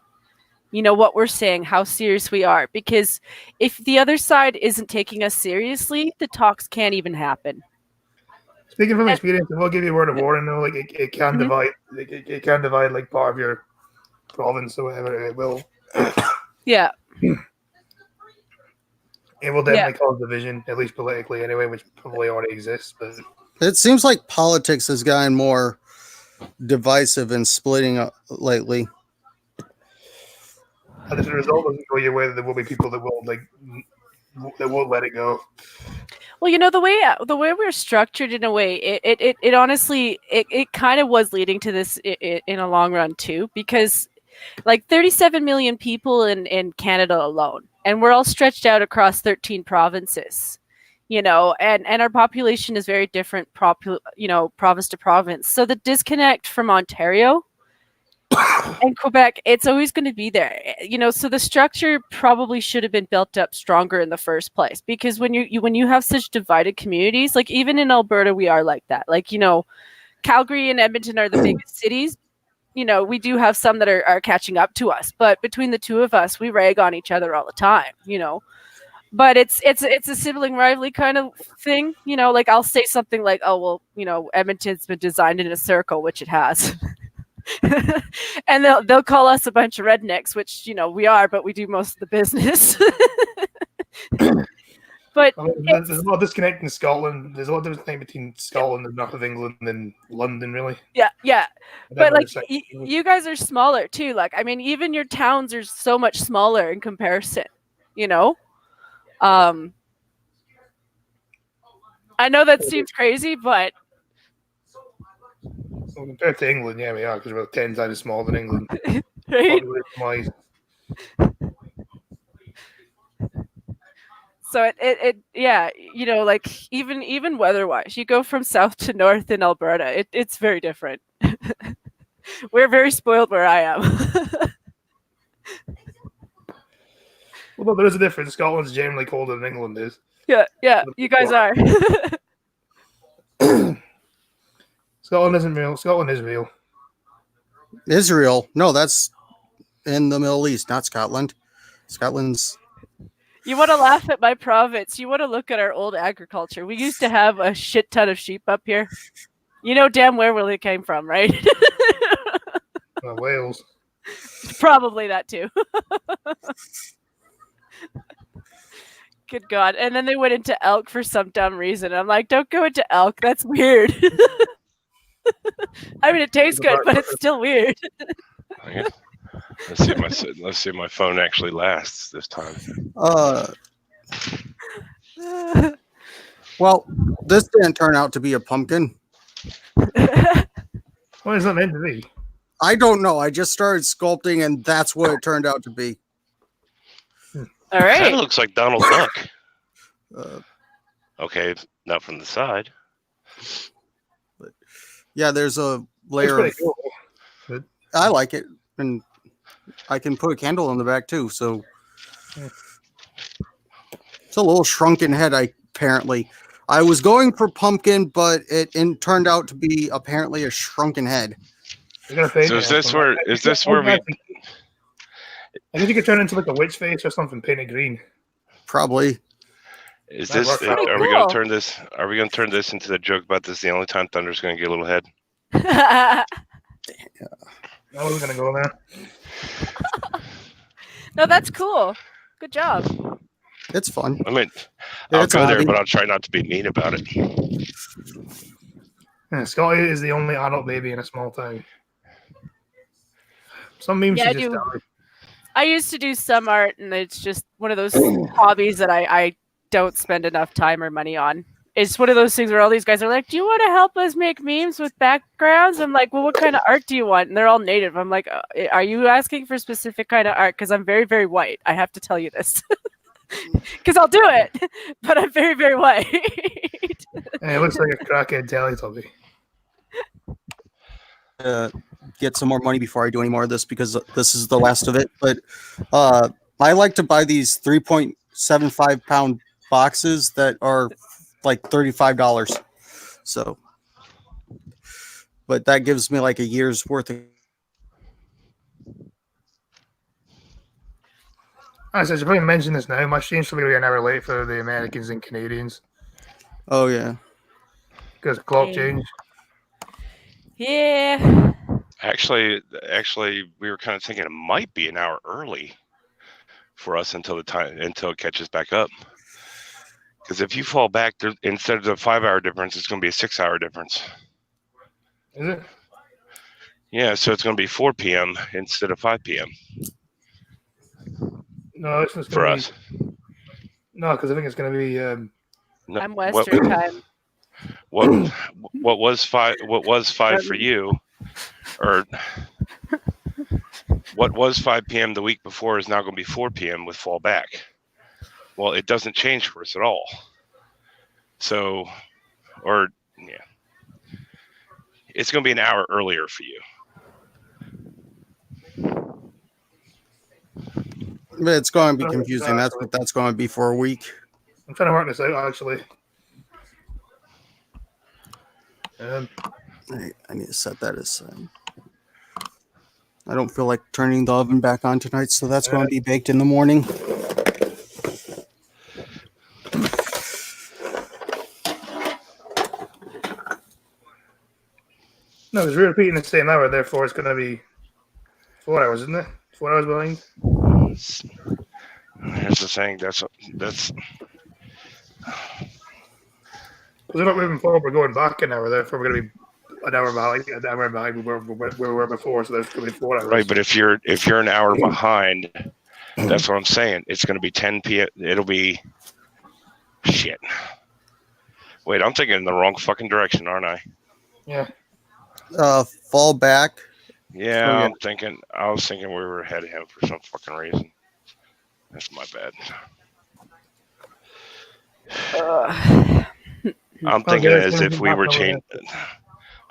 you know, what we're saying, how serious we are. Because if the other side isn't taking us seriously, the talks can't even happen. Speaking from experience, and we'll give you a word of warning though, like it can Mhm. divide. It can divide like part of your province or whatever. It will. Yeah. It will definitely cause division, at least politically anyway, which probably already exists. But It seems like politics has gotten more divisive and splitting up lately. and if the result doesn't go your way, there will be people that will that won't let it go. Well, you know, the way we're structured in a way, it honestly it kind of was leading to this in a long run too, because like 37 million people in Canada alone, and we're all stretched out across 13 provinces, you know, and our population is very different, you know, province to province. So the disconnect from Ontario and Quebec, it's always going to be there, you know. So the structure probably should have been built up stronger in the first place, because when you have such divided communities, like even in Alberta, we are like that. Like, you know, Calgary and Edmonton are the biggest cities. You know, we do have some that are catching up to us, but between the two of us, we rag on each other all the time, you know. But it's a sibling rivalry kind of thing, you know. Like I'll say something like, "Oh well, you know, Edmonton's been designed in a circle," which it has, and they'll call us a bunch of rednecks, which, you know, we are, but we do most of the business. But I mean, there's a lot of disconnect in Scotland. There's a lot of difference between Scotland and north of England and London, really. yeah. But like Definitely you guys are smaller too. Like, I mean, even your towns are so much smaller in comparison, you know. I know that seems crazy, but well, compared to England, yeah, we are, because we're about 10 times smaller than England. right? Population-wise. So it yeah, you know, like even weather-wise, you go from south to north in Alberta, it's very different. We're very spoiled where I am. Well, no, there is a difference. Scotland's generally colder than England is. Yeah, you guys are. Scotland isn't real. Scotland is real. Israel, no, that's in the Middle East, not Scotland. Scotland's You want to laugh at my province? You want to look at our old agriculture? We used to have a shit ton of sheep up here. You know damn well where they came from, right? Wales. Probably that too. Good God. And then they went into elk for some dumb reason. I'm like, don't go into elk. That's weird. I mean, it tastes good, but it's still weird. Okay. Let's see if my phone actually lasts this time. well, this didn't turn out to be a pumpkin. What is that meant to be? I don't know. I just started sculpting, and that's what it turned out to be. All Kind right. of looks like Donald Duck. Uh, Okay, not from the side. yeah, there's a It's layer pretty of. cool. I like it, and I can put a candle in the back too. So it's a little shrunken head. Apparently, I was going for pumpkin, but it turned out to be apparently a shrunken head. You're gonna paint So it is or this something. where is this where we? I guess you could turn it into like a witch face or something painted green. Probably. Is That this? works out. Are we Cool. going to turn this? Are we going to turn this into the joke about this? Is the only time Thunder's going to get a little head. Now we're gonna go there. No, that's cool. Good job. It's fun. I mean, I'll It's a go there, hobby. but I'll try not to be mean about it. Yeah, Scotty is the only adult baby in a small town. Some memes Yeah, she I just do. died. I used to do some art, and it's just one of those hobbies that I don't spend enough time or money on. It's one of those things where all these guys are like, "Do you want to help us make memes with backgrounds?" I'm like, "Well, what kind of art do you want?" And they're all native. I'm like, "Are you asking for specific kind of art? Because I'm very, very white. I have to tell you this." Because I'll do it, but I'm very, very white. Yeah, it looks like a crackhead Teletubby. Get some more money before I do any more of this because this is the last of it. But I like to buy these 3.75 pound boxes that are like $35. So, but that gives me like a year's worth of. I should probably mention this now. My stream's probably gonna be an hour late for the Americans and Canadians Oh yeah, because of clock Yeah. change. Yeah. Actually, we were kind of thinking it might be an hour early for us until it catches back up. Because if you fall back, instead of the 5 hour difference, it's going to be a 6 hour difference. Is it? Yeah, so it's going to be 4 p.m. instead of 5 p.m. No, it's just for gonna us. Be, no, because I think it's gonna be. No, I'm Western time. what was 5? What was 5 for you? Or what was 5 p.m. the week before is now going to be 4 p.m. with fall back. Well, it doesn't change for us at all. So, it's going to be an hour earlier for you. but it's going to be confusing. That's what that's going to be for a week. I'm trying to work this out actually. I need to set that aside. I don't feel like turning the oven back on tonight, so that's going to be baked in the morning. No, because we're repeating the same hour, therefore it's gonna be 4 hours, isn't it? 4 hours behind. Here's the thing. That's Because we're not moving forward, we're going back an hour, therefore we're gonna be an hour behind where we were before, so there's gonna be 4 hours. right. But if you're an hour behind, that's what I'm saying. It's going to be 10 p.m. It'll be shit. Wait, I'm thinking in the wrong fucking direction, aren't I? Yeah. Fall back. Yeah, Okay. I was thinking we were ahead of him for some fucking reason. That's my bad. I'm thinking Okay, as so if we were back over changing.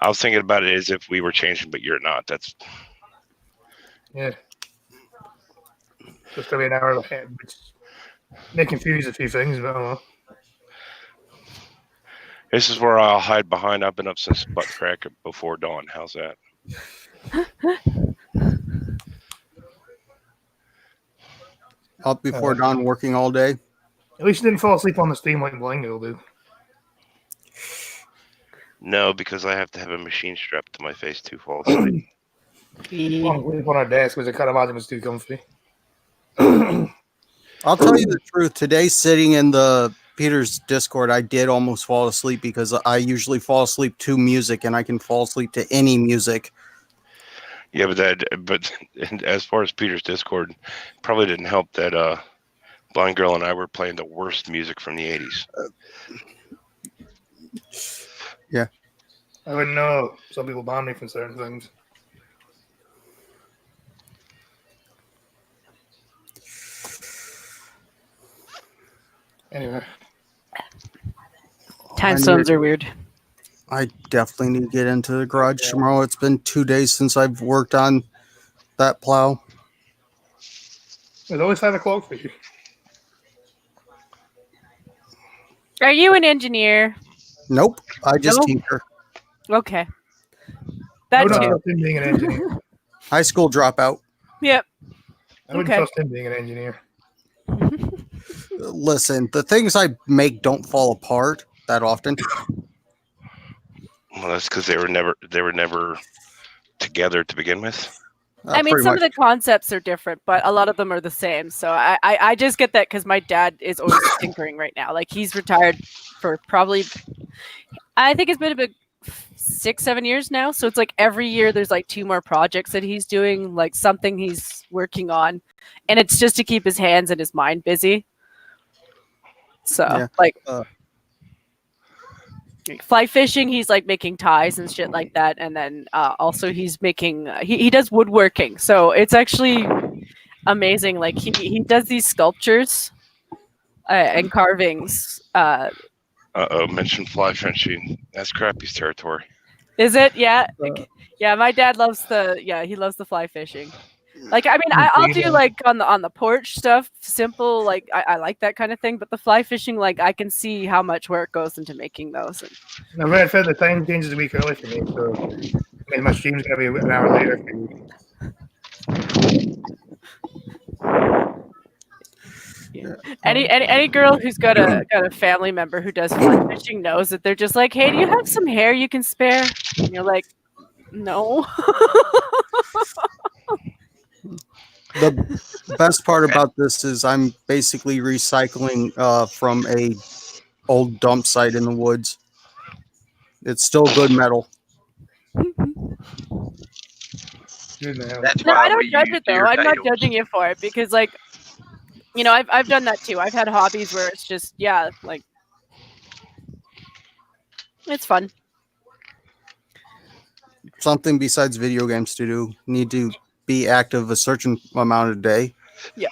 I was thinking about it as if we were changing, but you're not. That's Yeah. So it's gonna be an hour ahead, which may confuse a few things, but I don't know. this is where I'll hide behind. I've been up since butt crack before dawn. How's that? Up before dawn, working all day. At least you didn't fall asleep on the stream like Blank will do. No, because I have to have a machine strapped to my face to fall asleep. On our desk, because I can't imagine it's too comfy. I'll tell you the truth. Today, sitting in the Peter's Discord, I did almost fall asleep because I usually fall asleep to music, and I can fall asleep to any music. Yeah, but as far as Peter's Discord, probably didn't help that Blind Girl and I were playing the worst music from the 80s. I wouldn't know. Some people ban me from certain things. Anyway, Time I need- zones are weird. I definitely need to get into the garage tomorrow. It's been 2 days since I've worked on that plow. it's always 5 o'clock for you. Are you an engineer? Nope, I just Nope. tinker. Okay. I That would not too. trust him being an engineer. High school dropout. Yep. I wouldn't Okay. trust him being an engineer. Listen, the things I make don't fall apart that often. Well, that's because they were never together to begin with. I mean, Pretty some much. of the concepts are different, but a lot of them are the same. So I just get that because my dad is always tinkering right now. Like he's retired for probably, I think it's been about 6-7 years now. So it's like every year there's like 2 more projects that he's doing, like something he's working on, and it's just to keep his hands and his mind busy. So Yeah. like Uh. fly fishing, he's like making ties and shit like that, and then also he's making he does woodworking, so it's actually amazing. Like he does these sculptures and carvings. Mention fly fishing. That's Crappy's territory. Is it? Yeah. Yeah, my dad loves he loves the fly fishing. Like, I mean, I'll do like on the porch stuff, simple. Like, I like that kind of thing. But the fly fishing, like, I can see how much work goes into making those. Now, Red Fed, the time changes a week early for me, so I mean, my stream's gonna be an hour later for you. Any girl who's got a family member who does fly fishing knows that they're just like, hey, do you have some hair you can spare? And you're like, no. The best part about this is I'm basically recycling from a old dump site in the woods. It's still good metal. Good man. That's No, why I don't we judge use it though. deer I'm not tails. judging you for it because, like, you know, I've done that too. I've had hobbies where it's just like it's fun. Something besides video games to do. Need to be active a certain amount a day. Yeah.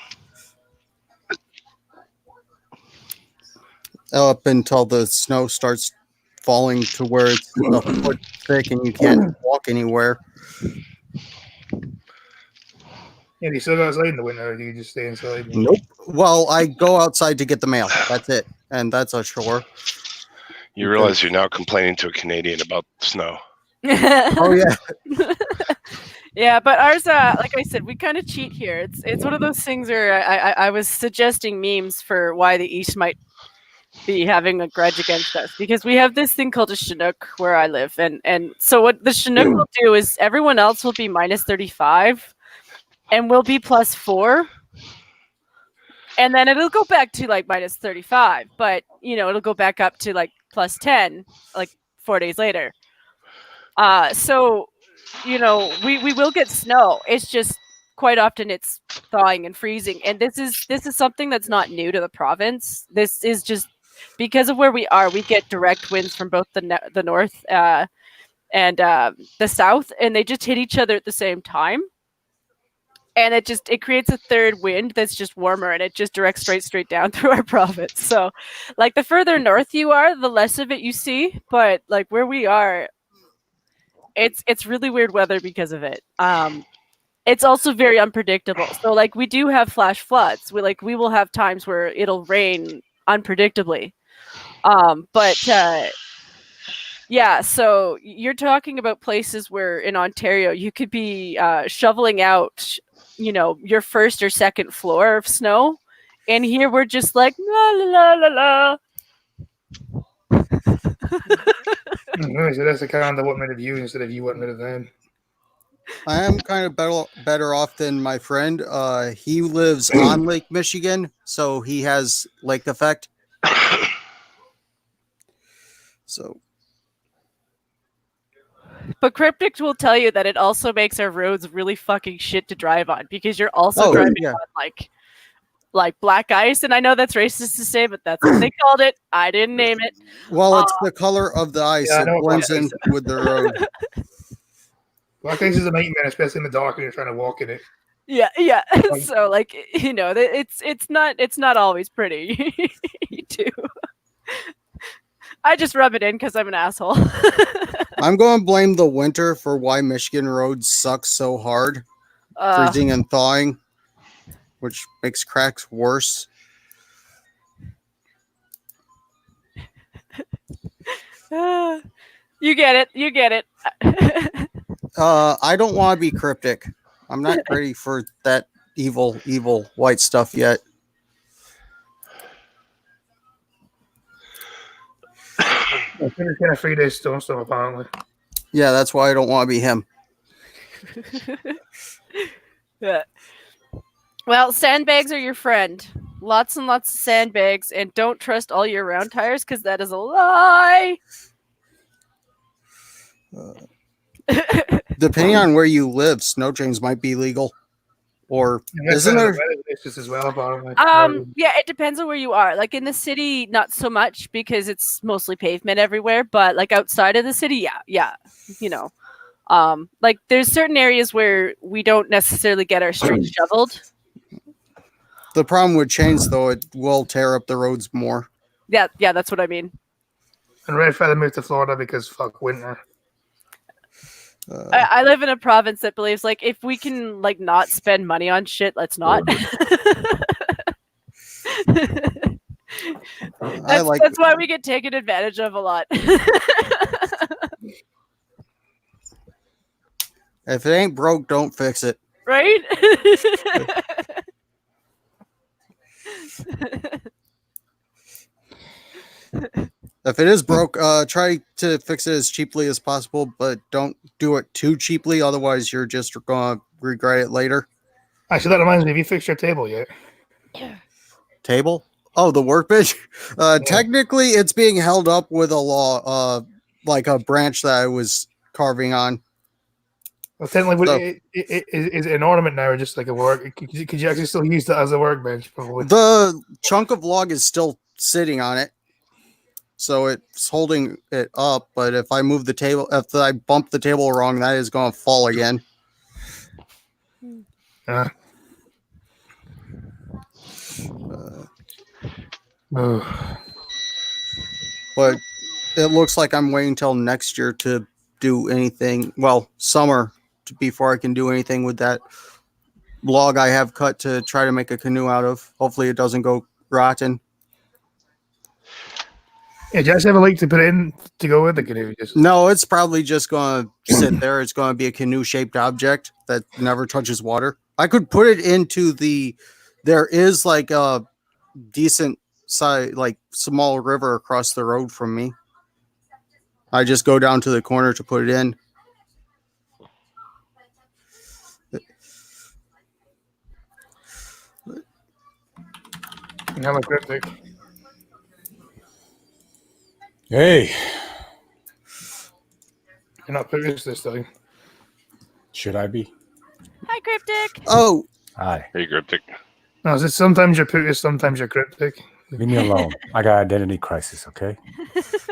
Up until the snow starts falling to where it's a foot thick and you can't walk anywhere. Yeah, do you still go outside in the winter, or do you just stay inside? Nope. Well, I go outside to get the mail. That's it. And that's a chore. You realize you're now complaining to a Canadian about snow. Oh, yeah. Yeah, but ours, like I said, we kind of cheat here. It's one of those things where I was suggesting memes for why the East might be having a grudge against us because we have this thing called a Chinook where I live, and so what the Chinook will do is everyone else will be minus 35, and we'll be plus 4, and then it'll go back to like minus 35, but you know it'll go back up to like plus 10 like 4 days later. So you know we will get snow. It's just quite often it's thawing and freezing, and this is something that's not new to the province. This is just because of where we are. We get direct winds from both the north and the south, and they just hit each other at the same time, and it creates a third wind that's just warmer, and it just directs straight down through our province. So like the further north you are, the less of it you see, but like where we are, it's really weird weather because of it. It's also very unpredictable. So like we do have flash floods. We will have times where it'll rain unpredictably. Yeah, so you're talking about places where in Ontario you could be shoveling out, you know, your first or second floor of snow, and here we're just like la la la la la. So that's the kind that want rid of you instead of you wanting rid of them. I am kind of better off than my friend. He lives on Lake Michigan, so he has lake effect. So, But Cryptic will tell you that it also makes our roads really fucking shit to drive on because you're also Oh, driving yeah. on like like black ice, and I know that's racist to say, but that's what they called it. I didn't name it. Well, it's the color of the ice. Yeah, I It know blends black in ice. with the road. Black ice is a nightmare, especially in the dark when you're trying to walk in it. Yeah, yeah. Like- So like it's not always pretty. too. I just rub it in because I'm an asshole. I'm going to blame the winter for why Michigan roads suck so hard, freezing and thawing, which makes cracks worse. You get it. You get it. I don't want to be cryptic. I'm not ready for that evil white stuff yet. I think it's kind of 3 days snowstorm, apparently. Yeah, that's why I don't want to be him. Yeah. Well, sandbags are your friend. Lots and lots of sandbags, and don't trust all year round tires because that is a lie. Depending on where you live, snow chains might be legal. Or And that's isn't kind of there? the weather conditions as well, apparently. Yeah, it depends on where you are. Like in the city, not so much because it's mostly pavement everywhere. But like outside of the city, yeah, you know, like there's certain areas where we don't necessarily get our streets shoveled. The problem with chains, though, it will tear up the roads more. Yeah, that's what I mean. And Red Feather moved to Florida because fuck winter. I live in a province that believes like if we can like not spend money on shit, let's not. That's why we get taken advantage of a lot. If it ain't broke, don't fix it. Right? If it is broke, try to fix it as cheaply as possible, but don't do it too cheaply. Otherwise, you're just going to regret it later. Actually, that reminds me, have you fixed your table yet? Table? Oh, the workbench? Technically, it's being held up with a law, like a branch that I was carving on. Well, technically, So- is it an ornament now or just like a work? Could you actually still use that as a workbench? Probably. The chunk of log is still sitting on it. So it's holding it up, but if I move the table, if I bump the table wrong, that is going to fall again. But it looks like I'm waiting till next year to do anything. Well, summer before I can do anything with that log I have cut to try to make a canoe out of. Hopefully, it doesn't go rotten. Yeah, do you guys have a lake to put in to go with the canoe? Just No, it's probably just going to sit there. It's going to be a canoe-shaped object that never touches water. I could put it into the. There is like a decent size, like small river across the road from me. I just go down to the corner to put it in. I'm a cryptic. Hey, You're not putting this time. should I be? Hi, Cryptic. Oh, Hi, Hey, Cryptic. No, is it sometimes you're putting, sometimes you're cryptic? leave me alone. I got identity crisis. Okay.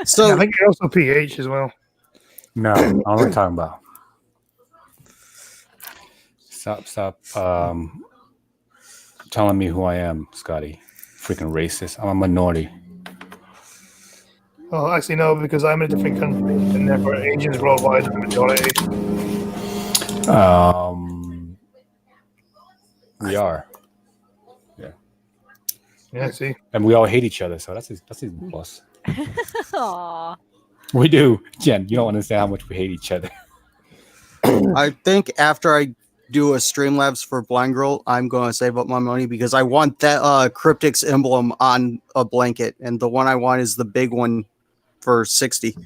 so I think you're also PH as well. No, I don't know what I'm talking about. Stop. Telling me who I am, Scotty. Freaking racist. I'm a minority. Well, actually, no, because I'm in a different country, and therefore Asians worldwide are the majority. We are, Yeah, see, and we all hate each other. So that's a plus. Aww. We do, Jen. You don't understand how much we hate each other. I think after I do a Streamlabs for Blind Girl, I'm going to save up my money because I want that Cryptic's emblem on a blanket, and the one I want is the big one for 60.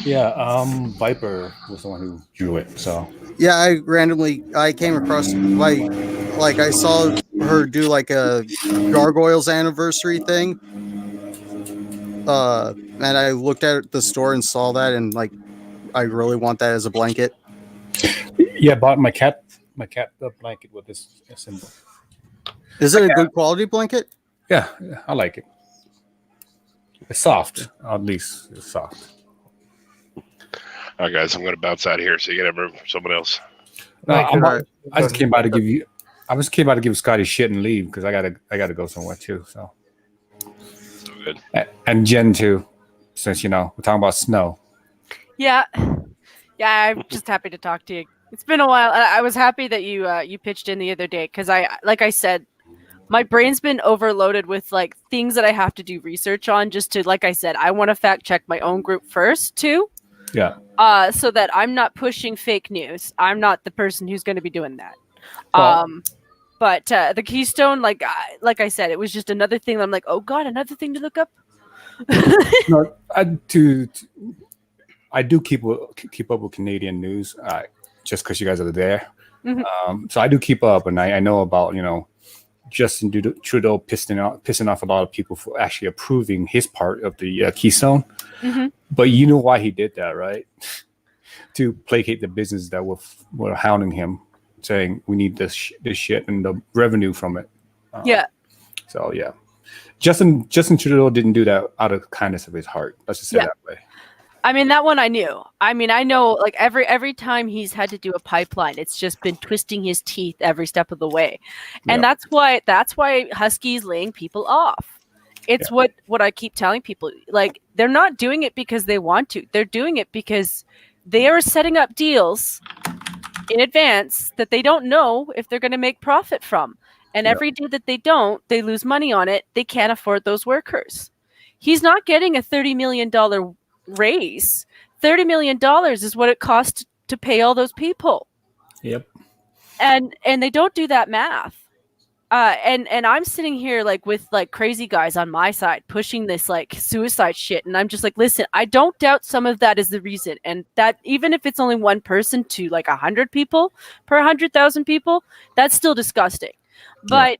Yeah. Viper was the one who drew it. So Yeah, I came across like I saw her do like a Gargoyles anniversary thing. And I looked at the store and saw that, and like I really want that as a blanket. yeah, I bought my cat blanket with this symbol. Is it a good quality blanket? Yeah, I like it. It's soft, at least it's soft. All right, guys, I'm going to bounce out of here so you can have room for someone else. No, Thank you. I just came by to give you. I just came by to give Scotty shit and leave because I gotta go somewhere too. So So good. and Jen too, since we're talking about snow. Yeah, I'm just happy to talk to you. It's been a while. I was happy that you pitched in the other day because like I said, my brain's been overloaded with like things that I have to do research on. Just to, like I said, I want to fact check my own group first too. Yeah. So that I'm not pushing fake news. I'm not the person who's going to be doing that. Well- But the Keystone, like I said, it was just another thing that I'm like, oh God, another thing to look up. No, I do keep up with Canadian news, just because you guys are there. Mhm. So I do keep up, and I know about Justin Trudeau pissing off a lot of people for actually approving his part of the Keystone. Mm-hmm. But you know why he did that, right? To placate the business that were hounding him, saying we need this shit and the revenue from it. Yeah. So yeah, Justin Trudeau didn't do that out of the kindness of his heart. Let's just say Yeah. that way. I mean, that one I knew. I mean, I know like every time he's had to do a pipeline, it's just been twisting his teeth every step of the way. And Yeah. that's why Husky's laying people off. It's what I keep telling people. Like, they're not doing it because they want to. They're doing it because they are setting up deals in advance that they don't know if they're going to make profit from. And Yeah. every day that they don't, they lose money on it. They can't afford those workers. He's not getting a $30 million raise. $30 million is what it costs to pay all those people. Yep. And they don't do that math. And I'm sitting here like with like crazy guys on my side pushing this like suicide shit, and I'm just like, listen, I don't doubt some of that is the reason, and that even if it's only one person to like 100 people per 100,000 people, that's still disgusting. But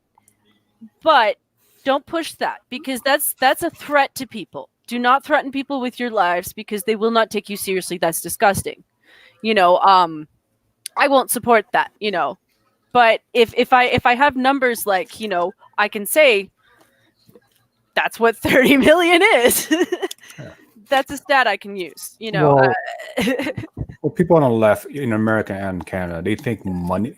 don't push that, because that's a threat to people. Do not threaten people with your lives, because they will not take you seriously. That's disgusting. I won't support that. But if I have numbers like, I can say that's what 30 million is. That's a stat I can use, Well, people on the left in America and Canada, they think money,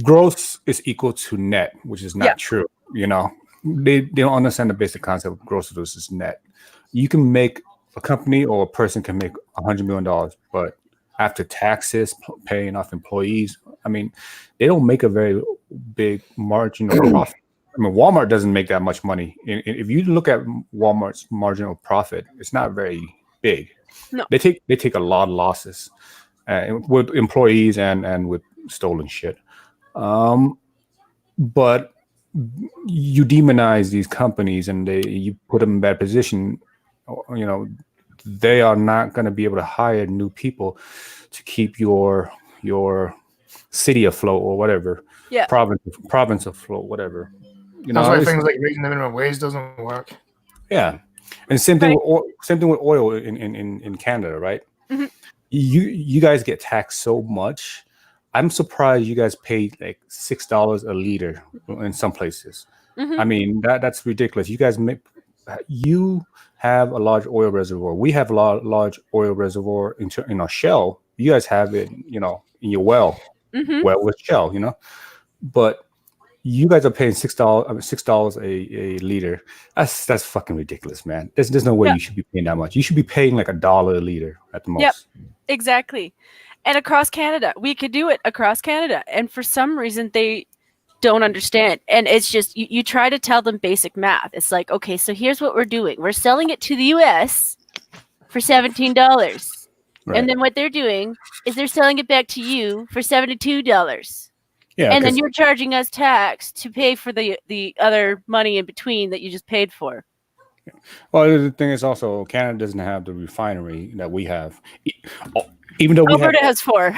gross is equal to net, which is not true. They don't understand the basic concept of gross versus net. You can make a company or a person can make $100 million, but after taxes, paying off employees, I mean, they don't make a very big marginal profit. I mean, Walmart doesn't make that much money. If you look at Walmart's marginal profit, it's not very big. No. They take a lot of losses with employees and with stolen shit. But you demonize these companies and you put them in bad position. They are not going to be able to hire new people to keep your city afloat or whatever. Yeah. Province afloat, whatever. That's why things like raising the minimum wage doesn't work. Yeah, and same thing with oil in Canada, right? Mm-hmm. You guys get taxed so much. I'm surprised you guys paid like $6 a liter in some places. Mm-hmm. I mean that's ridiculous. You have a large oil reservoir. We have a large oil reservoir in our shell. You guys have it, in your well, Mm-hmm. well with shell, But you guys are paying $6 a liter. That's fucking ridiculous, man. There's no way you should be paying that much. You should be paying like $1 a liter at the most. Yep. Exactly. And across Canada, we could do it across Canada. And for some reason, they don't understand. And it's just, you try to tell them basic math. It's like, okay, so here's what we're doing. We're selling it to the US for $17. Right. And then what they're doing is they're selling it back to you for $72. Yeah, and then you're charging us tax to pay for the other money in between that you just paid for. Well, the thing is also Canada doesn't have the refinery that we have, even though Alberta has 4.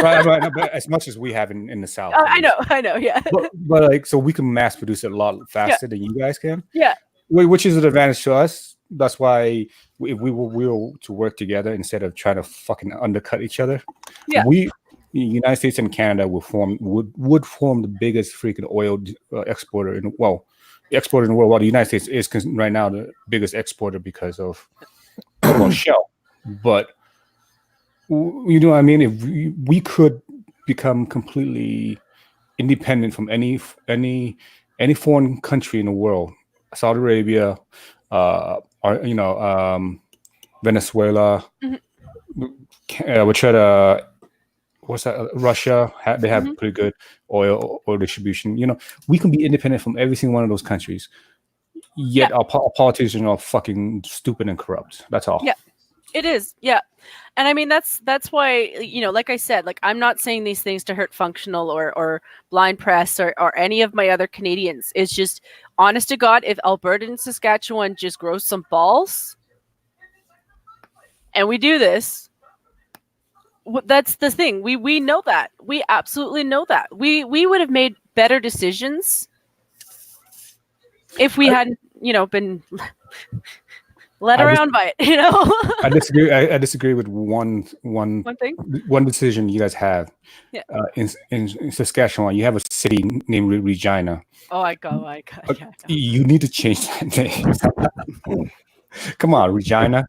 right, but as much as we have in the South. I know, yeah. But like, so we can mass produce it a lot faster than you guys can. Yeah. Which is an advantage to us. That's why we were to work together instead of trying to fucking undercut each other. Yeah. the United States and Canada would form the biggest freaking oil exporter in exporter in the world. While the United States is right now the biggest exporter because of Shell. But you know what I mean? If we could become completely independent from any foreign country in the world, Saudi Arabia, Venezuela, Russia. They have pretty good oil distribution. You know, we can be independent from every single one of those countries. Yet our politicians are fucking stupid and corrupt. That's all. Yeah, it is. Yeah. And I mean, that's why, like I said, like, I'm not saying these things to hurt Functional or Blind Press or any of my other Canadians. It's just, honest to God, if Alberta and Saskatchewan just grow some balls and we do this, that's the thing. We know that. We absolutely know that. We would have made better decisions if we hadn't, been led around by it, I disagree. I disagree with one thing. One decision you guys have. Yeah. In Saskatchewan, you have a city named Regina. I go. You need to change that name. Come on, Regina.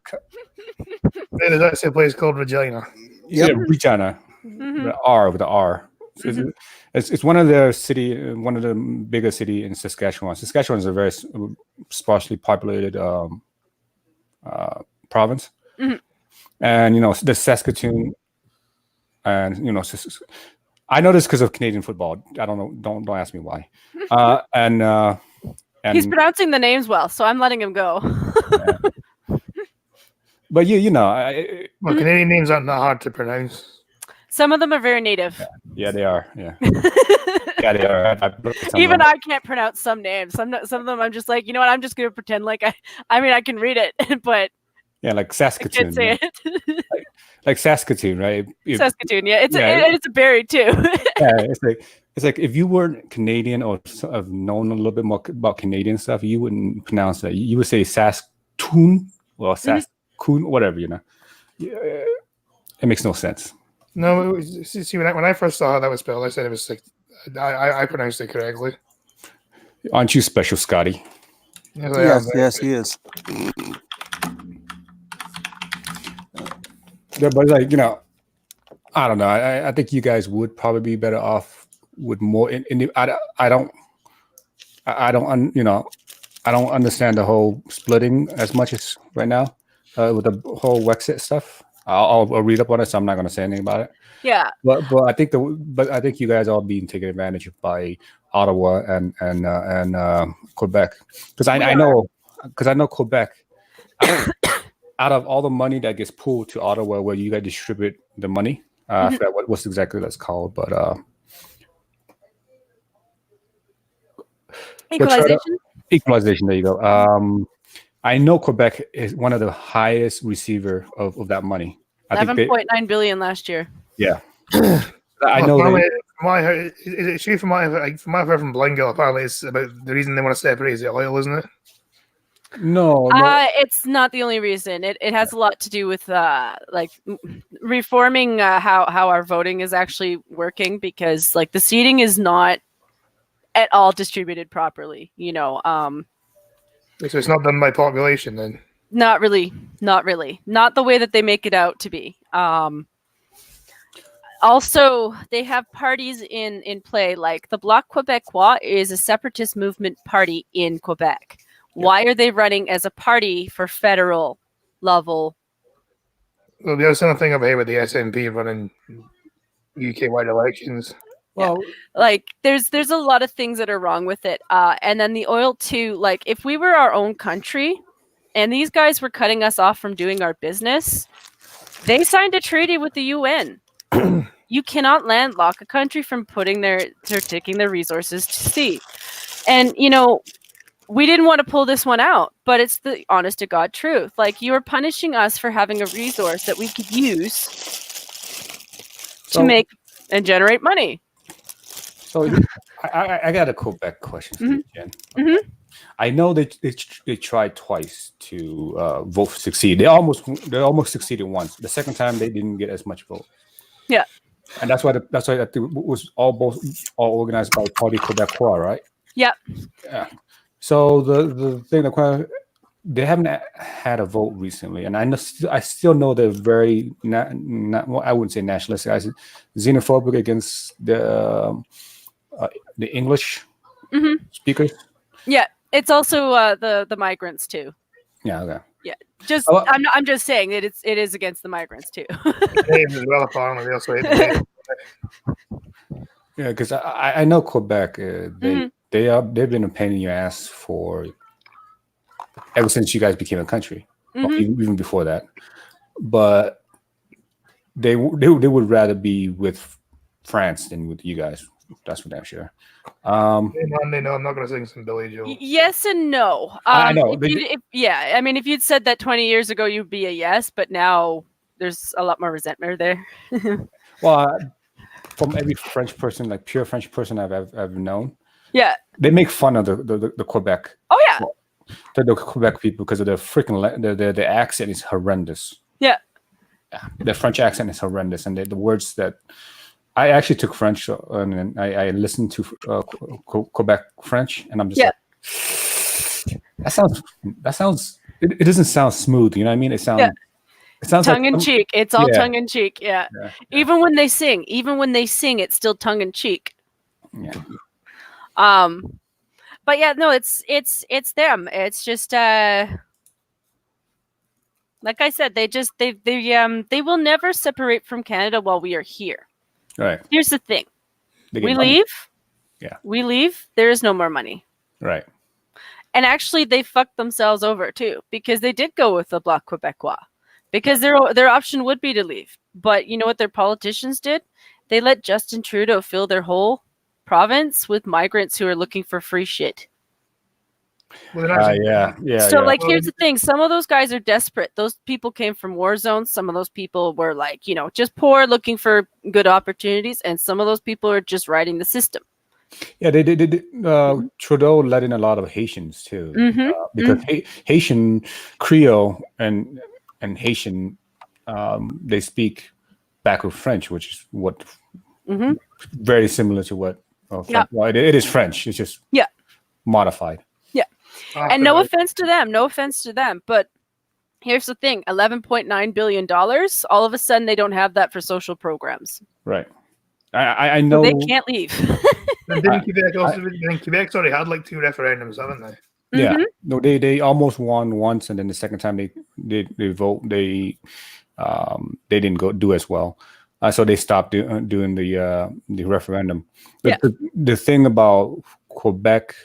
There's actually a place called Regina. Yeah, Regina. Mhm. With the R. It's one of the biggest city in Saskatchewan. Saskatchewan is a very sparsely populated province, and the Saskatoon, and I know this because of Canadian football. I don't know. Don't ask me why. And He's pronouncing the names well, so I'm letting him go. But Well, Canadian names aren't that hard to pronounce. Some of them are very native. Yeah, they are. Yeah, yeah, they are. Even I can't pronounce some names. Some of them I'm just like, you know what? I'm just gonna pretend like I can read it, but yeah, like I Saskatoon. can't say it. like Saskatoon, right? Saskatoon, yeah. It's a berry too. Yeah, it's like if you weren't Canadian or have known a little bit more about Canadian stuff, you wouldn't pronounce that. You would say Saskatoon or Saskatoon, whatever. Yeah, it makes no sense. No, see, when I first saw how that was spelled, I said it was like I pronounced it correctly. Aren't you special, Scotty? Yes, he is. Yeah, but like I don't know. I think you guys would probably be better off with more. I don't understand the whole splitting as much as right now with the whole Wexit stuff. I'll read up on it, so I'm not going to say anything about it. Yeah, but I think I think you guys are being taken advantage of by Ottawa and Quebec, because I know Quebec. Out of all the money that gets pulled to Ottawa, where you guys distribute the money, I forgot what's exactly that's called, but equalization. There you go. I know Quebec is one of the highest receiver of that money. $11.9 billion last year. Yeah, I know. From what I've heard from Blingell, apparently it's about the reason they want to separate is the oil, isn't it? No, it's not the only reason. It has a lot to do with reforming how our voting is actually working, because like the seating is not at all distributed properly. So it's not done by population then. Not really. Not the way that they make it out to be. Also, they have parties in play, like the Bloc Québécois is a separatist movement party in Quebec. Why are they running as a party for federal level? Well, the other thing over here with the SNP running UK-wide elections. well, Like there's a lot of things that are wrong with it. And then the oil too, like if we were our own country and these guys were cutting us off from doing our business, they signed a treaty with the UN. You cannot landlock a country from taking their resources to sea. And we didn't want to pull this one out, but it's the honest to God truth. Like, you are punishing us for having a resource that we could use to make and generate money. So I got a Quebec question for you, Jen. Mhm. I know they tried twice to vote succeed. They almost succeeded once. The second time they didn't get as much vote. Yeah. And that's why I think it was all organized by Parti Québécois, right? Yep. Yeah. So the thing that they haven't had a vote recently, and I still know they're very well, I wouldn't say nationalistic. I said xenophobic against the English speakers. Yeah, it's also the migrants too. Yeah. Okay. Just Oh, I'm just saying that it is against the migrants too. Canadians as well, apparently. They also hate the natives. Yeah, because I know Quebec. They've been a pain in your ass for ever since you guys became a country, or even before that. But they would rather be with France than with you guys. That's for damn sure. They know I'm not going to sing some Billy Joel. Yes and no. I know. I mean, if you'd said that 20 years ago, you'd be a yes, but now there's a lot more resentment there. Well, from every French person, like pure French person I've known, Yeah. they make fun of the Quebec. Oh yeah. The Quebec people because of their freaking the accent is horrendous. Yeah. The French accent is horrendous, and the words that I actually took French and I listened to Quebec French, and I'm just like, that sounds. It doesn't sound smooth. You know what I mean? It sounds. Yeah. It sounds tongue in like cheek. It's all tongue in cheek. Yeah. Even when they sing, it's still tongue in cheek. Yeah. But yeah, no, it's them. It's just like I said, they will never separate from Canada while we are here. Right. Here's the thing. We money. leave. Yeah. We leave. There is no more money. Right. And actually, they fucked themselves over too, because they did go with the Bloc Québécois, because their option would be to leave. But you know what their politicians did? They let Justin Trudeau fill their whole province with migrants who are looking for free shit. Well, Yeah. So like, here's the thing. Some of those guys are desperate. Those people came from war zones. Some of those people were like, just poor, looking for good opportunities. And some of those people are just riding the system. Yeah, they did. Trudeau let in a lot of Haitians too, because Haitian Creole and Haitian, they speak backward French, which is what very similar to what. Well, it is French. It's just modified. And no offense to them, but here's the thing: $11.9 billion. All of a sudden, they don't have that for social programs. Right. I know they can't leave. Quebec's already had like 2 referendums, haven't they? Yeah. No, they almost won once, and then the second time they vote, they didn't do as well. So they stopped doing the referendum. But the thing about Quebec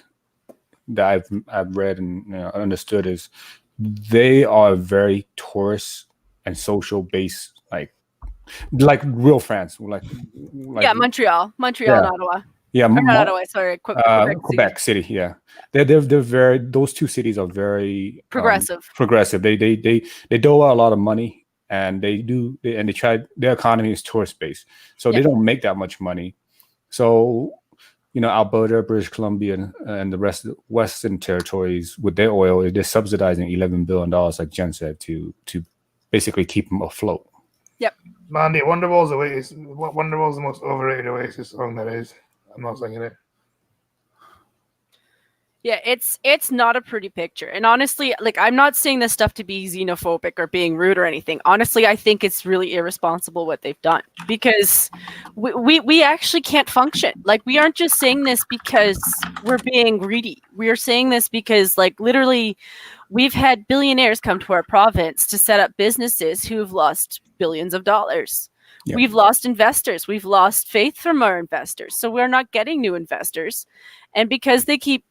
that I've read and understood is they are very tourist and social based, like real France, like Montreal, and Ottawa. Yeah, not Ottawa. Sorry, Quebec City. Yeah, they're very. Those 2 cities are very progressive. Progressive. They dole out a lot of money, and they try. Their economy is tourist based, so they don't make that much money. So, Alberta, British Columbia, and the rest of the Western territories with their oil, they're subsidizing $11 billion, like Jen said, to basically keep them afloat. Yep. Mandy, Wonderwall's the most overrated Oasis song there is. I'm not singing it. Yeah, it's not a pretty picture. And honestly, like, I'm not saying this stuff to be xenophobic or being rude or anything. Honestly, I think it's really irresponsible what they've done, because we actually can't function. Like, we aren't just saying this because we're being greedy. We are saying this because, like, literally, we've had billionaires come to our province to set up businesses who have lost billions of dollars. Yep. We've lost investors. We've lost faith from our investors. So we're not getting new investors. And because they keep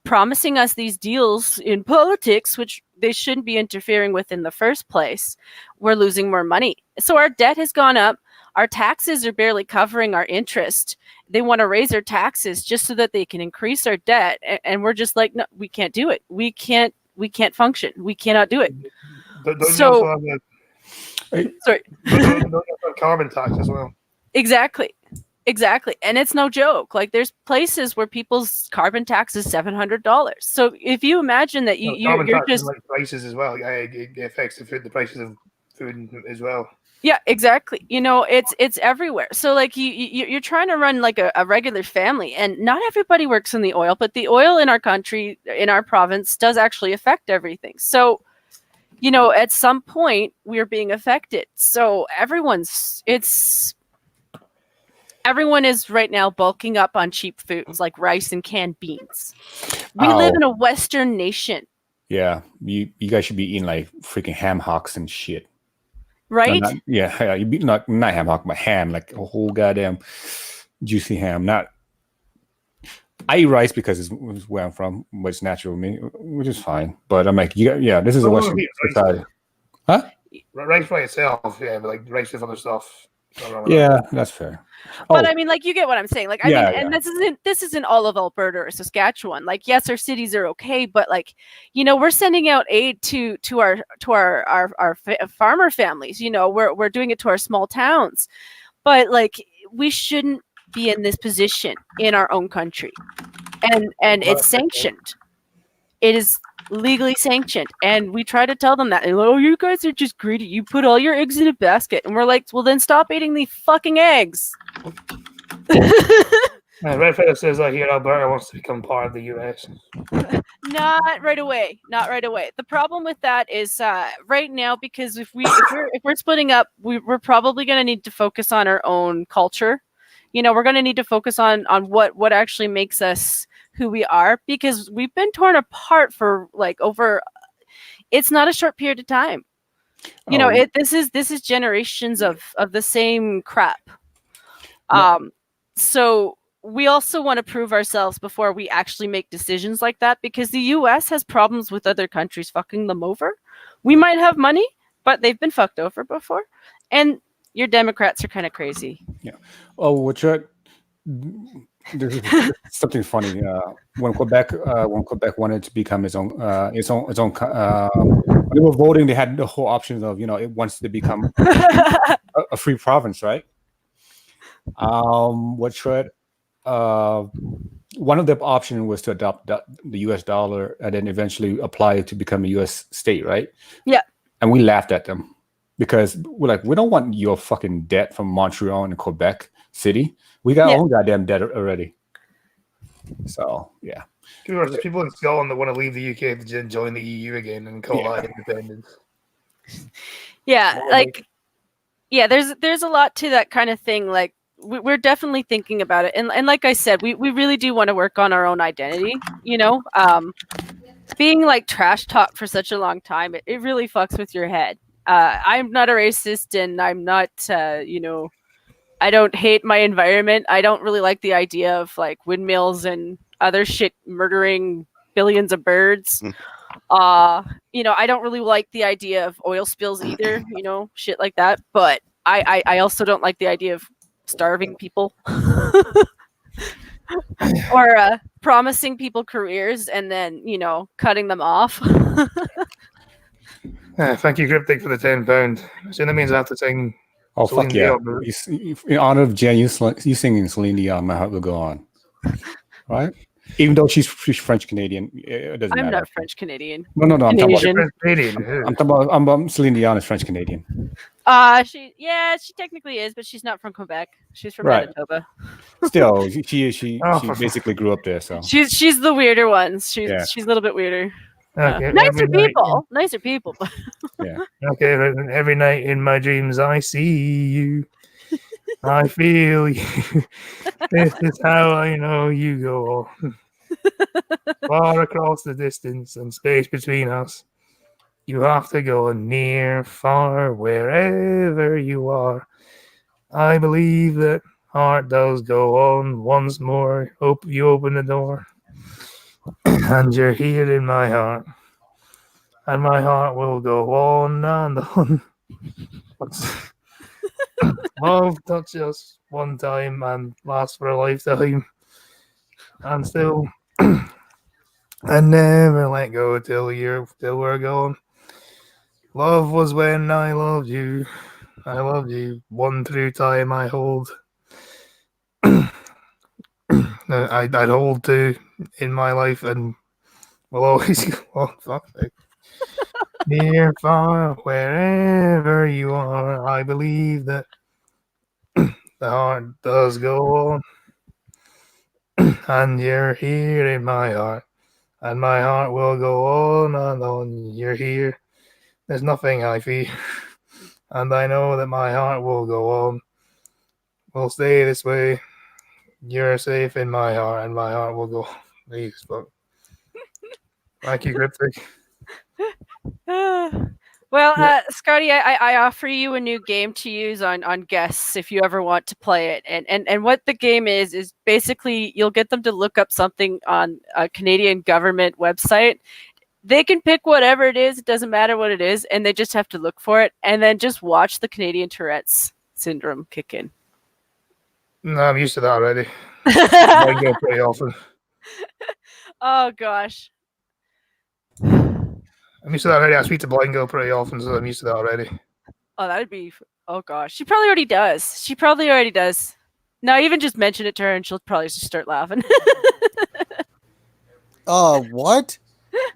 promising us these deals in politics, which they shouldn't be interfering with in the first place, we're losing more money. So our debt has gone up. Our taxes are barely covering our interest. They want to raise our taxes just so that they can increase our debt. And we're just like, no, we can't do it. We can't function. We cannot do it. Sorry. Carbon tax as well. Exactly. And it's no joke. Like, there's places where people's carbon tax is $700. So if you imagine that you're just like prices as well. It affects the prices of food as well. Yeah, exactly. You know, it's everywhere. So like you're trying to run like a regular family, and not everybody works in the oil, but the oil in our country, in our province, does actually affect everything. So, you know, at some point we're being affected. So everyone is right now bulking up on cheap foods like rice and canned beans. We live Oh. in a Western nation, Yeah, you guys should be eating like freaking ham hocks and shit. No, right? yeah, you be not ham hock, but ham, like a whole goddamn juicy ham. Not I eat rice because it's where I'm from, but it's natural to me, which is fine. But I'm like, this is a Well, Western eat rice. society. Huh? Rice by itself, yeah, but like rice with other stuff. Nothing wrong with Yeah, that's fair. But Oh, I mean, like, you get what I'm saying. Like, I Yeah, mean, and this isn't all of Alberta or Saskatchewan. Like, yes, our cities are okay, but like, you know, we're sending out aid to our farmer families. You know, we're doing it to our small towns, but like, we shouldn't be in this position in our own country, and it's sanctioned. It is legally sanctioned, and we try to tell them that. And, oh, you guys are just greedy. You put all your eggs in a basket, and we're like, well, then stop eating the fucking eggs. Red Feather says here Alberta wants to become part of the US. Not right away. Not right away. The problem with that is right now, because if we're splitting up, we're probably going to need to focus on our own culture. You know, we're going to need to focus on what actually makes us who we are, because we've been torn apart for like over. It's not a short period of time. You know, this is generations of the same crap. So we also want to prove ourselves before we actually make decisions like that, because the US has problems with other countries fucking them over. We might have money, but they've been fucked over before. And your Democrats are kind of crazy. Oh, there's something funny. When Quebec wanted to become its own, when they were voting, they had the whole option of, it wants to become a free province, right? One of the options was to adopt the US dollar and then eventually apply it to become a US state, right? Yeah. And we laughed at them because we're like, we don't want your fucking debt from Montreal and Quebec City. We got our own goddamn debt already. So, yeah. There's people in Scotland that want to leave the UK to join the EU again and call that independence. Yeah, there's a lot to that kind of thing. Like, we're definitely thinking about it, and like I said, we really do want to work on our own identity. You know, being like trash talk for such a long time, it really fucks with your head. I'm not a racist, and I'm not, I don't hate my environment. I don't really like the idea of like windmills and other shit murdering billions of birds. I don't really like the idea of oil spills either, shit like that. But I also don't like the idea of starving people or promising people careers and then, cutting them off. Thank you, Cryptic, for the £10. So that means I have to sing. Oh, Celine fuck yeah. Dion. In honor of Jen, you singing Celine Dion, My Heart Will Go On. Right? Even though she's French Canadian, it doesn't matter. I'm not French Canadian. No. I'm talking Canadian. about Celine Dion is French Canadian. She technically is, but she's not from Quebec. She's from Right. Manitoba. Still, she basically grew up there. So she's the weirder one. She's a little bit weirder. Okay, Nicer people. Yeah. Okay, every night in my dreams I see you. I feel you. This is how I know you go. Far across the distance and space between us. You have to go near, far, wherever you are. I believe that heart does go on once more. Hope you open the door. And you're here in my heart. And my heart will go on and on. Love touch us one time and lasts for a lifetime. And still, I never let go till we're gone. Love was when I loved you. I loved you one true time I hold. I'd hold to in my life and will always go on. Fuck. Near, far, wherever you are, I believe that the heart does go on. And you're here in my heart, and my heart will go on and on. You're here. There's nothing I fear, and I know that my heart will go on. We'll stay this way. You're safe in my heart, and my heart will go. Please, fuck. Thank you, Cryptic. Well, Yeah. Scotty, I offer you a new game to use on guests if you ever want to play it. And what the game is basically you'll get them to look up something on a Canadian government website. They can pick whatever it is, it doesn't matter what it is, and they just have to look for it and then just watch the Canadian Tourette's syndrome kick in. No, I'm used to that already. I go pretty often. Oh gosh. I'm used to that already. I speak to Blind Girl pretty often, so I'm used to that already. Oh, that'd be. Oh gosh, she probably already does. She probably already does. Now, even just mention it to her, and she'll probably just start laughing. What?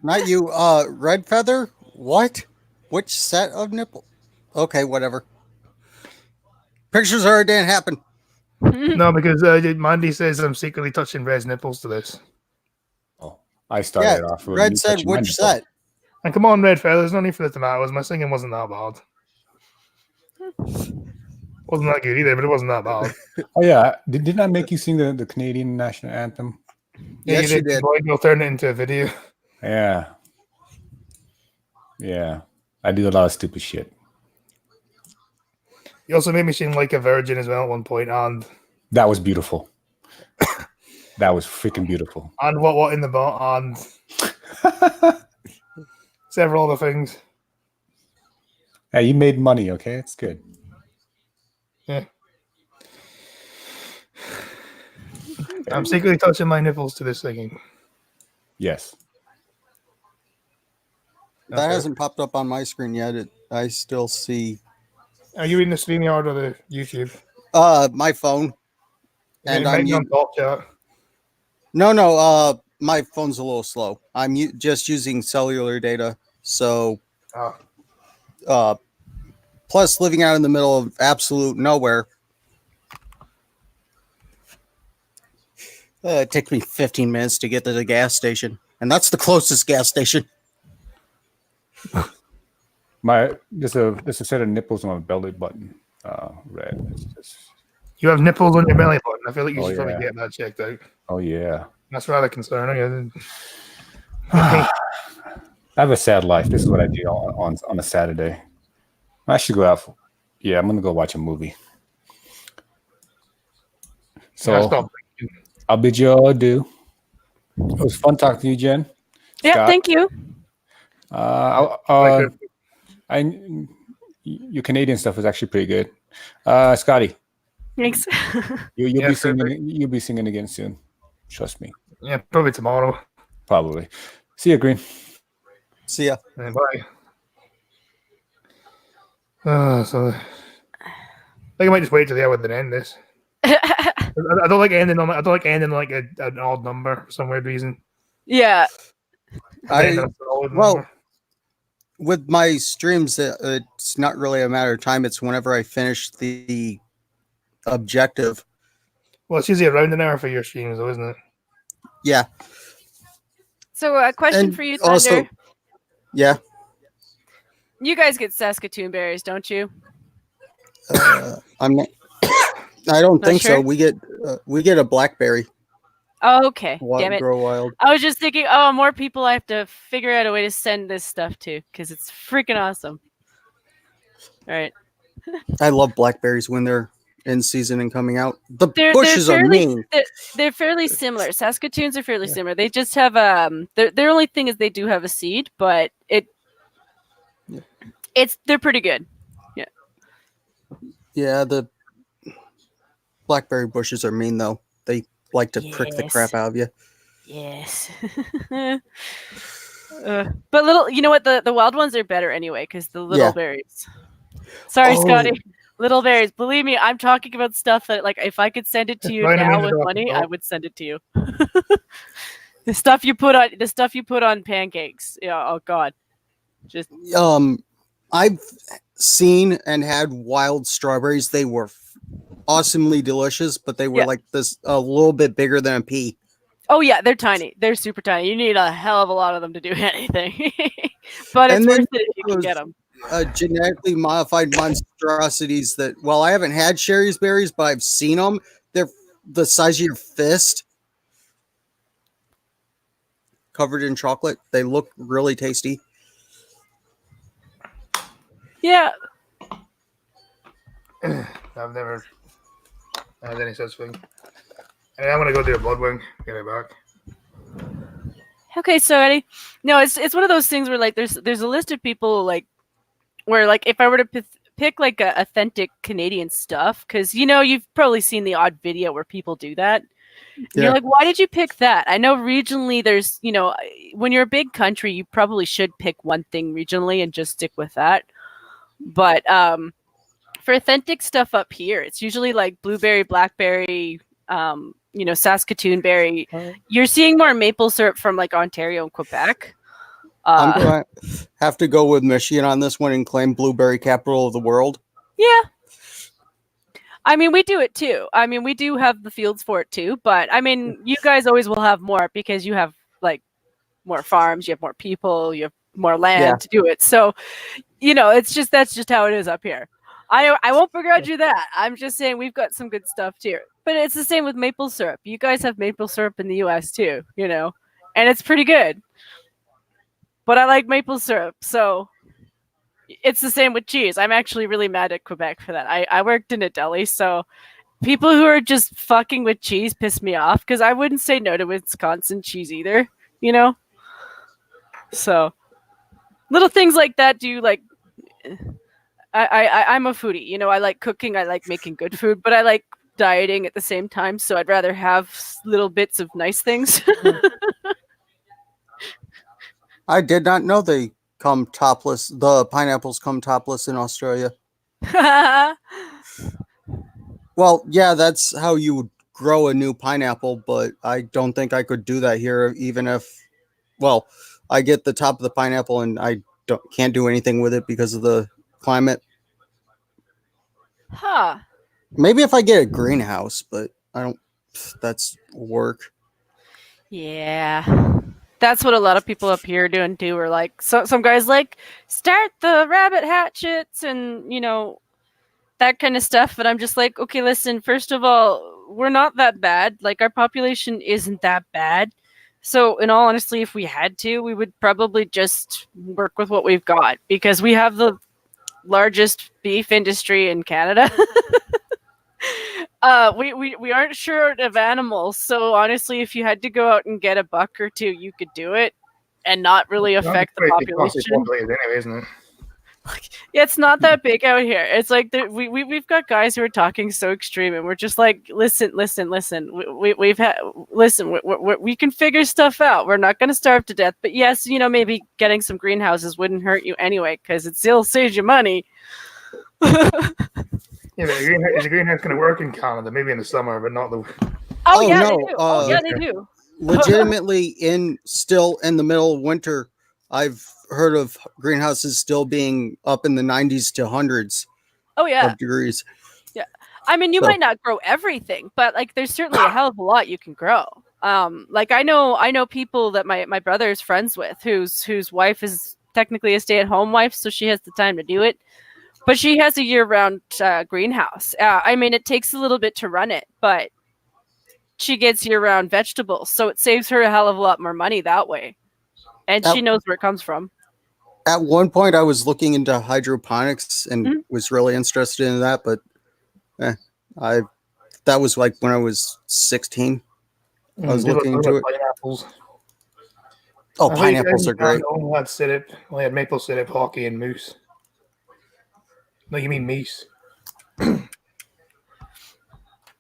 Not you, Red Feather? What? Which set of nipple? Okay, whatever. Pictures already didn't happen. No, because Mandy says I'm secretly touching Red's nipples to this. Oh, I started Yeah, it off with Red you said touching my which nipple. set? And come on, Red Feather, there's no need for the tomatoes. My singing wasn't that bad. Wasn't that good either, but it wasn't that bad. Oh yeah, didn't I make you sing the Canadian national anthem? Yes, you did. Blind Girl turned it into a video. Yeah. Yeah. I do a lot of stupid shit. You also made me seem like a virgin as well at one point, and That was beautiful. That was freaking beautiful. what in the butt, and several other things. Hey, you made money, okay? It's good. Yeah. I'm secretly touching my nipples to this singing. Yes. That Okay. hasn't popped up on my screen yet. I still see Are you in the StreamYard or the YouTube? my phone. And I'm I'm on top chat. No, my phone's a little slow. I'm just using cellular data. So, Ah. plus living out in the middle of absolute nowhere. It takes me 15 minutes to get to the gas station, and that's the closest gas station. There's a set of nipples on my belly button. Red. You have nipples on your belly button. I feel like you Oh, should probably yeah. get that checked out. Oh yeah. That's rather concerning. I have a sad life. This is what I do on a Saturday. I should go out. I'm gonna go watch a movie. So Stop. I'll bid you all adieu. It was fun talking to you, Jen. Yeah, Scott? thank you. Your Canadian stuff is actually pretty good. Scotty, Thanks. you'll Yeah, be singing. You'll be singing again soon. Trust me. Yeah, probably tomorrow. Probably. See you, Green. See ya. Yeah, bye. So I think I might just wait till the hour and then end this. I don't like ending on. I don't like ending like an odd number for some weird reason. Yeah. Ending on a solid well, number. with my streams, it's not really a matter of time. It's whenever I finish the objective. Well, it's usually around an hour for your streams, though, isn't it? Yeah. So a question And for you, Thunder. also, yeah. You guys get Saskatoon berries, don't you? I'm not. I don't Not think sure? so. We get a blackberry. Oh, okay. Damn it. Grow wild. I was just thinking, oh, more people I have to figure out a way to send this stuff to because it's freaking awesome. All right. I love blackberries when they're in season and coming out. The They're bushes are fairly- mean. They're fairly similar. Saskatoons are fairly similar. They just have their only thing is they do have a seed, but they're pretty good. Yeah, the blackberry bushes are mean though. They like to prick the Yes. crap out of you. Yes. But you know what? The wild ones are better anyway because the little Yeah. berries. Sorry, Oh. Scotty. Little berries. Believe me, I'm talking about stuff that, like, if I could send it to you Right, I mean, now the with dog- money, I would send it to you. The stuff you put on pancakes. Yeah. Oh God. Just I've seen and had wild strawberries. They were awesomely delicious, but they were Yeah. like this a little bit bigger than a pea. oh yeah, they're tiny. They're super tiny. You need a hell of a lot of them to do anything. But it's And then worth it if you can get those- them. Genetically modified monstrosities that, well, I haven't had Sherry's berries, but I've seen them. They're the size of your fist, covered in chocolate. They look really tasty. Yeah. I've never had any such thing. And I'm gonna go do a blood wing. Get it back. Okay, so Eddie, no, it's one of those things where like there's a list of people like where like if I were to pick like a authentic Canadian stuff, because you've probably seen the odd video where people do that. And Yeah. you're like, why did you pick that? I know regionally there's when you're a big country, you probably should pick one thing regionally and just stick with that. But for authentic stuff up here, it's usually like blueberry, blackberry, Saskatoon berry. You're seeing more maple syrup from like Ontario and Quebec. I'm going to have to go with Michigan on this one and claim blueberry capital of the world. Yeah. I mean, we do it too. I mean, we do have the fields for it too. But I mean, you guys always will have more because you have like more farms, you have more people, you have more land Yeah. to do it. So, that's just how it is up here. I won't begrudge you that. I'm just saying we've got some good stuff too. But it's the same with maple syrup. You guys have maple syrup in the US too, and it's pretty good. But I like maple syrup, so it's the same with cheese. I'm actually really mad at Quebec for that. I worked in a deli, so people who are just fucking with cheese piss me off because I wouldn't say no to Wisconsin cheese either, So little things like that do like I'm a foodie, I like cooking, I like making good food, but I like dieting at the same time, so I'd rather have little bits of nice things. I did not know they come topless. The pineapples come topless in Australia. Well, yeah, that's how you would grow a new pineapple, but I don't think I could do that here, even if, well, I get the top of the pineapple and I can't do anything with it because of the climate. Huh. Maybe if I get a greenhouse, but I don't, that's work. Yeah. That's what a lot of people up here doing too. Are like some guys like start the rabbit hatchets and that kind of stuff. But I'm just like, okay, listen. First of all, we're not that bad. Like our population isn't that bad. So in all honesty, if we had to, we would probably just work with what we've got because we have the largest beef industry in Canada. We aren't short of animals, so honestly, if you had to go out and get a buck or two, you could do it and not really affect the population. Anyway, isn't it? Yeah, it's not that big out here. It's like we've got guys who are talking so extreme, and we're just like, listen. We can figure stuff out. We're not going to starve to death, but yes, maybe getting some greenhouses wouldn't hurt you anyway because it still saves you money. Yeah, but is the greenhouse going to work in Canada? Maybe in the summer, but not the. Oh yeah, no, they do. Yeah, they do. Legitimately, still in the middle of winter, I've heard of greenhouses still being up in the 90s to hundreds Oh yeah. of degrees. I mean, you So- might not grow everything, but like there's certainly a hell of a lot you can grow. Like I know people that my brother is friends with whose wife is technically a stay-at-home wife, so she has the time to do it. But she has a year-round greenhouse. I mean, it takes a little bit to run it, but she gets year-round vegetables, so it saves her a hell of a lot more money that way. And she knows where it comes from. At one point, I was looking into hydroponics and Mhm. was really interested in that, but that was like when I was 16. I was looking into it. Pineapples. Oh, I think pineapples are in Canada great. Only had syrup. Only had maple syrup, hockey, and moose. No, you mean meese.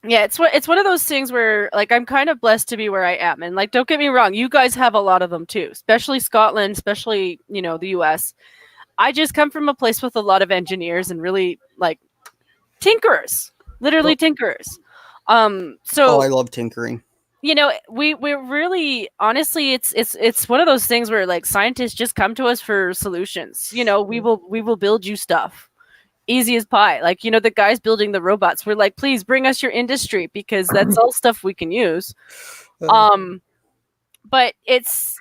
Yeah, it's one of those things where like I'm kind of blessed to be where I am, and like don't get me wrong, you guys have a lot of them too, especially Scotland, especially the US. I just come from a place with a lot of engineers and really like tinkerers, literally tinkerers. Oh, So I love tinkering. we're really honestly, it's one of those things where like scientists just come to us for solutions. We will build you stuff. Easy as pie. Like, the guys building the robots, we're like, please bring us your industry because that's all stuff we can use. But it's,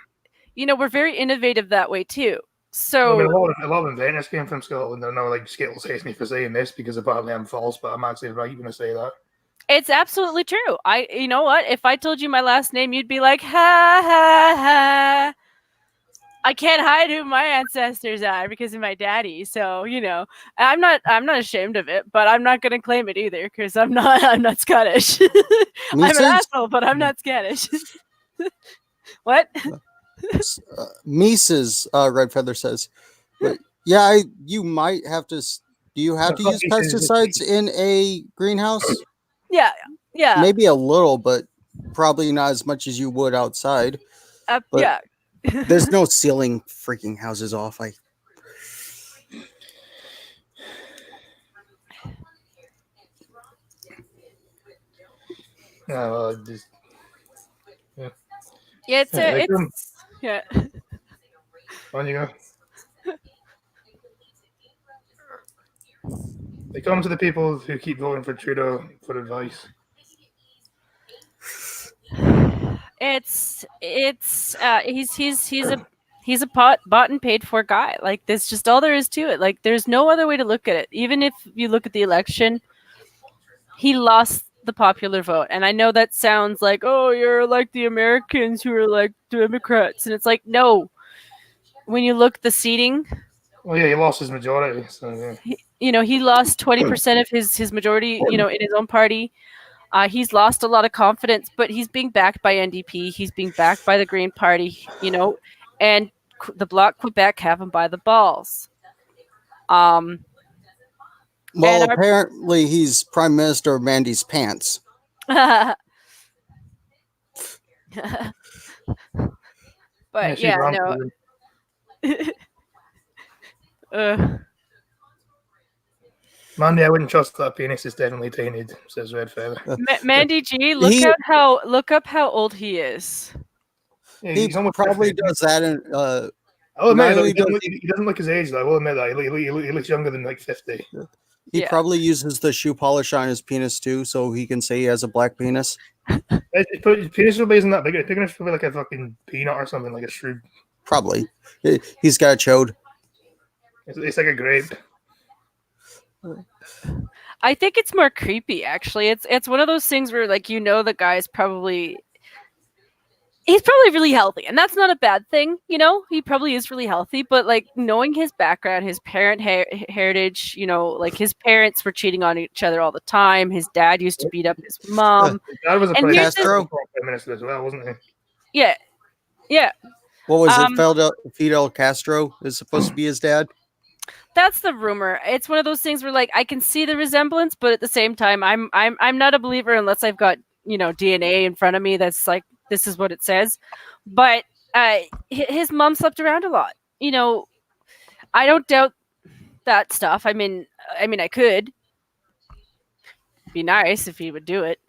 we're very innovative that way too. So a lot of inventors came from Scotland. I know, like, Skittles hates me for saying this because apparently I'm false, but I'm actually right when I say that. it's absolutely true. You know what? If I told you my last name, you'd be like, ha ha ha. I can't hide who my ancestors are because of my daddy. So, I'm not ashamed of it, but I'm not going to claim it either because I'm not Scottish. I'm an asshole, but I'm not Scottish. What? Mises, Red Feather says, but yeah, you might have to. Do you have to use pesticides in a greenhouse? Yeah. Maybe a little, but probably not as much as you would outside. Yeah. There's no sealing freaking houses off. Just Yeah, Yeah, yeah. on you go. They come to the people who keep voting for Trudeau for advice. He's a bought and paid for guy. Like, that's just all there is to it. Like, there's no other way to look at it. Even if you look at the election, he lost the popular vote. And I know that sounds like, oh, you're like the Americans who are like Democrats, and it's like, no. When you look at the seating, well, yeah, he lost his majority. So yeah. He lost 20% of his majority. In his own party. He's lost a lot of confidence, but he's being backed by NDP. He's being backed by the Green Party, and the Bloc Quebec have him by the balls. Well, apparently he's Prime Minister of Mandy's pants. But she's wrong. Mandy, I wouldn't trust that penis. It's definitely tainted, says Red Feather. Mandy G, look up how old he is. Yeah, he probably 50. does that in. I'll admit he doesn't look his age, though. I will admit that. He looks younger than like 50. He probably uses the shoe polish on his penis too, so he can say he has a black penis. His penis probably isn't that big. It's big enough to be like a fucking peanut or something, like a shrew. Probably. He's got a chode. It's like a grape. I think it's more creepy, actually. It's one of those things where, like, the guy's probably really healthy, and that's not a bad thing. He probably is really healthy, but like, knowing his background, his parent heritage, like, his parents were cheating on each other all the time. His dad used to beat up his mom. His dad was a Prime minister as well, wasn't he? Yeah. What was it? Fidel Castro is supposed to be his dad. That's the rumor. It's one of those things where, like, I can see the resemblance, but at the same time, I'm not a believer unless I've got DNA in front of me that's like, this is what it says. But his mom slept around a lot. I don't doubt that stuff. I mean, I could. Be nice if he would do it.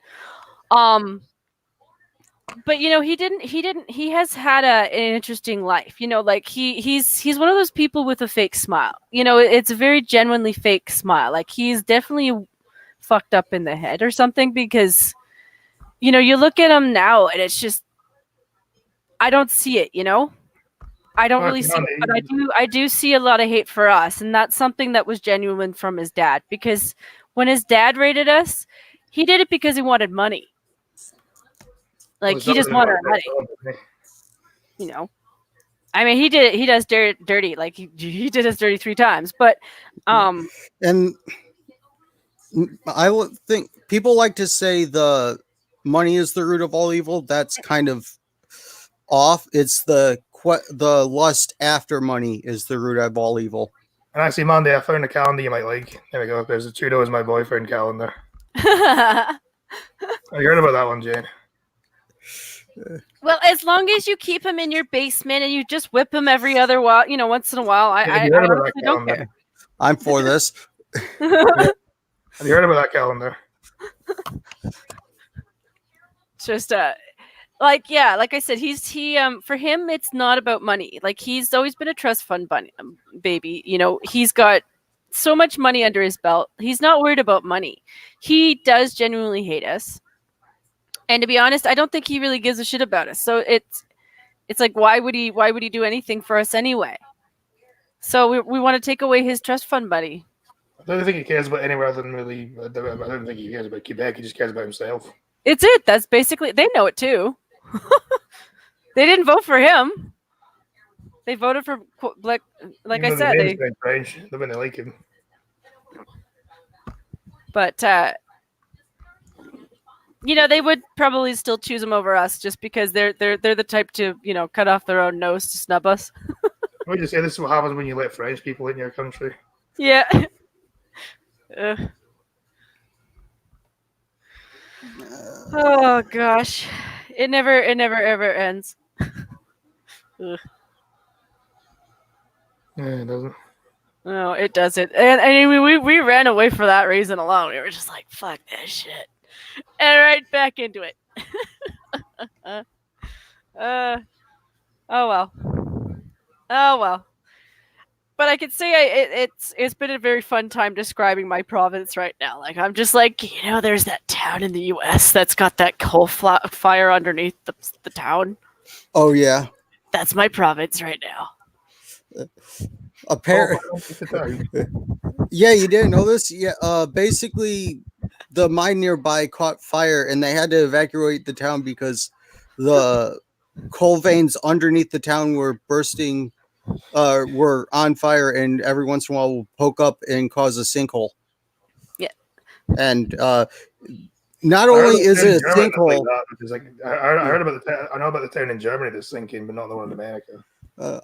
But he has had an interesting life. Like, he's one of those people with a fake smile. It's a very genuinely fake smile. Like, he's definitely fucked up in the head or something, because you look at him now and it's just, I don't see it. I don't really see it, but I do see a lot of hate for us, and that's something that was genuine from his dad, because when his dad raided us, he did it because he wanted money. Like, he just wanted our money. I mean, he does dirty. Like, he did us dirty 3 times. But and I would think people like to say the money is the root of all evil. That's kind of off. It's the lust after money is the root of all evil. And actually, Mandy, I found a calendar you might like. There we go. There's a Trudeau is my boyfriend calendar. Have you heard about that one, Jane? Well, as long as you keep him in your basement and you just whip him every other while, once in a while, I honestly don't care. I'm for this. Have you heard about that calendar? It's just like yeah, like I said, he for him it's not about money. Like he's always been a trust fund baby. You know, he's got so much money under his belt. He's not worried about money. He does genuinely hate us. And to be honest, I don't think he really gives a shit about us. So it's like why would he do anything for us anyway? So we want to take away his trust fund money. I don't think he cares about anywhere other than really. I don't think he cares about Quebec. He just cares about himself. It's it. That's basically they know it too. They didn't vote for him. They voted for like Even I though the said. name's quite French, they wouldn't like him. But you know, they would probably still choose him over us just because they're the type to, you know, cut off their own nose to snub us. I just say this is what happens when you let French people in your country. Yeah. Oh gosh, it never ever ends. Ugh. Yeah, it doesn't. No, it doesn't. And I mean, we ran away for that reason alone. We were just like, fuck this shit, and right back into it. Oh well. Oh well. But I could say it's been a very fun time describing my province right now. Like I'm just like, you know, there's that town in the U.S. that's got that coal fire underneath the town. Oh yeah. That's my province right now. Yeah, you didn't know this? Yeah, basically the mine nearby caught fire and they had to evacuate the town because the coal veins underneath the town were bursting, were on fire, and every once in a while will poke up and cause a sinkhole. Yeah. And not only is it a sinkhole, I heard about I know about the town in Germany that's sinking, but not the one in America.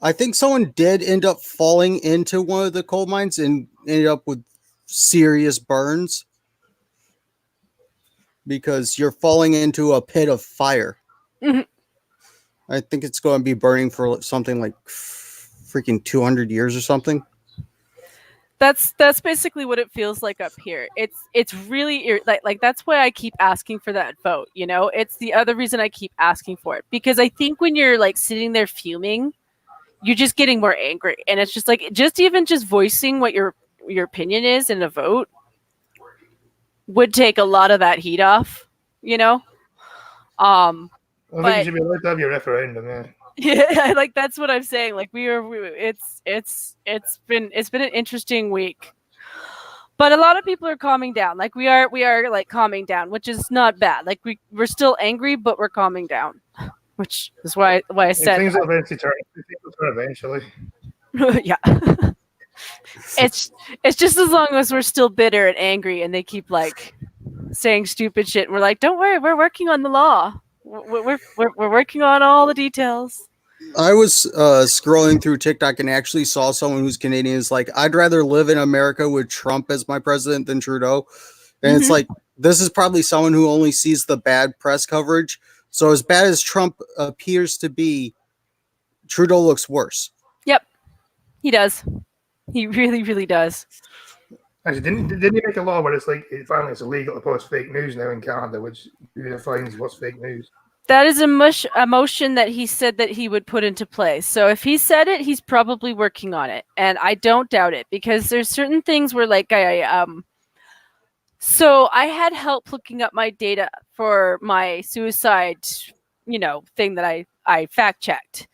I think someone did end up falling into one of the coal mines and ended up with serious burns because you're falling into a pit of fire. Mhm. I think it's going to be burning for something like freaking 200 years or something. That's basically what it feels like up here. It's really like that's why I keep asking for that vote. You know, it's the other reason I keep asking for it because I think when you're like sitting there fuming, you're just getting more angry, and it's just like just voicing what your opinion is in a vote would take a lot of that heat off. You know, I think you should be allowed to have your referendum. Yeah. Yeah, like that's what I'm saying. Like it's been an interesting week, but a lot of people are calming down. Like we are like calming down, which is not bad. Like we're still angry, but we're calming down, which is why I said things will eventually turn. Eventually. Yeah. It's just as long as we're still bitter and angry, and they keep like saying stupid shit. And we're like, don't worry, we're working on the law. We're working on all the details. I was scrolling through TikTok and actually saw someone who's Canadian is like, I'd rather live in America with Trump as my president than Trudeau. And it's like, this is probably someone who only sees the bad press coverage. So as bad as Trump appears to be, Trudeau looks worse. Yep, he does. He really, really does. Actually, didn't he make a law where it's like finally it's illegal to post fake news now in Canada, which defines what's fake news? That is a motion that he said that he would put into place. So if he said it, he's probably working on it, and I don't doubt it because there's certain things where like so I had help looking up my data for my suicide, you know, thing that I fact checked.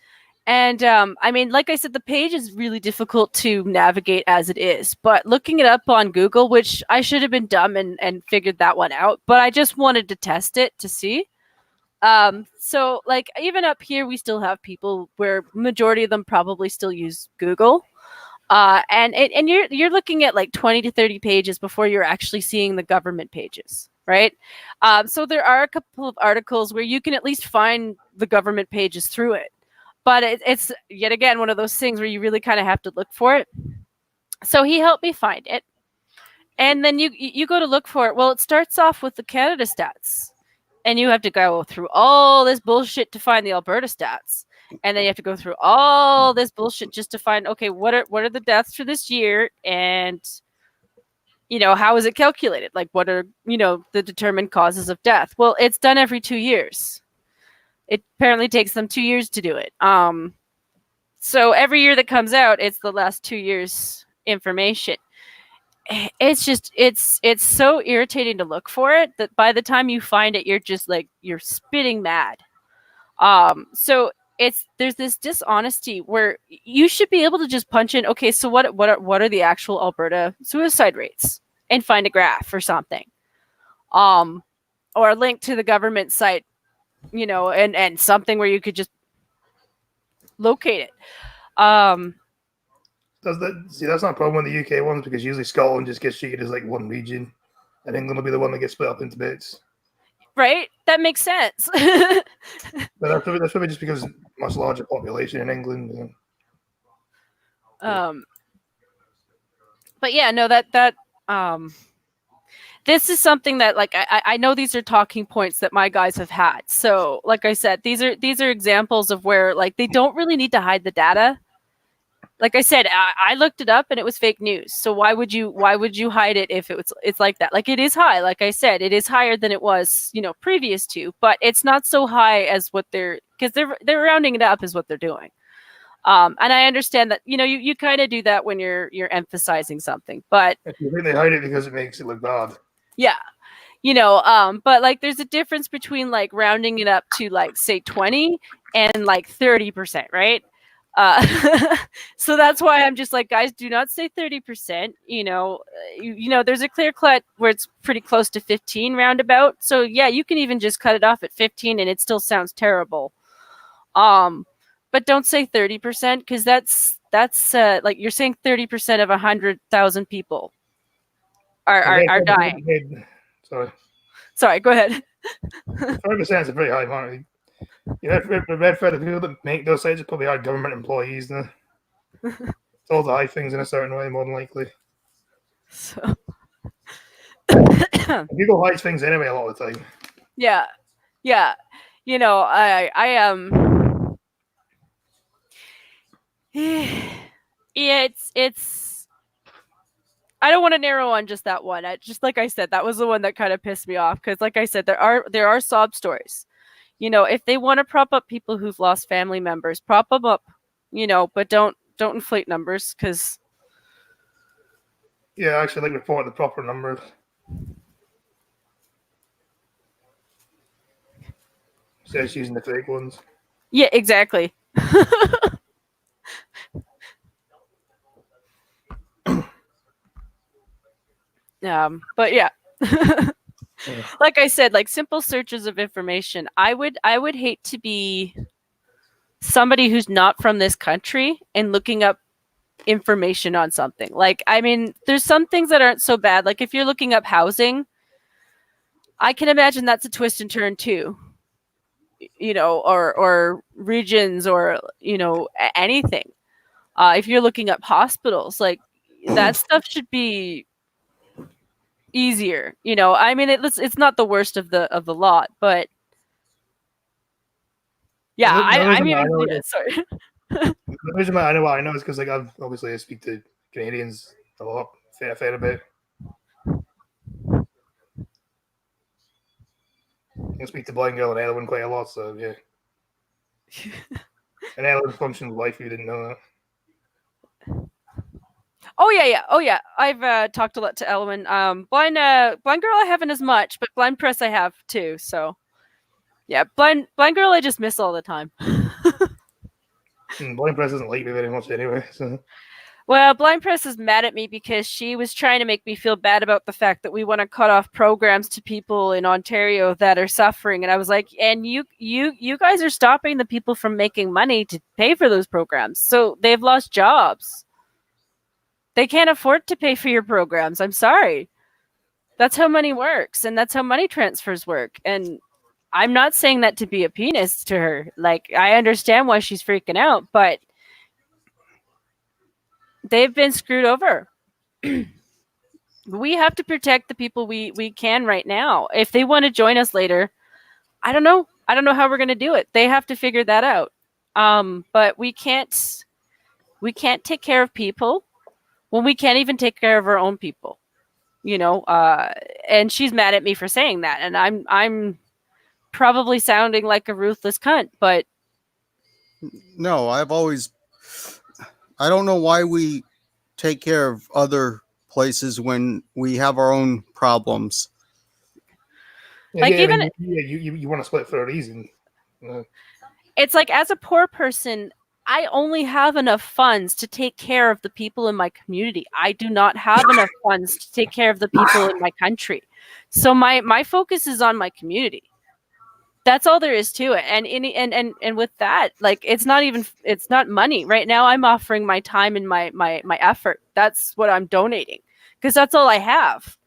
And I mean, like I said, the page is really difficult to navigate as it is. But looking it up on Google, which I should have been dumb and figured that one out, but I just wanted to test it to see. So like even up here, we still have people where majority of them probably still use Google. And you're looking at like 20 to 30 pages before you're actually seeing the government pages, right? So there are a couple of articles where you can at least find the government pages through it. But it's yet again one of those things where you really kind of have to look for it. So he helped me find it. And then you go to look for it. Well, it starts off with the Canada stats. And you have to go through all this bullshit to find the Alberta stats. And then you have to go through all this bullshit just to find, okay, what are the deaths for this year? And, you know, how is it calculated? Like, what are, you know, the determined causes of death? Well, it's done every 2 years. It apparently takes them 2 years to do it. So every year that comes out, it's the last 2 years information. It's just it's so irritating to look for it that by the time you find it, you're just like you're spitting mad. So there's this dishonesty where you should be able to just punch in, okay, so what are the actual Alberta suicide rates, and find a graph or something, or a link to the government site, and something where you could just locate it. That's not a problem with the UK ones, because usually Scotland just gets treated as like one region, and England will be the one that gets split up into bits. Right? That makes sense. But that's probably just because much larger population in England. But yeah, no, that this is something that, like, I know these are talking points that my guys have had. So, like I said, these are examples of where, like, they don't really need to hide the data. Like I said, I looked it up and it was fake news. So why would you hide it if it's like that? Like, it is high. Like I said, it is higher than it was, previous to, but it's not so high as what because they're rounding it up is what they're doing. And I understand that, you kind of do that when you're emphasizing something, but If you think they hide it because it makes it look bad. yeah, but like there's a difference between like rounding it up to like say 20 and like 30%, right? So that's why I'm just like, guys, do not say 30%. There's a clear cut where it's pretty close to 15 roundabout. So yeah, you can even just cut it off at 15 and it still sounds terrible. But don't say 30%, because that's like you're saying 30% of 100,000 people are dying. Sorry, go ahead. 30% is a pretty high amount. The red thread of people that make those sites are probably our government employees. It's all to hide things in a certain way, more than likely. So People hide things anyway a lot of the time. yeah. It's I don't want to narrow on just that one. Just like I said, that was the one that kind of pissed me off, because like I said, there are sob stories. If they want to prop up people who've lost family members, prop them up, but don't inflate numbers, because yeah, actually, like report the proper numbers. Instead of using the fake ones. Yeah, exactly. But yeah. Like I said, like simple searches of information. I would hate to be somebody who's not from this country and looking up information on something. Like, I mean, there's some things that aren't so bad. Like if you're looking up housing, I can imagine that's a twist and turn too. Or regions, or anything. If you're looking up hospitals, like that stuff should be easier. I mean, it's not the worst of the lot, but yeah, sorry. The reason I know what I know is because, like, I speak to Canadians a lot, fair a bit. I speak to Blind Girl and Ellen quite a lot, so yeah. And Ellen functions life, if you didn't know that. Oh yeah. I've talked a lot to Elwyn. Blind Girl I haven't as much, but Blind Press I have too. So yeah, Blind Girl I just miss all the time. Blind Press doesn't like me very much anyway. So. Well, Blind Press is mad at me because she was trying to make me feel bad about the fact that we want to cut off programs to people in Ontario that are suffering, and I was like, and you guys are stopping the people from making money to pay for those programs, so they've lost jobs. They can't afford to pay for your programs. I'm sorry. That's how money works, and that's how money transfers work. And I'm not saying that to be a penis to her. Like, I understand why she's freaking out, but they've been screwed over. We have to protect the people we can right now. If they want to join us later, I don't know. I don't know how we're going to do it. They have to figure that out. But we can't take care of people when we can't even take care of our own people. And she's mad at me for saying that, and I'm probably sounding like a ruthless cunt, but No, I don't know why we take care of other places when we have our own problems. Yeah, Like, yeah, I mean, even- you want to split for a reason. it's like, as a poor person, I only have enough funds to take care of the people in my community. I do not have enough funds to take care of the people in my country. So my focus is on my community. That's all there is to it. And with that, like, it's not money. Right now I'm offering my time and my effort. That's what I'm donating, because that's all I have.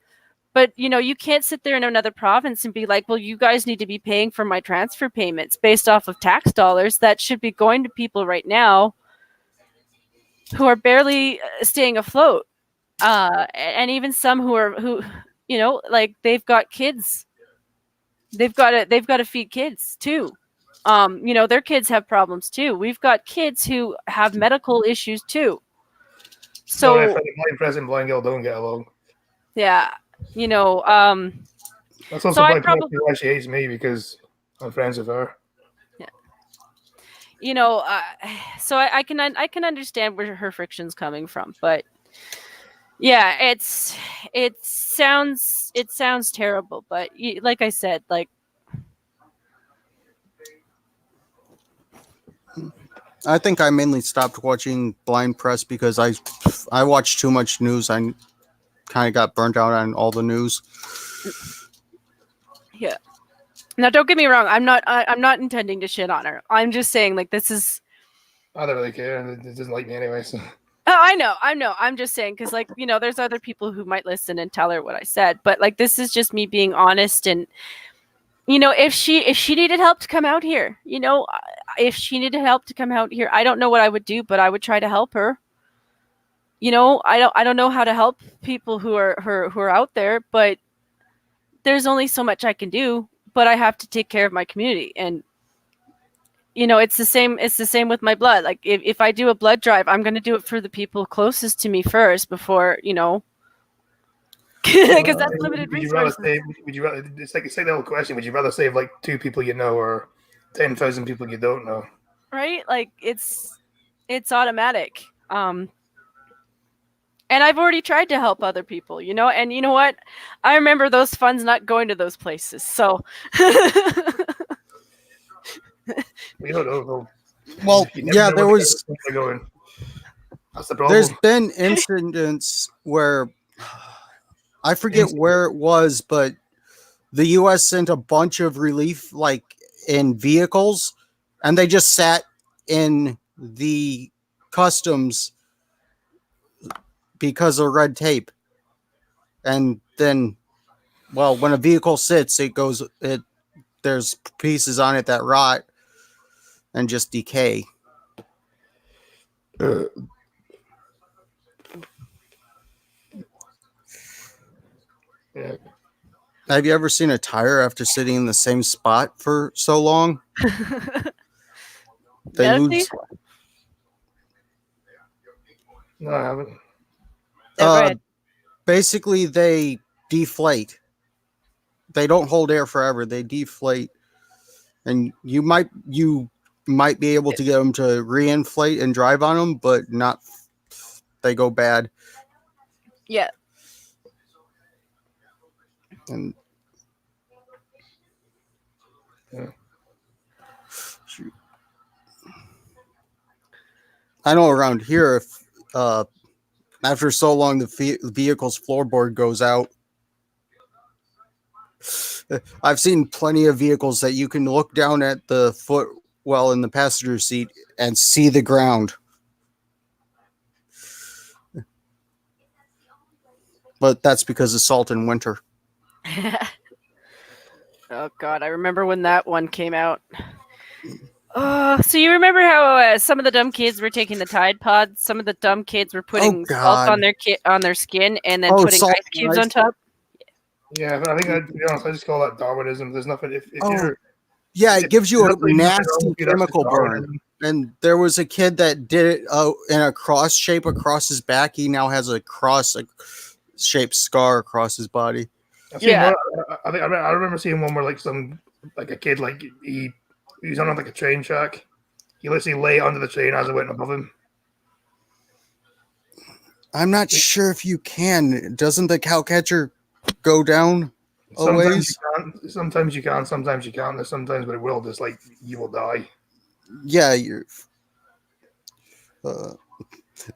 But you can't sit there in another province and be like, well, you guys need to be paying for my transfer payments based off of tax dollars that should be going to people right now who are barely staying afloat. And even some who like, they've got kids. They've got to feed kids too. Their kids have problems too. We've got kids who have medical issues too. So blind present, blind girl don't get along. yeah, That's also So I probably why she hates me, because I'm friends with her. so I can understand where her friction's coming from, but yeah, it sounds terrible, but like I said, like, I think I mainly stopped watching blind press because I watched too much news. I kind of got burnt out on all the news. yeah. Now, don't get me wrong. I'm not intending to shit on her. I'm just saying, like, this is. I don't really care. It doesn't like me anyway. So. Oh, I know. I'm just saying, because, like, there's other people who might listen and tell her what I said, but, like, this is just me being honest. And if she needed help to come out here, I don't know what I would do, but I would try to help her. I don't know how to help people who are out there, but there's only so much I can do. But I have to take care of my community, and it's the same with my blood. Like, if I do a blood drive, I'm going to do it for the people closest to me first before, because that's limited resources. Would you rather, it's like the whole question, would you rather save like 2 people you know or 10,000 people you don't know? Right? Like, it's automatic. And I've already tried to help other people, and you know what? I remember those funds not going to those places. So We don't know though. Well, You never yeah, know there where was. they're going. That's the problem. There's been incidents where I forget where it was, but the U.S. sent a bunch of relief, like, in vehicles, and they just sat in the customs because of red tape. And then, well, when a vehicle sits, there's pieces on it that rot and just decay. Yeah. Have you ever seen a tire after sitting in the same spot for so long? They Does lose. he? No, I haven't. Never had. Basically, they deflate. They don't hold air forever. They deflate, and you might be able to get them to reinflate and drive on them, but not. They go bad. Yeah. And Yeah. shoot. I know around here, if after so long the vehicle's floorboard goes out, I've seen plenty of vehicles that you can look down at the footwell in the passenger seat and see the ground. But that's because of salt in winter. Oh God, I remember when that one came out. So you remember how some of the dumb kids were taking the Tide Pods? Some of the dumb kids were putting salt on their skin and then putting salt ice cubes on top. Yeah, but I think, to be honest, I just call that Darwinism. There's nothing. If you're, Yeah, it gives you a nothing nasty wrong with you, that's chemical just burn. Darwinism. And there was a kid that did it in a cross shape across his back. He now has a shaped scar across his body. I've seen Yeah. one, I remember seeing one where like some like a kid, like he's on like a train track. He literally lay under the train as it went above him. I'm not sure if you can. Doesn't the cowcatcher go down a Sometimes ways? you can't. Sometimes you can. Sometimes you can't. There's sometimes, but it will just like you will die. Yeah, you're.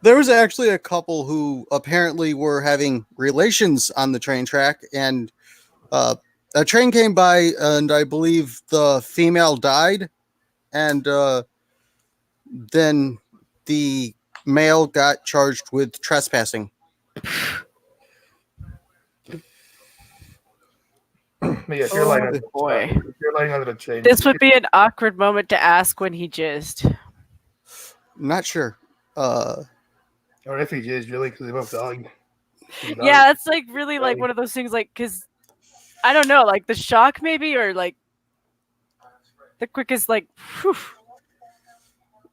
There was actually a couple who apparently were having relations on the train track, and a train came by, and I believe the female died, and then the male got charged with trespassing. But yeah, if you're lying Oh, under boy. if you're lying under the train, This would be an awkward moment to ask when he jizzed. Not sure. or if he is really because they both died. He died. Yeah, that's like really like one of those things, like, because I don't know, like the shock maybe, or like the quickest, like, whew.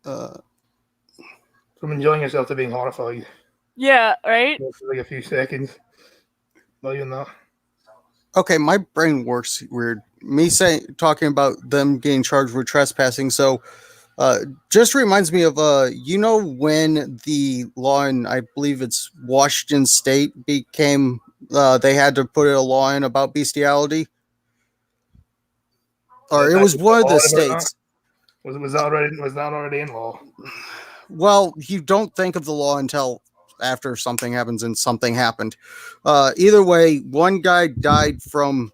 From enjoying yourself to being horrified. Yeah, right? For like a few seconds. Not even that. Okay, my brain works weird. Me talking about them getting charged with trespassing. So, just reminds me of when the law in, I believe it's Washington State, became they had to put a law in about bestiality, or it was one of the states. Was that already in law? Well, you don't think of the law until after something happens, and something happened. Either way, one guy died from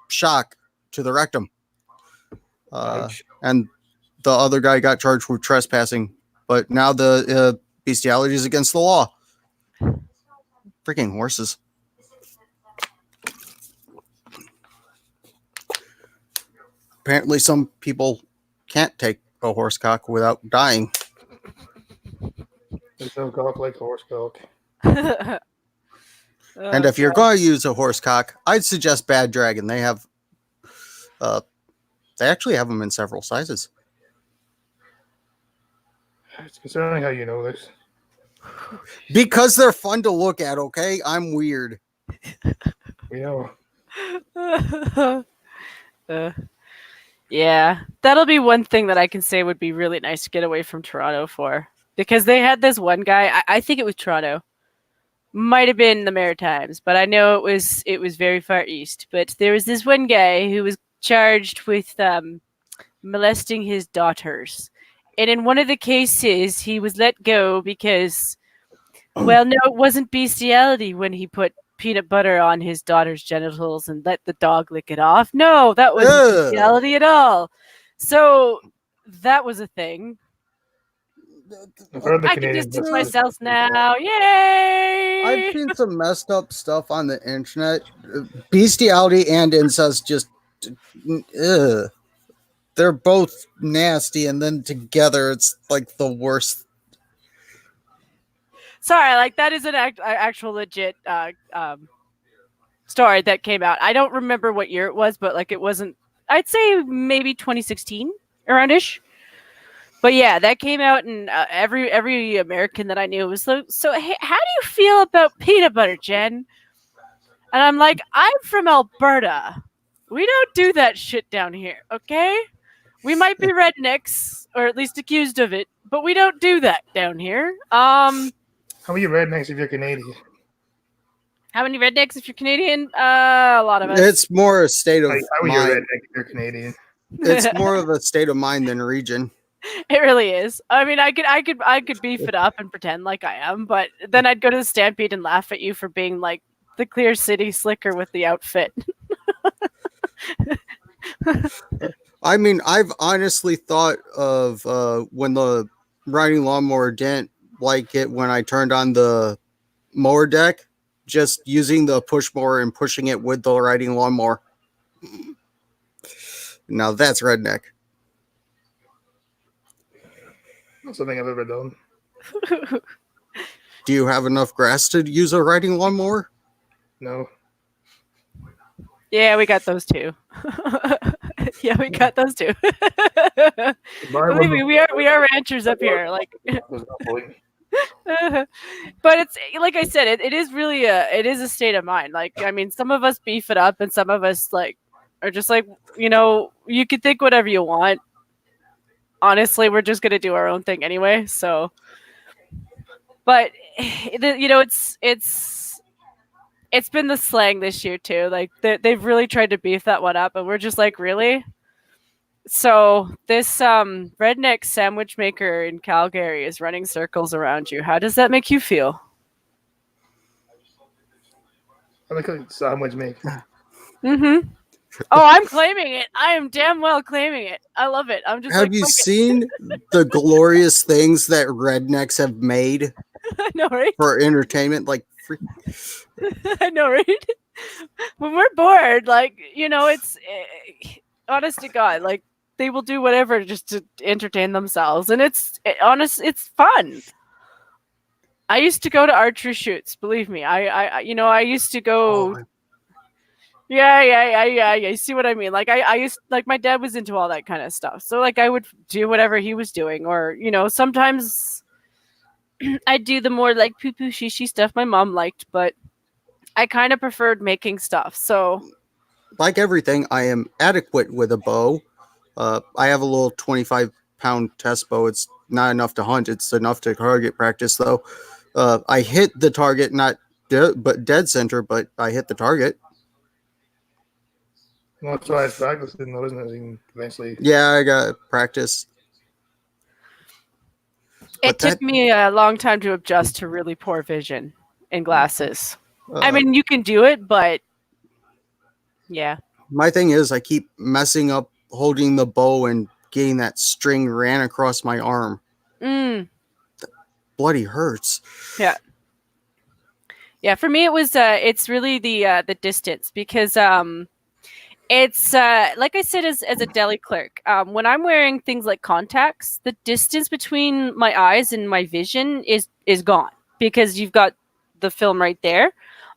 shock to the rectum, and the other guy got charged with trespassing. But now the bestiality is against the law. Freaking horses. Apparently, some people can't take a horse cock without dying. There's no cock like horse cock. And if you're going to use a horse cock, I'd suggest Bad Dragon. They have, they actually have them in several sizes. It's concerning how you know this. Because they're fun to look at, okay? I'm weird. We know. Yeah, that'll be one thing that I can say would be really nice to get away from Toronto for. Because they had this one guy, I think it was Toronto, might have been the Maritimes, but I know it was very far east. But there was this one guy who was charged with molesting his daughters. And in one of the cases, he was let go because, well, no, it wasn't bestiality when he put peanut butter on his daughter's genitals and let the dog lick it off. No, that wasn't bestiality at all. So that was a thing. I can distance myself now. Yay! I've seen some messed up stuff on the internet. Bestiality and incest just... they're both nasty, and then together it's like the worst. Sorry, like that is an actual legit story that came out. I don't remember what year it was, but like it wasn't. I'd say maybe 2016 around-ish. But yeah, that came out, and every American that I knew was so. Hey, how do you feel about peanut butter, Jen? And I'm like, I'm from Alberta. We don't do that shit down here, okay? We might be rednecks, or at least accused of it, but we don't do that down here. How many rednecks if you're Canadian? How many rednecks if you're Canadian? A lot of us. It's more a state of How are you a mind. redneck if you're Canadian? It's more of a state of mind than region. It really is. I mean, I could beef it up and pretend like I am, but then I'd go to the Stampede and laugh at you for being like the Clear City slicker with the outfit. I mean, I've honestly thought of when the riding lawnmower didn't like it when I turned on the mower deck, just using the push mower and pushing it with the riding lawnmower. Now that's redneck. Not something I've ever done. Do you have enough grass to use a riding lawnmower? No. Yeah, we got those too. Yeah, we got those too. Believe me, we are ranchers up here. Like, but it's like I said, it is really it is a state of mind. Like, I mean, some of us beef it up, and some of us like are just like, you could think whatever you want. Honestly, we're just gonna do our own thing anyway. So, but it's been the slang this year too. Like they've really tried to beef that one up, and we're just like, really? So this redneck sandwich maker in Calgary is running circles around you. How does that make you feel? I like a sandwich maker. Mm-hmm. Oh, I'm claiming it. I am damn well claiming it. I love it. I'm just. Have like, you "Fuck it." seen the glorious things that rednecks have made I know, right? for entertainment? Like, I know, right? When we're bored, like, it's honest to God, like they will do whatever just to entertain themselves, and it's fun. I used to go to archery shoots. Believe me, I used to go. Oh, Yeah. You see what I mean? Like I used, like, my dad was into all that kind of stuff, so like I would do whatever he was doing, or sometimes I'd do the more like poo poo shishi stuff my mom liked, but I kind of preferred making stuff. So like everything, I am adequate with a bow. I have a little 25-pound test bow. It's not enough to hunt. It's enough to target practice, though. I hit the target, not but dead center, but I hit the target. well, that's why it's practicing, though, isn't it? You can eventually. Yeah, I got practice. it But took me a long time to adjust to really poor vision in glasses. I mean, you can do it, but yeah. My thing is, I keep messing up holding the bow and getting that string ran across my arm. Mm. Bloody hurts. Yeah, for me it was it's really the distance, because it's like I said, as a deli clerk, when I'm wearing things like contacts, the distance between my eyes and my vision is gone, because you've got the film right there,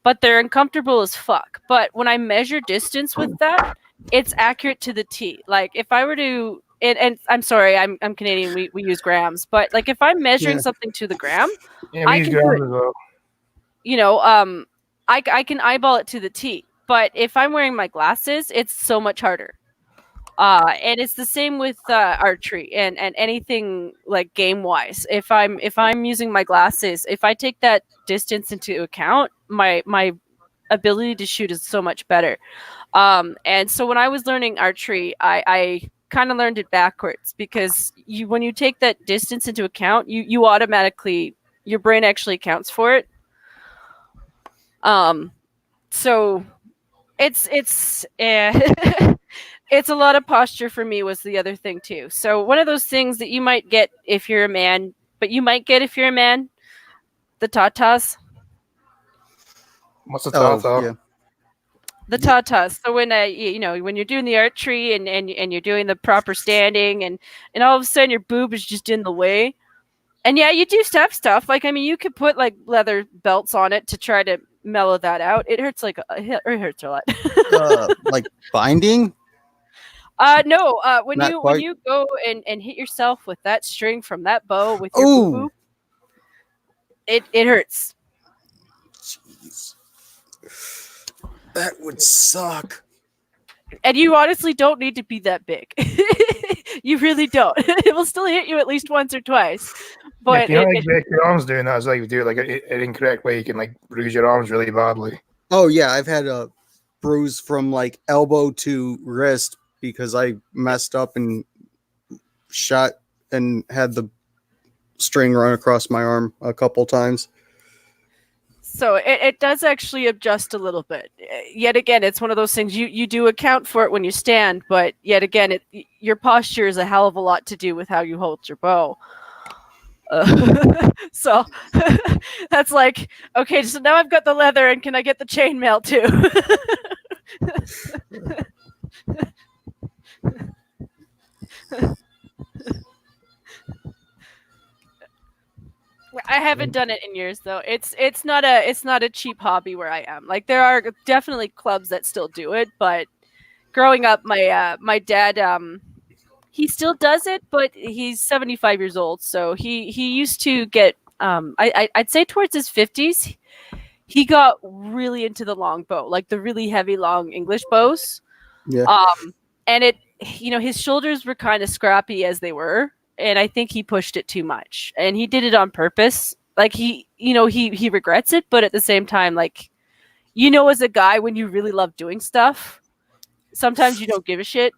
but they're uncomfortable as fuck. But when I measure distance with that, it's accurate to the T. Like if I were to and I'm sorry, I'm Canadian, we use grams, but like if I'm measuring something to the gram, Yeah, we I use can do grams it. as well. I can eyeball it to the T. But if I'm wearing my glasses, it's so much harder. And it's the same with archery and anything like game wise. If I'm using my glasses, if I take that distance into account, my ability to shoot is so much better. And so when I was learning archery, I kind of learned it backwards, because when you take that distance into account, you automatically, your brain actually accounts for it. So it's it's a lot of posture for me was the other thing too. So one of those things that you might get if you're a man, but you might get if you're a man, the tatas. What's the Oh, thought? yeah. The tatas. So when when you're doing the archery and you're doing the proper standing, and all of a sudden your boob is just in the way. And yeah, you do step stuff. Like, I mean, you could put like leather belts on it to try to mellow that out. It hurts it hurts a lot. Like binding? No. When Not you quite. when you go and hit yourself with that string from that bow with your Ooh. boo, it hurts. Jeez. That would suck. And you honestly don't need to be that big. You really don't. It will still hit you at least once or twice. But If you don't break your arms doing that, it's like you do it like an incorrect way, you can like bruise your arms really badly. Oh yeah, I've had a bruise from like elbow to wrist because I messed up and shot and had the string run across my arm a couple times. so it does actually adjust a little bit. Yet again, it's one of those things you do account for it when you stand, but yet again, your posture is a hell of a lot to do with how you hold your bow. So that's like, okay, so now I've got the leather, and can I get the chainmail too? I haven't done it in years though. It's not a cheap hobby where I am. Like there are definitely clubs that still do it, but growing up, my dad he still does it, but he's 75 years old, so he used to get I'd say towards his 50s, he got really into the long bow, like the really heavy long English bows. Yeah. And it, his shoulders were kind of scrappy as they were, and I think he pushed it too much, and he did it on purpose. Like he regrets it, but at the same time, like, as a guy, when you really love doing stuff, sometimes you don't give a shit.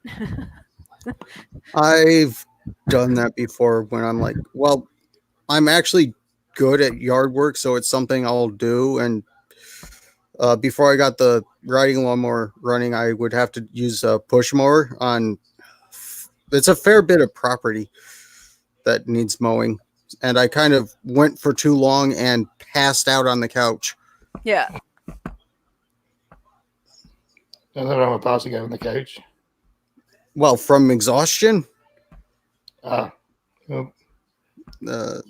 I've done that before when I'm like, well, I'm actually good at yard work, so it's something I'll do. And before I got the riding lawnmower running, I would have to use a push mower on. It's a fair bit of property that needs mowing, and I kind of went for too long and passed out on the couch. Yeah. I don't know, I'm passing out on the couch. Well, from exhaustion. Ah. Well, Uh,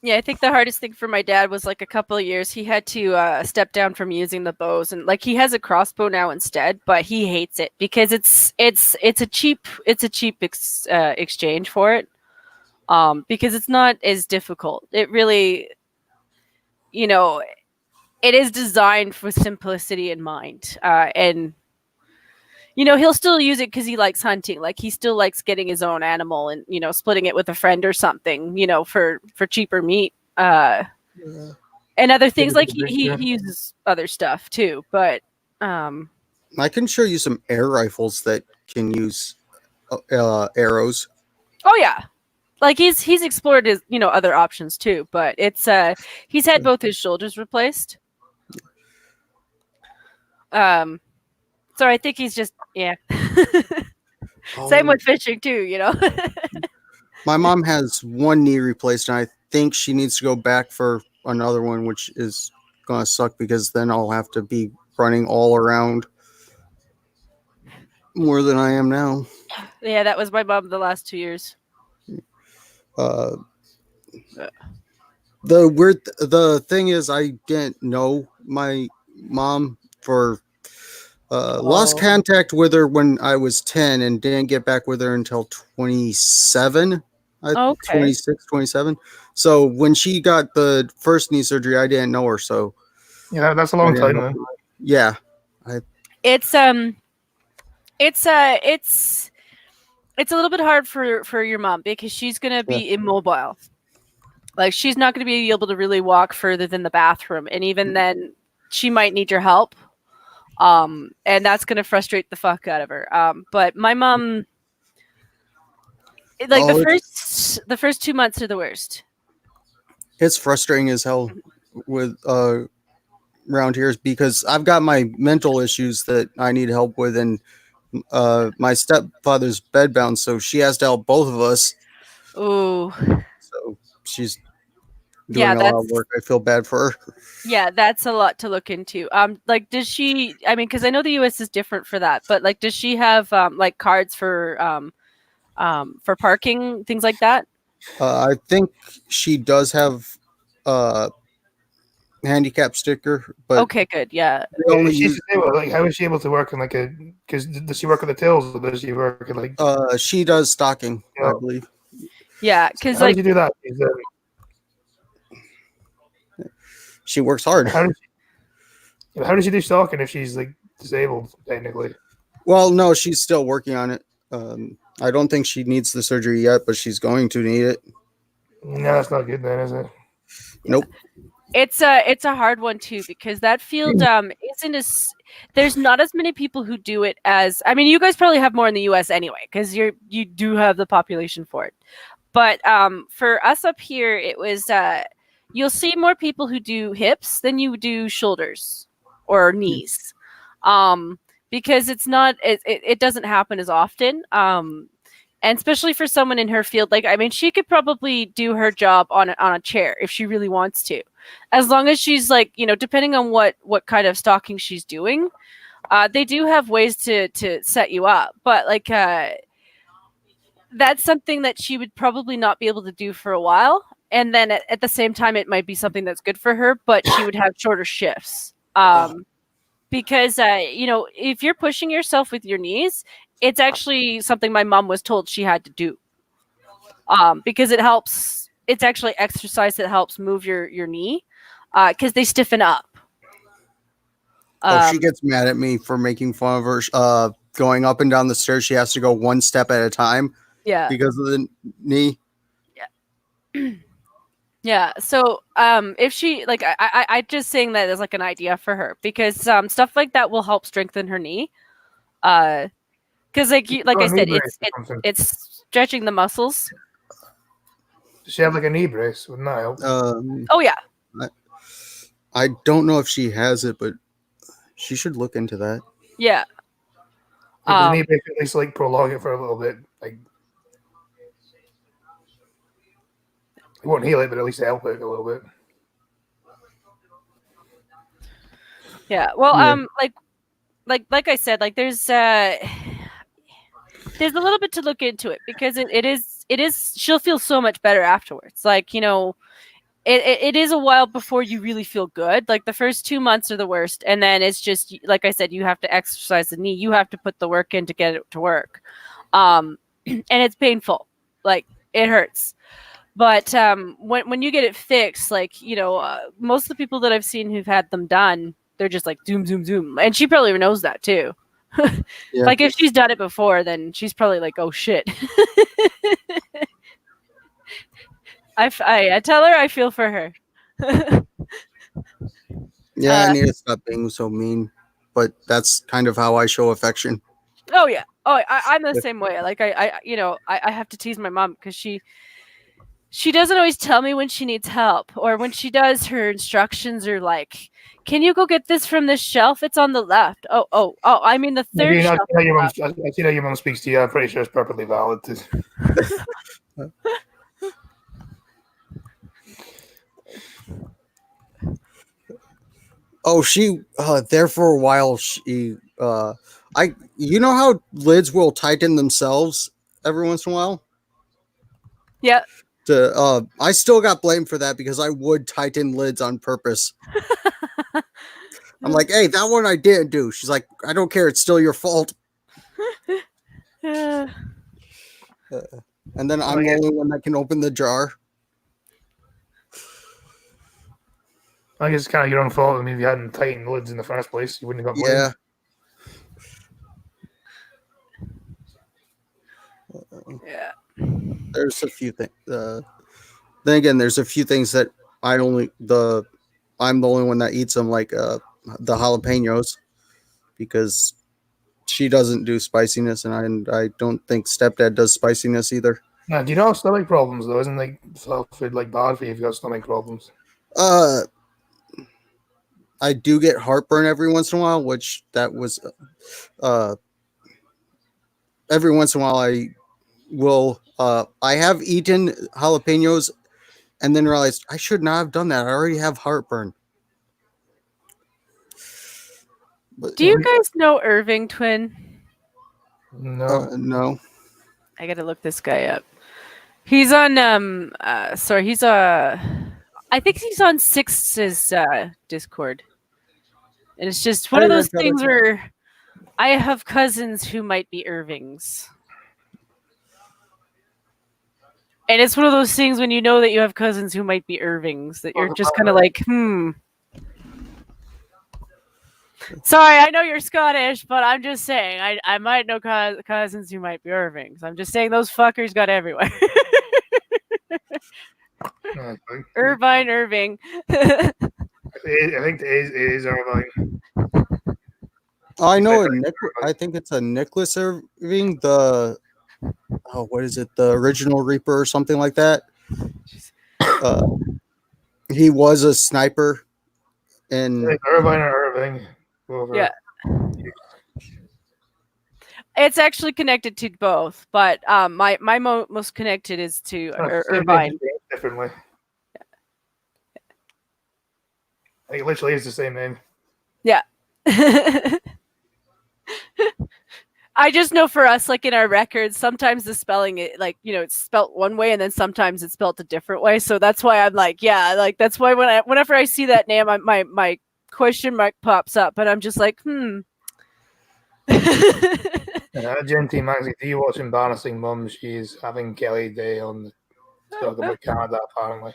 Yeah, I think the hardest thing for my dad was like a couple of years. He had to step down from using the bows, and like he has a crossbow now instead, but he hates it because it's a cheap exchange for it, because it's not as difficult. It really, it is designed for simplicity in mind, and he'll still use it because he likes hunting. Like he still likes getting his own animal and splitting it with a friend or something. For cheaper meat, and other things. Like he uses other stuff too. But I can show you some air rifles that can use arrows. oh yeah, like he's explored his other options too. But it's he's had both his shoulders replaced. So I think he's just Same with fishing too, My mom has one knee replaced, and I think she needs to go back for another one, which is gonna suck because then I'll have to be running all around more than I am now. Yeah, that was my mom the last 2 years. The thing is, I didn't know my mom for lost contact with her when I was 10 and didn't get back with her until 27. Okay. 26, 27. So when she got the first knee surgery, I didn't know her. So yeah, that's a long time, man. yeah, It's a little bit hard for your mom because she's gonna be immobile. Like she's not gonna be able to really walk further than the bathroom, and even then, she might need your help. And that's gonna frustrate the fuck out of her. But my mom, like the first 2 months are the worst. it's frustrating as hell with around here because I've got my mental issues that I need help with, and my stepfather's bedbound, so she has to help both of us. Ooh. So she's doing a lot of work. I feel bad for her. Yeah, that's a lot to look into. Like, does she? I mean, because I know the U.S. is different for that, but like, does she have like cards for parking, things like that? I think she does have a handicap sticker, but Okay, good. Yeah. She's able, like, how is she able to work in like a? Because does she work on the tills, or does she work in like? She does stocking, I believe. Yeah, because how like does she do that? She works hard. How does she do stocking if she's like disabled technically? Well, no, she's still working on it. I don't think she needs the surgery yet, but she's going to need it. No, that's not good then, is it? Nope. it's a hard one too because that field isn't as there's not as many people who do it as I mean you guys probably have more in the US anyway because you do have the population for it. But for us up here it was you'll see more people who do hips than you do shoulders or knees. Because it's not it doesn't happen as often. And especially for someone in her field, like I mean, she could probably do her job on a chair if she really wants to, as long as she's like depending on what kind of stocking she's doing. They do have ways to set you up, but like that's something that she would probably not be able to do for a while. And then at the same time, it might be something that's good for her, but she would have shorter shifts. Because if you're pushing yourself with your knees, it's actually something my mom was told she had to do. Because it helps. It's actually exercise that helps move your knee, because they stiffen up. She gets mad at me for making fun of her. Going up and down the stairs, she has to go one step at a time yeah. because of the knee. Yeah. So, if she like, I just saying that as like an idea for her because stuff like that will help strengthen her knee. Because like like Got I a knee said, brace or something. it's stretching the muscles. Does she have like a knee brace? Wouldn't that help? Oh yeah. I don't know if she has it, but she should look into that. Yeah. Like the knee brace at least like prolong it for a little bit. Like it won't heal it, but at least help it a little bit. Yeah. Well, Yeah. like I said, like there's a little bit to look into it because it is she'll feel so much better afterwards. Like, you know, it is a while before you really feel good. Like the first 2 months are the worst, and then it's just like I said, you have to exercise the knee. You have to put the work in to get it to work, and it's painful. Like it hurts. But when you get it fixed, like, you know, most of the people that I've seen who've had them done, they're just like zoom, zoom, zoom, and she probably knows that too. Yeah. Like if she's done it before, then she's probably like, oh shit. I tell her I feel for her. Yeah, I need to stop being so mean, but that's kind of how I show affection. Oh yeah. Oh, I'm the same way. Like I you know, I have to tease my mom because she doesn't always tell me when she needs help, or when she does, her instructions are like, can you go get this from this shelf? It's on the left. Oh, I mean the third Maybe shelf. I see how your mom speaks to you. I'm pretty sure it's perfectly valid. Oh, she there for a while. She you know how lids will tighten themselves every once in a while. Yeah. I still got blamed for that because I would tighten lids on purpose. I'm like, hey, that one I didn't do. She's like, I don't care. It's still your fault. Yeah. And then I'm the only one that can open the jar. I guess it's kind of your own fault. I mean, if you hadn't tightened the lids in the first place, you wouldn't have got blamed. Yeah. There's a few things. Then again, there's a few things that I'm the only one that eats them, like the jalapenos, because she doesn't do spiciness, and I don't think stepdad does spiciness either. Now, do you not have stomach problems though? Isn't like food like bad for you if you got stomach problems? I do get heartburn every once in a while, which that was every once in a while I will I have eaten jalapenos and then realized I should not have done that. I already have heartburn. But, Do you guys know Irving Twin? No. No. I gotta look this guy up. He's on he's I think he's on Six's Discord. And it's just one of those things where I have cousins who might be Irvings. And it's one of those things when you know that you have cousins who might be Irvings that you're just kind of like, Sorry, I know you're Scottish, but I'm just saying I might know cousins who might be Irvings. I'm just saying those fuckers got everywhere. Irvine, Irving. I think it is Irvine. I know I think it's a Nicholas Irving, what is it? The original Reaper or something like that. He was a sniper and Irvine or Irving. Yeah. It's actually connected to both, but my most connected is to Irvine. Differently. I think it literally is the same name. Yeah. I just know for us, like in our records, sometimes the spelling, it's spelt one way and then sometimes it's spelt a different way. So that's why I'm like, yeah, like that's why whenever I see that name, my question mark pops up and I'm just like, Genty Maxie, do you watch Embarrassing Mums? She's having Kelly Day on the talk about Canada, apparently.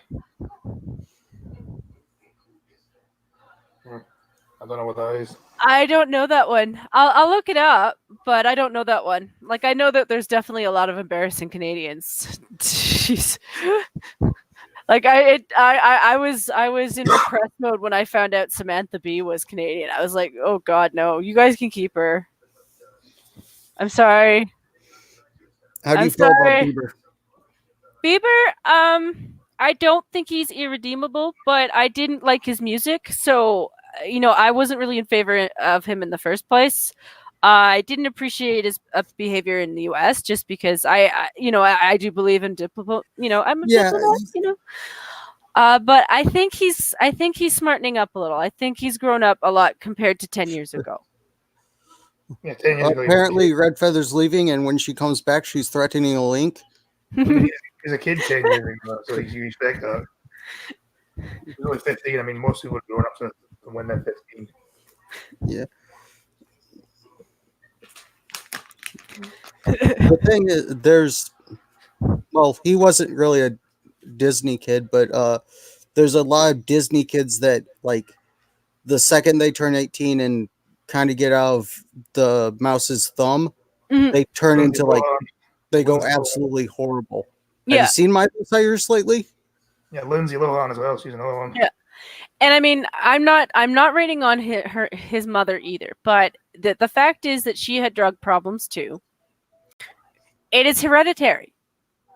I don't know what that is. I don't know that one. I'll look it up, but I don't know that one. Like I know that there's definitely a lot of embarrassing Canadians. Jeez. Like I was in repressed mode when I found out Samantha Bee was Canadian. I was like, oh God, no! You guys can keep her. I'm sorry, How do I'm you feel about sorry. Bieber? Bieber. I don't think he's irredeemable, but I didn't like his music, so I wasn't really in favor of him in the first place. I didn't appreciate his behavior in the U.S. just because I do believe in diplomat. I'm a Yeah. diplomat. But I think he's smartening up a little. I think he's grown up a lot compared to 10 years ago. Yeah, 10 years ago. Apparently, Red Feather's leaving, and when she comes back, she's threatening a link. He's a kid 10 years ago, so you expect that. He's only 15. I mean, most people are growing up to when they're 15. Yeah. The thing is, he wasn't really a Disney kid, but there's a lot of Disney kids that, like, the second they turn 18 and kind of get out of the mouse's thumb, Mhm. they turn into, like, they go Lindsay Lohan. absolutely horrible. Have Yeah. you seen Miley Cyrus lately? Yeah, Lindsay Lohan as well. She's another one. Yeah. And I mean, I'm not rating on his mother either, but the fact is that she had drug problems too. It is hereditary.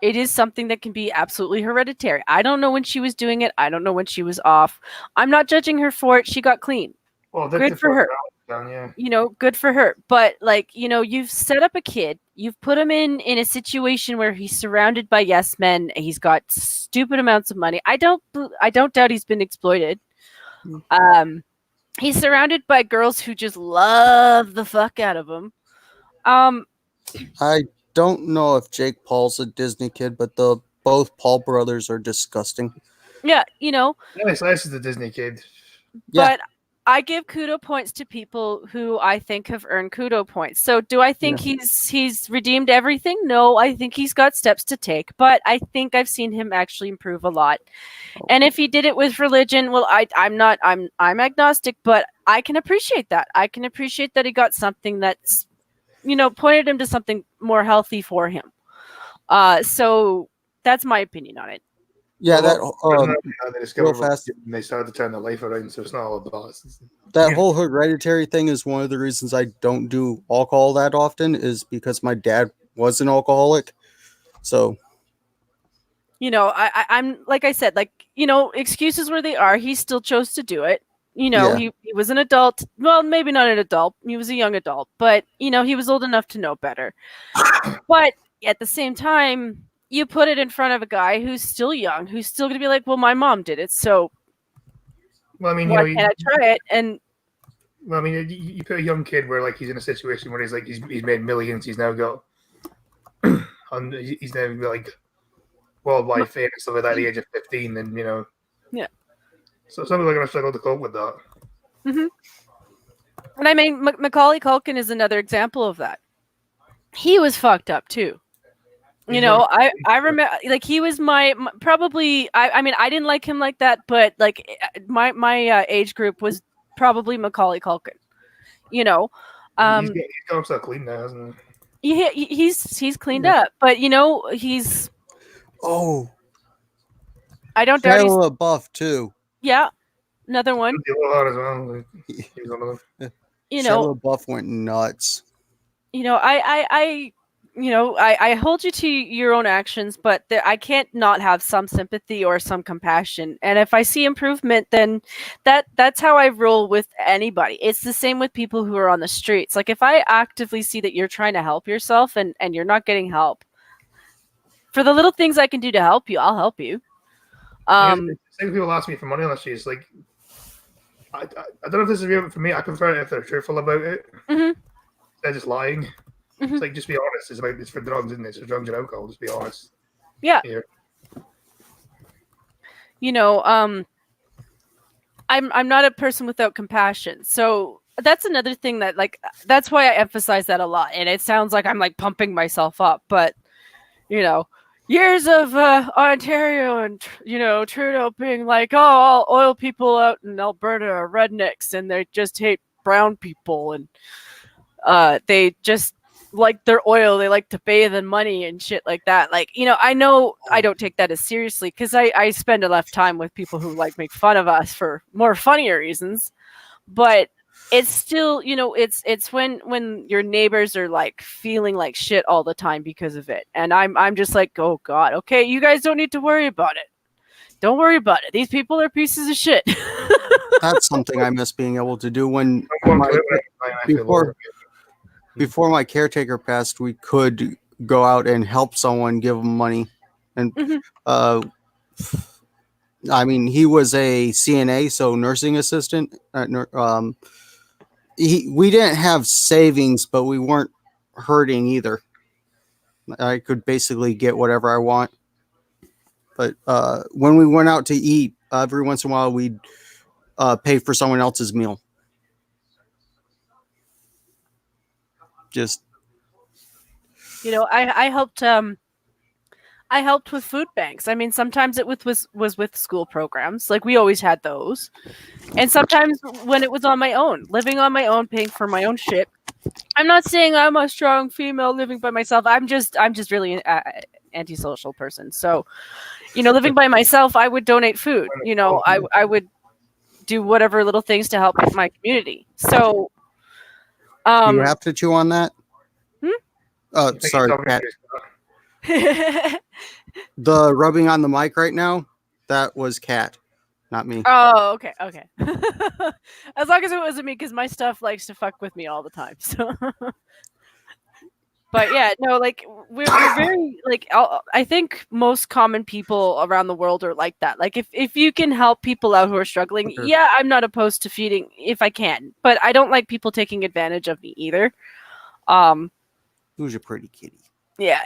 It is something that can be absolutely hereditary. I don't know when she was doing it. I don't know when she was off. I'm not judging her for it. She got clean. Well, Good for her. Yeah. Good for her. But like, you've set up a kid. You've put him in a situation where he's surrounded by yes men. He's got stupid amounts of money. I don't doubt he's been exploited. He's surrounded by girls who just love the fuck out of him. I don't know if Jake Paul's a Disney kid, but both Paul brothers are disgusting. Yeah, Dennis Les is the Disney kid. Yeah. but I give kudo points to people who I think have earned kudo points. So do I think he's redeemed everything? No, I think he's got steps to take, but I think I've seen him actually improve a lot. And if he did it with religion, well, I'm agnostic, but I can appreciate that. I can appreciate that he got something that's, pointed him to something more healthy for him. So that's my opinion on it. Yeah, They discovered real fast. and they started to turn their life around, so it's not all about us. that whole hereditary thing is one of the reasons I don't do alcohol that often, is because my dad was an alcoholic. So I'm like I said, excuses where they are. He still chose to do it. Yeah. He was an adult. Well, maybe not an adult. He was a young adult, but he was old enough to know better. But at the same time, you put it in front of a guy who's still young, who's still going to be like, well, my mom did it, so Well, I mean, why can't I try it? And well, I mean, you put a young kid where he's in a situation where he's made millions. He's now got, and he's now like worldwide famous stuff like that at the age of 15. And Yeah. So some people are going to struggle to cope with that. and I mean, Macaulay Culkin is another example of that. He was fucked up too. I remember, he was my probably. I mean, I didn't like him like that, but my age group was probably Macaulay Culkin. He's got himself clean now, hasn't he? He's cleaned up, but he's. I don't doubt he's. Shia LaBeouf too. Yeah, another one. He did a lot as well. He's one of them. Shia LaBeouf went nuts. I hold you to your own actions, but I can't not have some sympathy or some compassion. And if I see improvement, then that's how I roll with anybody. It's the same with people who are on the streets. Like if I actively see that you're trying to help yourself and you're not getting help, for the little things I can do to help you, I'll help you. Some people ask me for money on the streets. Like, I don't know if this is real, but for me, I prefer it if they're truthful about it. Mm-hmm. They're just lying. Mm-hmm. It's like, just be honest. It's for drugs, isn't it? It's for drugs and alcohol. Just be honest. Yeah. Here. I'm not a person without compassion. So that's another thing that that's why I emphasize that a lot. And it sounds like I'm pumping myself up, but years of Ontario and Trudeau being like, oh, all oil people out in Alberta are rednecks and they just hate brown people and they just like their oil, they like to bathe in money and shit like that. Like, I know I don't take that as seriously because I spend enough time with people who like make fun of us for more funnier reasons, but it's still, it's when your neighbors are like feeling like shit all the time because of it, and I'm just like, oh god, okay, you guys don't need to worry about it. Don't worry about it. These people are pieces of shit. That's something I miss being able to do when I'm my, going to I feel before old. before my caretaker passed, we could go out and help someone, give them money, and Mhm. I mean, he was a CNA, so nursing assistant. We didn't have savings, but we weren't hurting either. I could basically get whatever I want. But when we went out to eat, every once in a while we'd pay for someone else's meal. Just I helped with food banks. I mean, sometimes it was with school programs. Like we always had those. And sometimes when it was on my own, living on my own, paying for my own shit. I'm not saying I'm a strong female living by myself. I'm just really an antisocial person. So, living by myself, I would donate food. I would do whatever little things to help my community. So, do you have to chew on that? I think Sorry, he's talking Kat. to Scott. The rubbing on the mic right now, that was Kat, not me. Oh, okay. As long as it wasn't me, because my stuff likes to fuck with me all the time. So, but yeah, no, like we're very like I think most common people around the world are like that. Like if you can help people out who are struggling, Okay. yeah, I'm not opposed to feeding if I can, but I don't like people taking advantage of me either. Who's your pretty kitty? Yeah,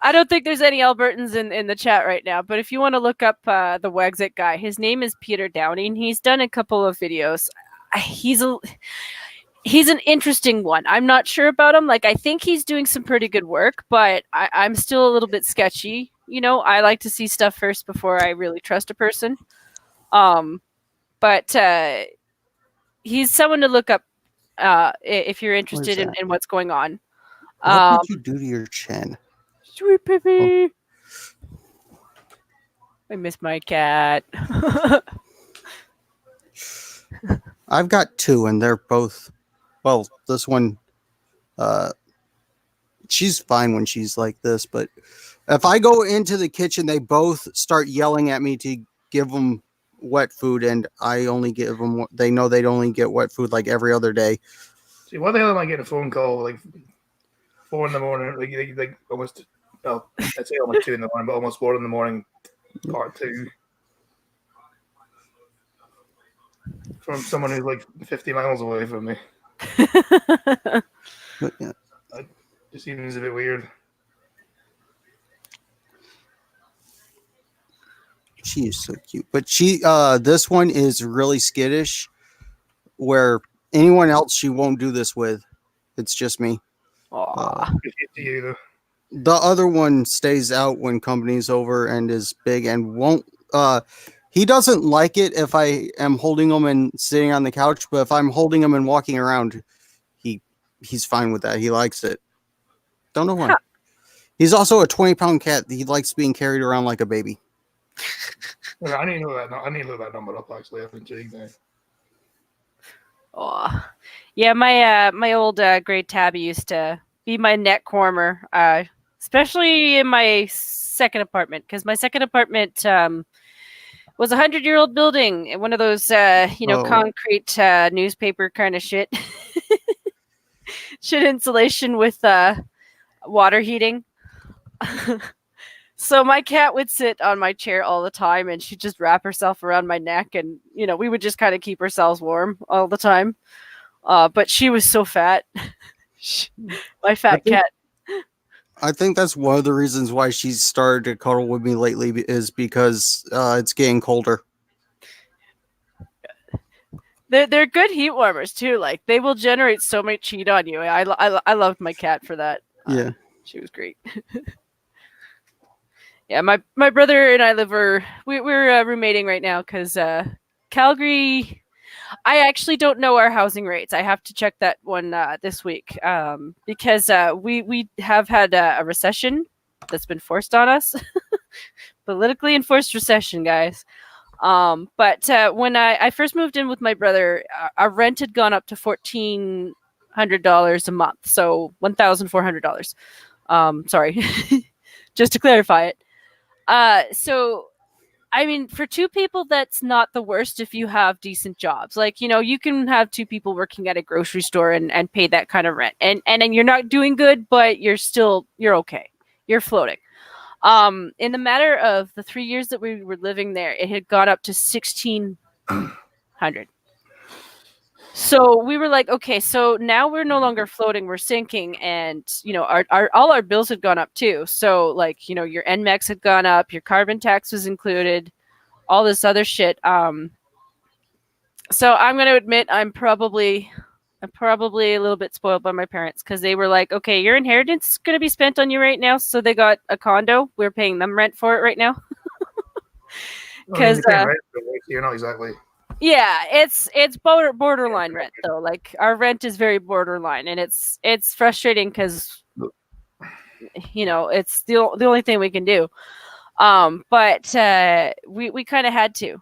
I don't think there's any Albertans in the chat right now, but if you want to look up the Wexit guy, his name is Peter Downing. He's done a couple of videos. He's an interesting one. I'm not sure about him. Like, I think he's doing some pretty good work, but I'm still a little bit sketchy. I like to see stuff first before I really trust a person. But he's someone to look up if you're interested in what's going on. What did you do to your chin? Sweet Pippi. I miss my cat. I've got two, and they're both. Well, this one, she's fine when she's like this, but if I go into the kitchen, they both start yelling at me to give them wet food, and I only give them. They know they'd only get wet food like every other day. See, why the hell am I getting a phone call like 4 a.m? Like almost. Well, I'd say almost 2 a.m, but almost 4 a.m. Part 2 from someone who's like 50 miles away from me. But, yeah. It just seems a bit weird. She is so cute, but this one is really skittish. Where anyone else, she won't do this with. It's just me. Aw. To you, though. The other one stays out when company's over and is big and won't. He doesn't like it if I am holding him and sitting on the couch, but if I'm holding him and walking around, he's fine with that. He likes it. Don't know why. Huh. He's also a 20-pound cat. He likes being carried around like a baby. Okay, I need to look that number up. Actually, I'm intrigued now. Aw. Yeah, my old great tabby used to be my neck warmer, especially in my second apartment, because my second apartment was a 100-year-old building, one of those concrete newspaper kind of shit insulation with water heating. So my cat would sit on my chair all the time, and she'd just wrap herself around my neck, and we would just kind of keep ourselves warm all the time. But she was so fat. My fat cat. I think that's one of the reasons why she's started to cuddle with me lately is because it's getting colder. They're good heat warmers too. Like they will generate so much heat on you. I love my cat for that. Yeah. She was great. Yeah, my brother and I we're roommating right now because Calgary. I actually don't know our housing rates. I have to check that one this week because we have had a recession that's been forced on us, politically enforced recession, guys. But when I first moved in with my brother, our rent had gone up to $1,400 a month, so $1,400. Sorry, just to clarify it. So I mean, for two people, that's not the worst if you have decent jobs. Like, you can have two people working at a grocery store and pay that kind of rent. And then you're not doing good, but you're okay. You're floating. In the matter of the 3 years that we were living there, it had gone up to 1,600. So we were like, okay, so now we're no longer floating, we're sinking, and all our bills had gone up too. So like, your NMAX had gone up, your carbon tax was included, all this other shit. So I'm going to admit I'm probably a little bit spoiled by my parents because they were like, okay, your inheritance is going to be spent on you right now. So they got a condo. We're paying them rent for it right now. Because you're not exactly. Yeah, it's borderline rent though. Like our rent is very borderline, and it's frustrating because it's the only thing we can do. But we kind of had to,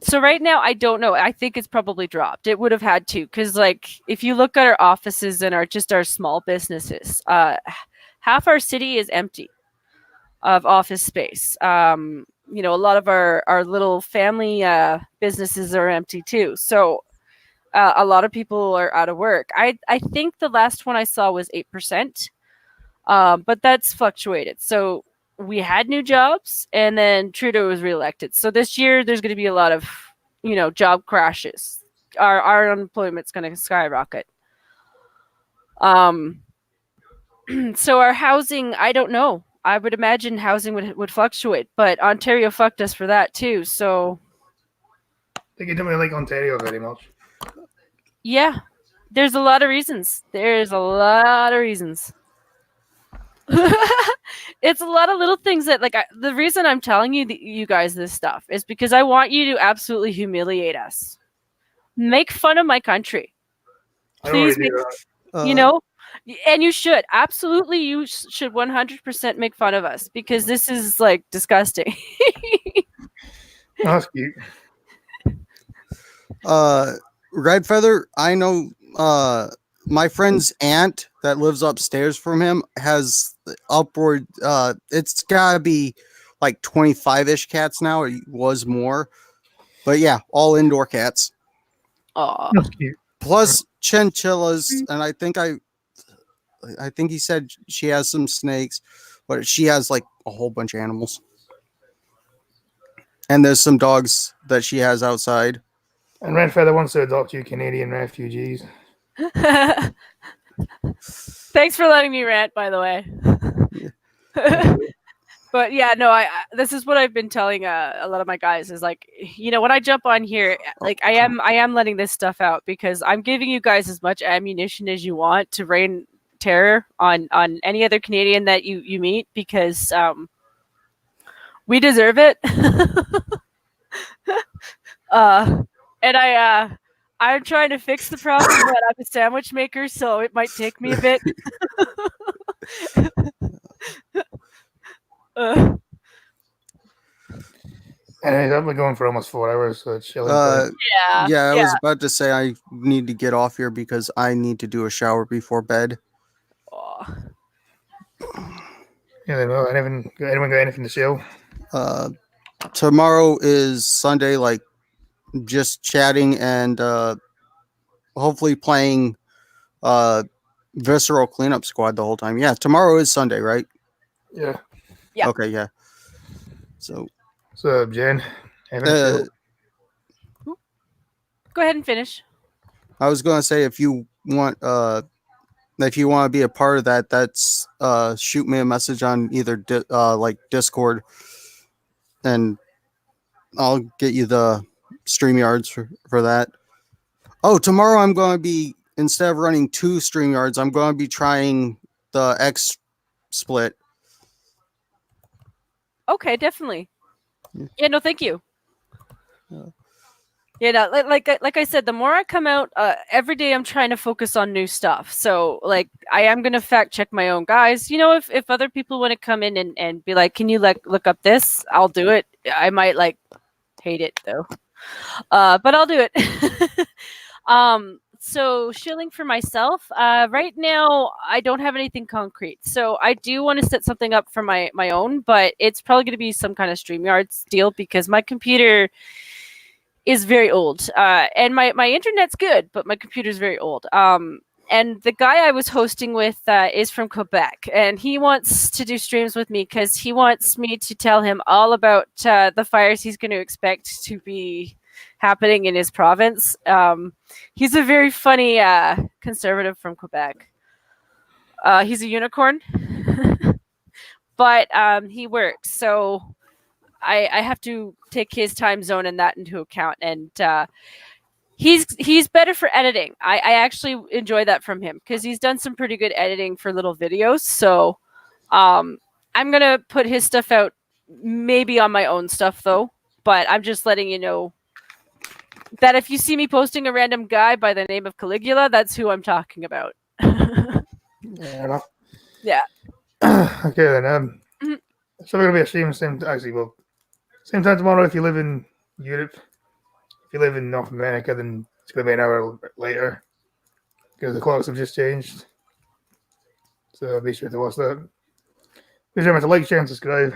So right now, I don't know. I think it's probably dropped. It would have had to, because like if you look at our offices and our small businesses, half our city is empty of office space. A lot of our little family businesses are empty too. So a lot of people are out of work. I think the last one I saw was 8%, but that's fluctuated. So we had new jobs, and then Trudeau was reelected. So this year there's going to be a lot of, job crashes. Our unemployment's going to skyrocket. So our housing, I don't know. I would imagine housing would fluctuate, but Ontario fucked us for that too. So I think you don't really like Ontario very much. Yeah, there's a lot of reasons. It's a lot of little things that the reason I'm telling you guys this stuff is because I want you to absolutely humiliate us. Make fun of my country. Please make, and you should. Absolutely, you should 100% make fun of us because this is disgusting. That's cute. Red Feather, I know my friend's aunt that lives upstairs from him has upward it's gotta be 25-ish cats now. It was more, but yeah, all indoor cats. Aw. That's cute. Plus chinchillas, and I think he said she has some snakes, but she has a whole bunch of animals. And there's some dogs that she has outside. And Red Feather wants to adopt you Canadian refugees. Thanks for letting me rant, by the way. But yeah, no, this is what I've been telling a lot of my guys is when I jump on here, I am letting this stuff out because I'm giving you guys as much ammunition as you want to rain terror on any other Canadian that you meet because we deserve it. And I'm trying to fix the problem, but I'm a sandwich maker, so it might take me a bit. Anyways, I've been going for almost 4 hours, so it's chilling. Yeah, I was about to say I need to get off here because I need to do a shower before bed. Aw. Yeah, well, anyone got anything to sell? Tomorrow is Sunday, just chatting and hopefully playing Visceral Cleanup Squad the whole time. Yeah, tomorrow is Sunday, right? Yeah. Yeah. Okay, yeah. So Jen, anything to sell? Go ahead and finish. I was going to say if you want to be a part of that, that's shoot me a message on either Discord, and I'll get you the StreamYards for that. Oh, tomorrow I'm going to be instead of running 2 StreamYards, I'm going to be trying the X split. Okay, definitely. Yeah. Yeah, no, thank you. Yeah. Yeah, no, like I said, the more I come out, every day I'm trying to focus on new stuff. So like I am gonna fact check my own guys. You know, if other people want to come in and be like, can you look up this? I'll do it. I might like hate it though. But I'll do it. So shilling for myself, right now I don't have anything concrete. So I do want to set something up for my own, but it's probably going to be some kind of StreamYards deal because my computer is very old. And my internet's good, but my computer's very old. And the guy I was hosting with is from Quebec, and he wants to do streams with me because he wants me to tell him all about the fires he's going to expect to be happening in his province. He's a very funny conservative from Quebec. He's a unicorn, but he works. So I have to take his time zone and that into account. And he's better for editing. I actually enjoy that from him because he's done some pretty good editing for little videos. So I'm going to put his stuff out maybe on my own stuff though. But I'm just letting you know that if you see me posting a random guy by the name of Caligula, that's who I'm talking about. Fair enough. Yeah. Okay then. Mhm. So we're gonna be a stream same time tomorrow. If you live in Europe, if you live in North America, then it's gonna be an hour later because the clocks have just changed. So be sure to watch that. Please remember to like, share, and subscribe.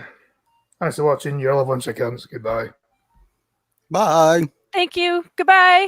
Thanks for watching. You're all a bunch of cunts. Goodbye. Bye. Thank you. Goodbye.